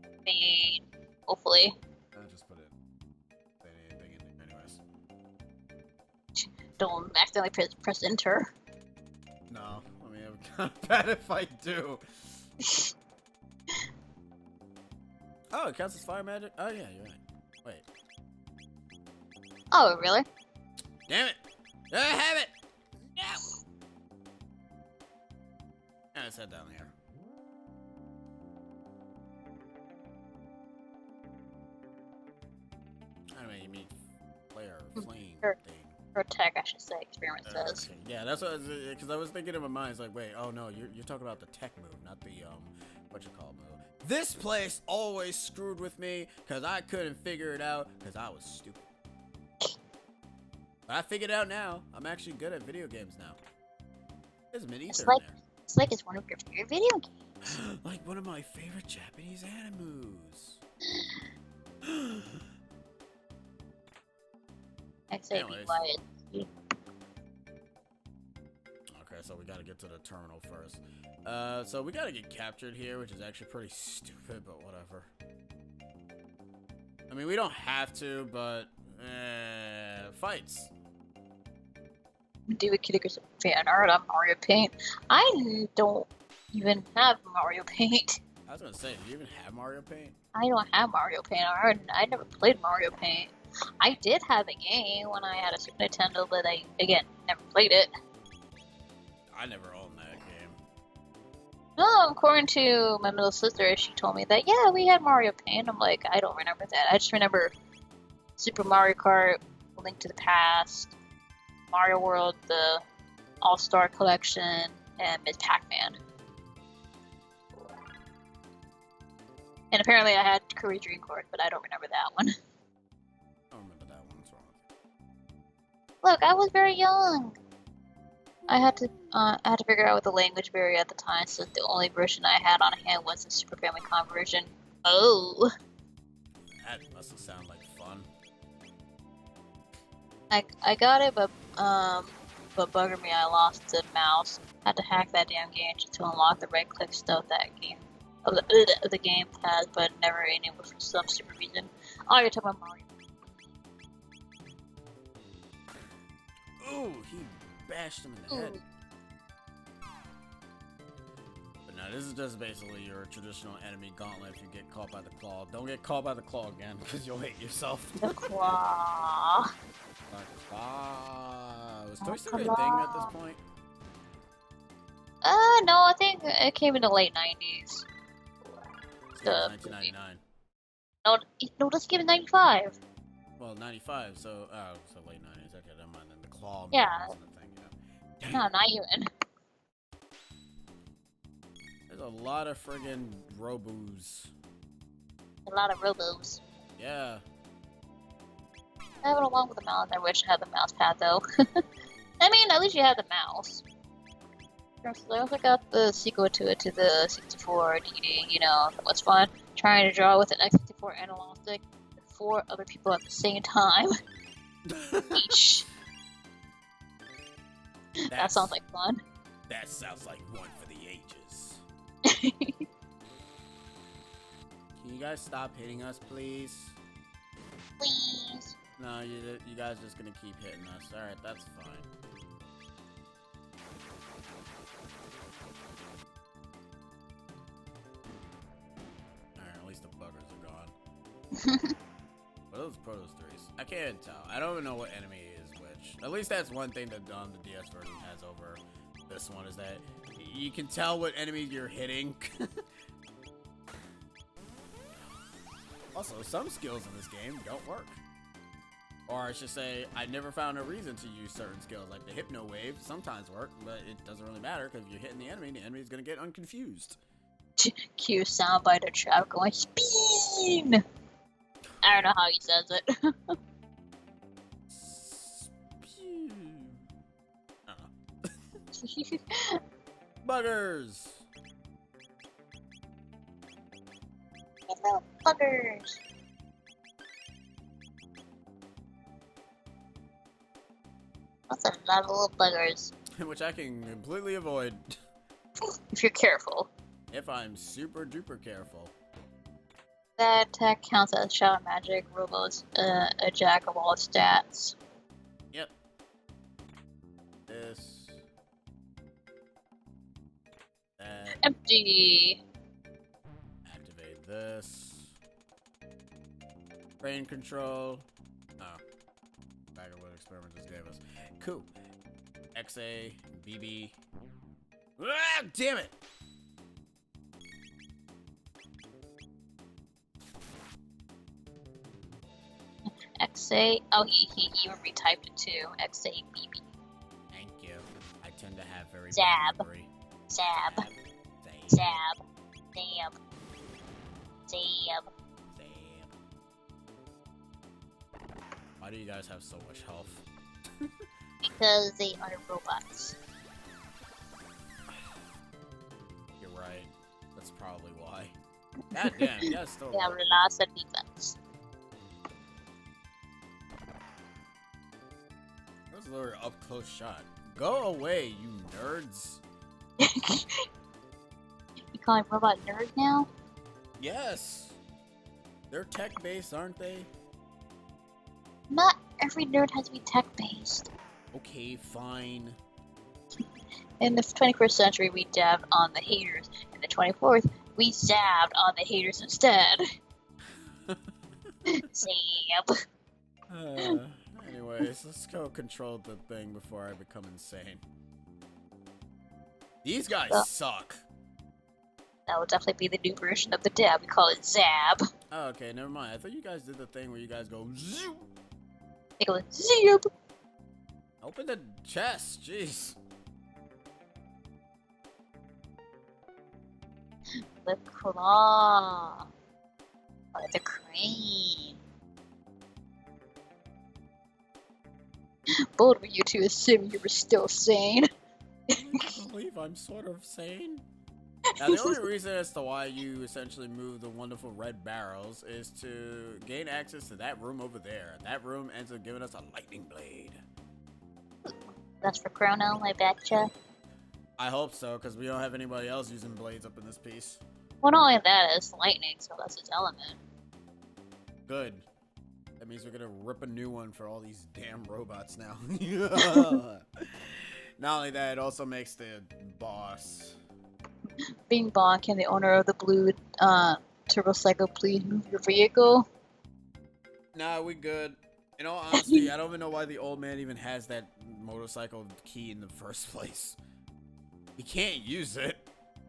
I mean, hopefully. I'll just put it. Say anything in there anyways. Don't accidentally press enter. No, I mean, I'm kind of bad if I do. Oh, it counts as fire magic? Oh, yeah, you're right. Wait. Oh, really? Damn it! I have it! No! Let's head down here. I don't know, you mean flare, flame Sure. thing. Or tech, I should say, experiment says. Okay. Yeah, that's what, because I was thinking in my mind, it's like, wait, oh no, you're talking about the tech move, not the, what you call move. This place always screwed with me, because I couldn't figure it out, because I was stupid. But I figured it out now. I'm actually good at video games now. There's an ether in there. It's like it's one of your favorite video games. Like one of my favorite Japanese animes. I say be quiet. Okay, so we gotta get to the terminal first. So we gotta get captured here, which is actually pretty stupid, but whatever. I mean, we don't have to, but fights. Do a Kitty fan art on Mario Paint. I don't even have Mario Paint. I was gonna say, do you even have Mario Paint? I don't have Mario Paint art. I never played Mario Paint. I did have the game when I had a Super Nintendo, but I, again, never played it. I never owned that game. No, according to my middle sister, she told me that, yeah, we had Mario Paint. I'm like, I don't remember that. I just remember Super Mario Kart, Link to the Past, Mario World, the All-Star Collection, and Ms. Pac-Man. And apparently I had Curry Dream Course, but I don't remember that one. I don't remember that one. What's wrong? Look, I was very young. I had to figure out what the language barrier at the time, so the only version I had on hand was the Super Famicom version. Oh. That must have sounded like fun. I got it, but buggered me, I lost the mouse. Had to hack that damn game just to unlock the right-click stuff that game of the game has, but never enabled for some stupid reason. Oh, you're talking about Mario. Ooh, he bashed him in the head. But no, this is just basically your traditional enemy gauntlet if you get caught by the claw. Don't get caught by the claw again, because you'll hate yourself. The claw. Was Toy Story a thing at this point? No, I think it came in the late 90s. Yeah, 1999. No, this game is 95. Well, 95, so late 90s. Okay, never mind. Then the claw. Yeah. Wasn't a thing, yeah. No, not even. There's a lot of friggin' robos. A lot of robos. Yeah. I have it along with the mouse. I wish I had the mouse pad though. I mean, at least you have the mouse. I also got the sequel to it, to the 64 DD. You know, what's fun? Trying to draw with an X64 analog stick with 4 other people at the same time. Each. That sounds like fun. That sounds like one for the ages. Can you guys stop hitting us, please? Please. No, you guys just gonna keep hitting us. Alright, that's fine. Alright, at least the buggers are gone. What are those Protos 3s? I can't tell. I don't even know what enemy is which. At least that's one thing that the DS version has over this one, is that you can tell what enemy you're hitting. Also, some skills in this game don't work. Or I should say, I never found a reason to use certain skills, like the Hypno Wave sometimes work, but it doesn't really matter, because if you're hitting the enemy's gonna get unconfused. Cue soundbite of Trav going, SPIN! I don't know how he says it. I don't know. Buggers! Little buggers! That's a lot of little buggers. Which I can completely avoid. If you're careful. If I'm super duper careful. That attack counts as Shadow Magic. Robo's a jack of all stats. Yep. This. That. Empty! Activate this. Brain control. Oh. Back at what experiment just gave us. Cool. XA, BB. Ah, damn it! XA. Oh, he even retyped it too. XABB. Thank you. I tend to have very Zab. bad memory. Zab. Zab. Zab. Zab. Zab. Zab. Why do you guys have so much health? Because they are robots. You're right. That's probably why. God damn, you guys still They have roll. lots of defense. That was a little up close shot. Go away, you nerds. You call him robot nerd now? Yes. They're tech based, aren't they? Not every nerd has to be tech based. Okay, fine. In the 21st century, we dabbed on the haters. In the 24th, we zabbed on the haters instead. Zab. Anyways, let's go control the thing before I become insane. These guys suck. That would definitely be the new version of the dab. We call it zab. Oh, okay, never mind. I thought you guys did the thing where you guys go zoom. They go zab. Open the chest, jeez. The claw. Or the crane. Bold of you to assume you were still sane. I can't believe I'm sort of sane. Now, the only reason as to why you essentially move the wonderful red barrels is to gain access to that room over there. That room ends up giving us a lightning blade. That's for Chrono, I betcha. I hope so, because we don't have anybody else using blades up in this piece. Well, not only that, it's lightning, so that's its element. Good. That means we're gonna rip a new one for all these damn robots now. Not only that, it also makes the boss. Bing Bong, can the owner of the blue turbocycle please move your vehicle? Nah, we good. In all honesty, I don't even know why the old man even has that motorcycle key in the first place. He can't use it.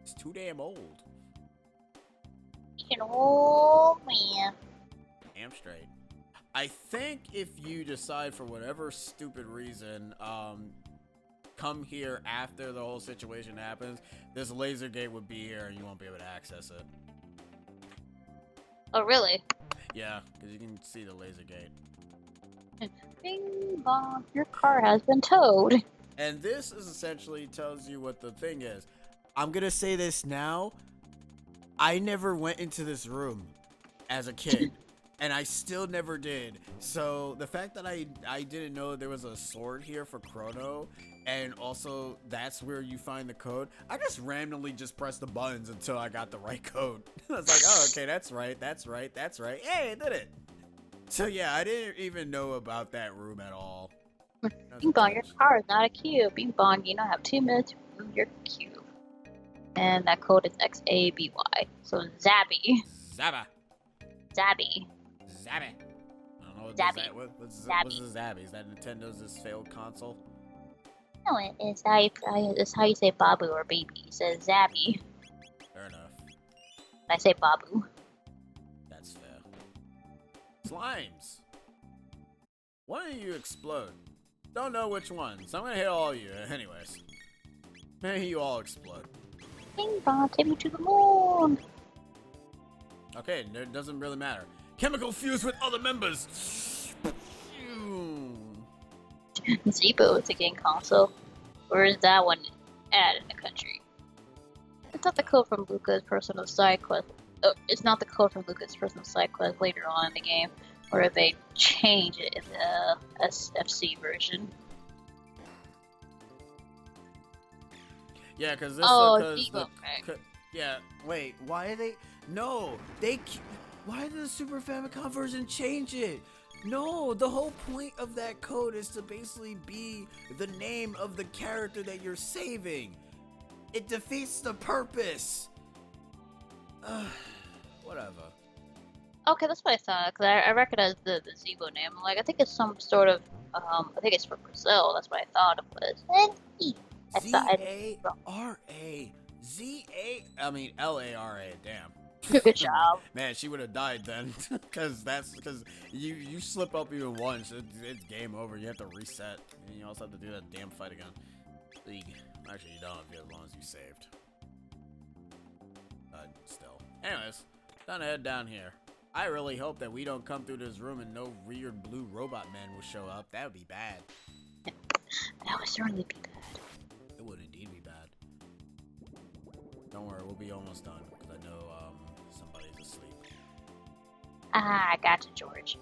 It's too damn old. Oh man. Damn straight. I think if you decide for whatever stupid reason, come here after the whole situation happens, this laser gate would be here and you won't be able to access it. Oh really? Yeah, because you can see the laser gate. Bing Bong, your car has been towed. And this is essentially tells you what the thing is. I'm gonna say this now. I never went into this room as a kid. And I still never did. So the fact that I didn't know there was a sword here for Chrono, and also that's where you find the code, I just randomly just pressed the buttons until I got the right code. I was like, oh, okay, that's right, that's right, that's right. Hey, I did it. So yeah, I didn't even know about that room at all. Bing Bong, your car is not a cube. Bing Bong, you now have 2 minutes to move your cube. And that code is XABY. So Zabby. Zabba. Zabby. Zabby. I don't know what Zabby. what's Zabby. the Zabby? Is that Nintendo's failed console? No, it's how you say Babu or baby. It says Zabby. Fair enough. I say Babu. That's fair. Slimes. Why don't you explode? Don't know which one, so I'm gonna hit all of you. Anyways, maybe you all explode. Bing Bong, take me to the moon. Okay, it doesn't really matter. Chemical fuse with other members. Zeebo is a game console. Where is that one at in the country? It's not the code from Luca's personal side quest. Oh, it's not the code from Luca's personal side quest later on in the game, where they change it in the SFC version. Yeah, because this. Zeebo. Yeah, wait. Why are they? No, why did the Super Famicom version change it? No, the whole point of that code is to basically be the name of the character that you're saving. It defeats the purpose. Whatever. Okay, that's what I thought, because I recognize the Zeebo name. Like, I think it's some sort of, I think it's from Brazil. That's what I thought it was. I thought Z-A-R-A. Lara. Damn. Good job. Man, she would have died then, because you slip up even once, it's game over. You have to reset, and you also have to do that damn fight again. League. Actually, you don't, as long as you saved. Still. Anyways, time to head down here. I really hope that we don't come through this room and no weird blue robot man will show up. That would be bad. That would certainly be bad. It would indeed be bad. Don't worry, we'll be almost done, because I know somebody's asleep. Ah, I got you, George.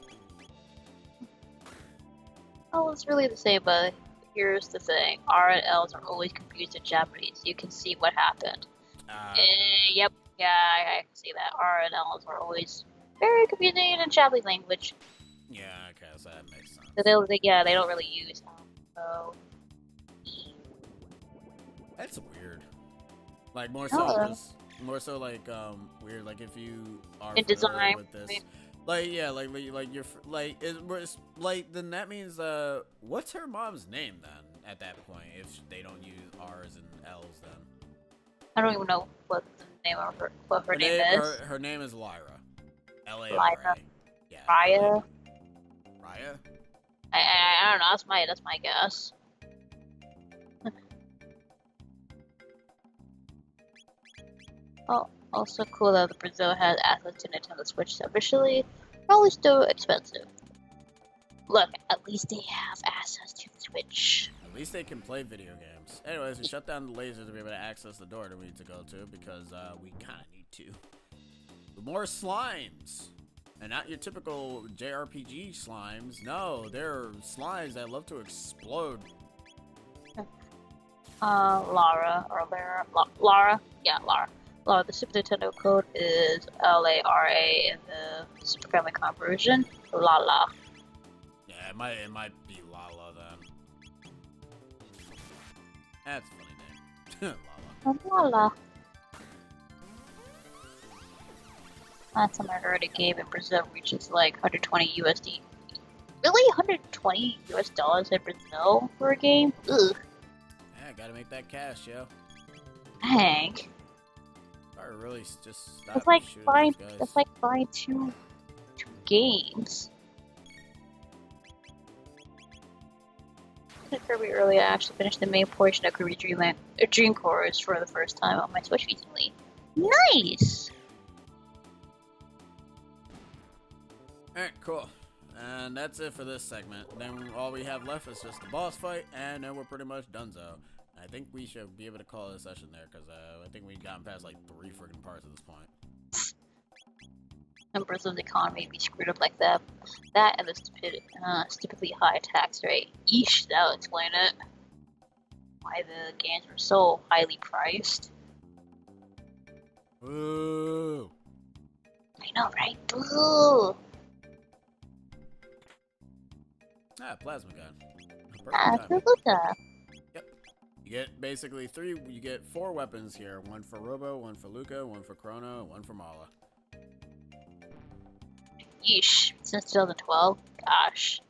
Oh, it's really the same, but here's the thing. R and L's are always confused in Japanese. You can see what happened. Yep, yeah, I can see that. R and L's are always very confusing in Japanese language. Yeah, okay, so that makes sense. So they don't really use them. So that's weird. Like more so like weird. Like if you are in design with this, like yeah, like you're like it's like then that means what's her mom's name then at that point if they don't use R's and L's then? I don't even know what the name of her name is. Her name is Lyra. Lyra. Yeah. Raya. Raya. I don't know. That's my guess. Oh, also cool that Brazil has access to Nintendo Switch officially. Probably still expensive. Look, at least they have access to the Switch. At least they can play video games. Anyways, we shut down the lasers to be able to access the door that we need to go to because we kind of need to. More slimes. And not your typical JRPG slimes. No, they're slimes that love to explode. Lara. Yeah, Lara. Lara, the Super Nintendo code is LARA in the Super Famicom version. Lala. Yeah, it might be Lala then. That's a funny name. Lala. Lala. Last time I heard a game in Brazil reaches like 120 USD. Really? 120 US dollars in Brazil for a game? Ugh. Yeah, gotta make that cash, yo. Dang. I really just stop It's like shooting buying two games. Kirby earlier, I actually finished the main portion of Kirby Dream Course for the first time on my Switch recently. Nice! Alright, cool. And that's it for this segment. Then all we have left is just the boss fight, and then we're pretty much donezo. I think we should be able to call this session there, because I think we've gotten past like 3 freaking parts at this point. And Brazil's economy be screwed up like that. That and the stupidly high tax rate. Yeesh, that'll explain it. Why the games were so highly priced. Ooh. I know, right? Boo! Plasma gun. Absolutely. Yep. You get basically 4 weapons here. 1 for Robo, 1 for Luca, 1 for Chrono, and 1 for Mala. Yeesh, since 2012? Gosh.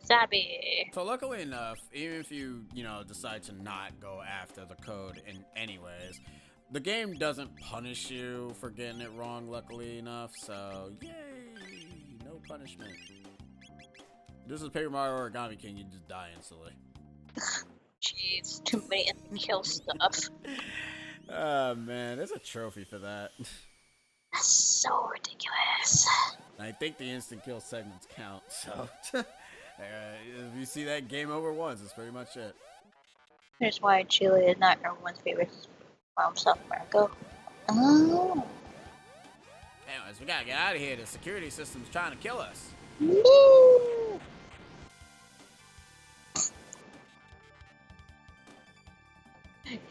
Zabby. So luckily enough, even if you decide to not go after the code in anyways, the game doesn't punish you for getting it wrong, luckily enough, so yay! No punishment. This is Paper Mario Origami King, you just die instantly. Jeez, too many instant kill stuff. Oh man, there's a trophy for that. That's so ridiculous. I think the instant kill segments count, so if you see that game over once, it's pretty much it. Here's why Chile is not everyone's favorite from South America. Oh. Anyways, we gotta get out of here. The security system's trying to kill us. No.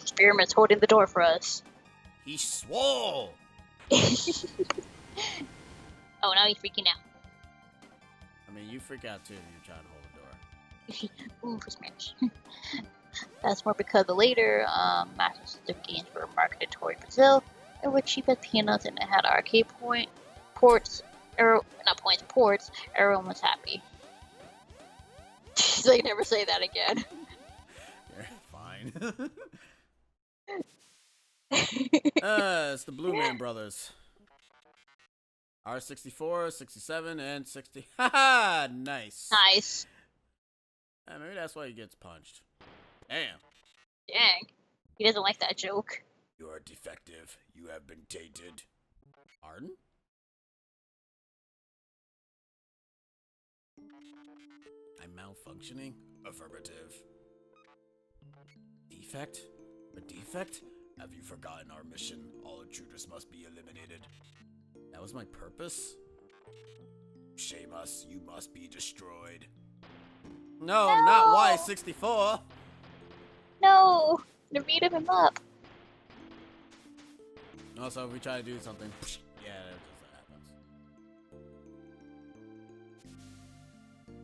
Experiment's holding the door for us. He's swole. Oh, now he's freaking out. I mean, you freak out too when you're trying to hold the door. Ooh, for smash. That's more because the later Master System games were marketed toward Brazil. They were cheap as peanuts and it had arcade ports. Everyone was happy. So you never say that again. Yeah, fine. It's the Blue Man Brothers. R64, 67, and 60. Haha, nice. Nice. Maybe that's why he gets punched. Damn. Dang. He doesn't like that joke. You are defective. You have been tainted. Pardon? I'm malfunctioning? Affirmative. Defect? A defect? Have you forgotten our mission? All intruders must be eliminated. That was my purpose? Shame us. You must be destroyed. No, not Y64. No! To beat him up. Also, if we try to do something, yeah,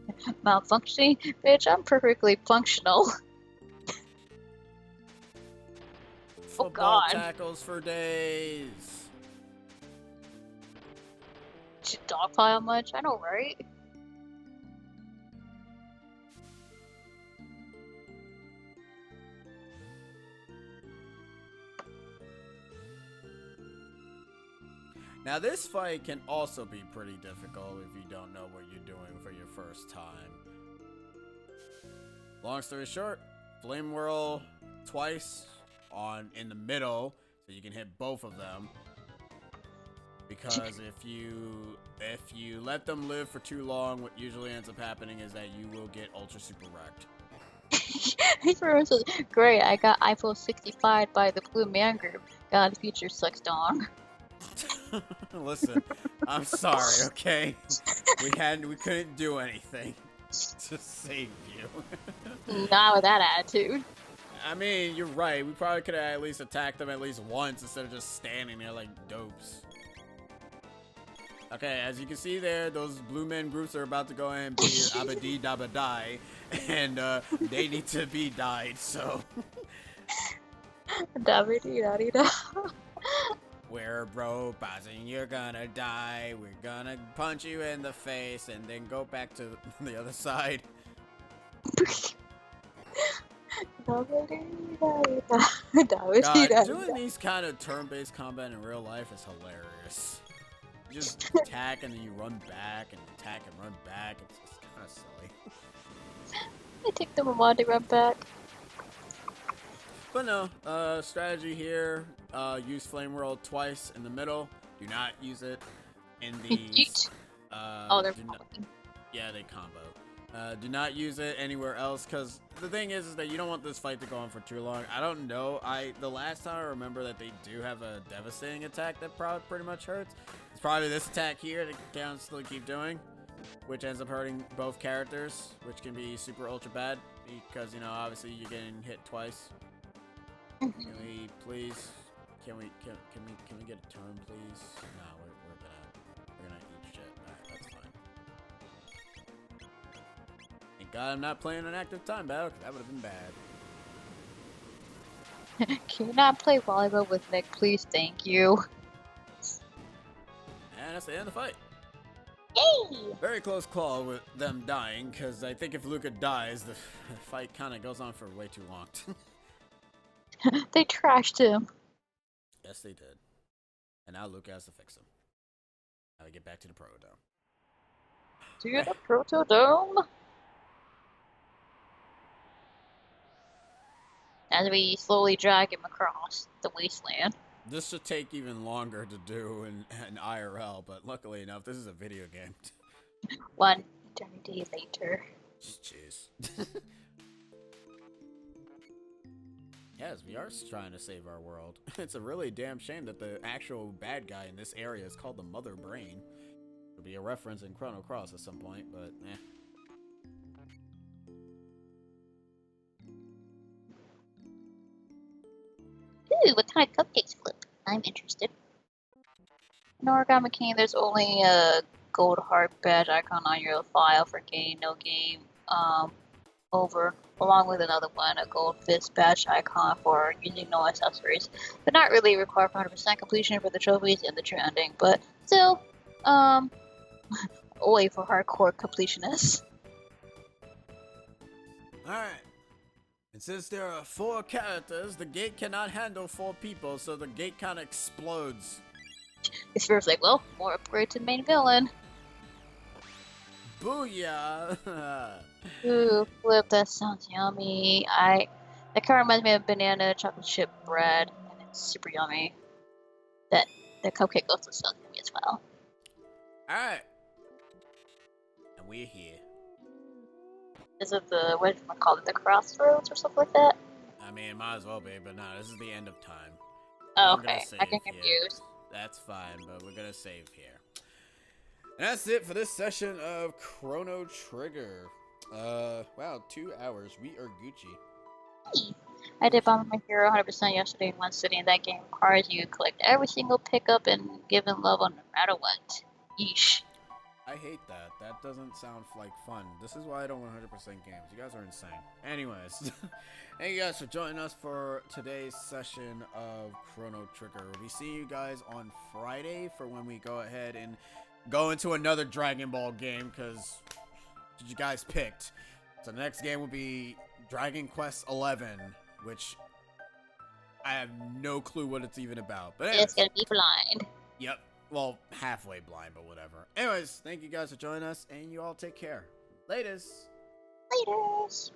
that happens. Malfunctioning? Bitch, I'm perfectly functional. Football God. tackles for days. Did you dogpile much? I know, right? Now this fight can also be pretty difficult if you don't know what you're doing for your first time. Long story short, flame whirl twice in the middle so you can hit both of them. Because if you let them live for too long, what usually ends up happening is that you will get ultra super wrecked. Great, I got iPhone 65 by the Blue Man Group. God, the future sucks dong. Listen, I'm sorry, okay? We couldn't do anything to save you. Not with that attitude. I mean, you're right. We probably could have at least attacked them at least once instead of just standing there like dopes. Okay, as you can see there, those blue men groups are about to go in and be abadi dabadai, and they need to be died, so. Da-ba-dee-da-dee-da. We're roboting, you're gonna die, we're gonna punch you in the face, and then go back to the other side. God, doing these kind of turn-based combat in real life is hilarious. You just attack and then you run back, and attack and run back, it's just kind of silly. It took them a while to run back. But no, strategy here, use Flame Whirl twice in the middle. Do not use it in these. Oh, they're following. Yeah, they combo. Do not use it anywhere else, because the thing is that you don't want this fight to go on for too long. I don't know. The last time I remember that they do have a devastating attack that probably pretty much hurts. It's probably this attack here that they constantly keep doing, which ends up hurting both characters, which can be super ultra bad because, you know, obviously you're getting hit twice. Can we please? Can we get a turn, please? No, we're gonna eat shit. Alright, that's fine. Thank God I'm not playing an active time battle, 'cause that would have been bad. Can you not play volleyball with Nick, please? Thank you. And that's the end of the fight. Yay! Very close call with them dying, because I think if Luca dies, the fight kind of goes on for way too long. They trashed him. Yes, they did. And now Luca has to fix him. Now we get back to the Protodome. To the Protodome. As we slowly drag him across the wasteland. This should take even longer to do in IRL, but luckily enough, this is a video game. One eternity later. Jeez. Yes, we are trying to save our world. It's a really damn shame that the actual bad guy in this area is called the Mother Brain. It'll be a reference in Chrono Cross at some point, but eh. Ooh, what kind of cupcakes flip? I'm interested. In Origami King, there's only a gold heart badge icon on your file for game, no game, over, along with another one, a gold fist badge icon for using no accessories, but not really required for 100% completion for the trophies and the true ending, but still, only for hardcore completionists. Alright. And since there are 4 characters, the gate cannot handle 4 people, so the gate kind of explodes. This feels like, well, more upgrade to the main villain. Booyah! Ooh, flip, that sounds yummy. That kind of reminds me of banana chocolate chip bread, and it's super yummy. The cupcake also sounds yummy as well. Alright. And we're here. Is it what do you call it, the crossroads or something like that? I mean, might as well be, but no, this is the end of time. Oh, I'm gonna okay. save I get here. confused. That's fine, but we're gonna save here. And that's it for this session of Chrono Trigger. Wow, 2 hours. We are Gucci. Hey. I did Bomb My Hero 100% yesterday in one sitting. That game requires you to collect every single pickup and give them level no matter what. Yeesh. I hate that. That doesn't sound like fun. This is why I don't 100% games. You guys are insane. Anyways, thank you guys for joining us for today's session of Chrono Trigger. We see you guys on Friday for when we go ahead and go into another Dragon Ball game, because you guys picked. So the next game will be Dragon Quest 11, which I have no clue what it's even about. But anyways, It's gonna be blind. Yep. Well, halfway blind, but whatever. Anyways, thank you guys for joining us, and you all take care. Laters. Laters.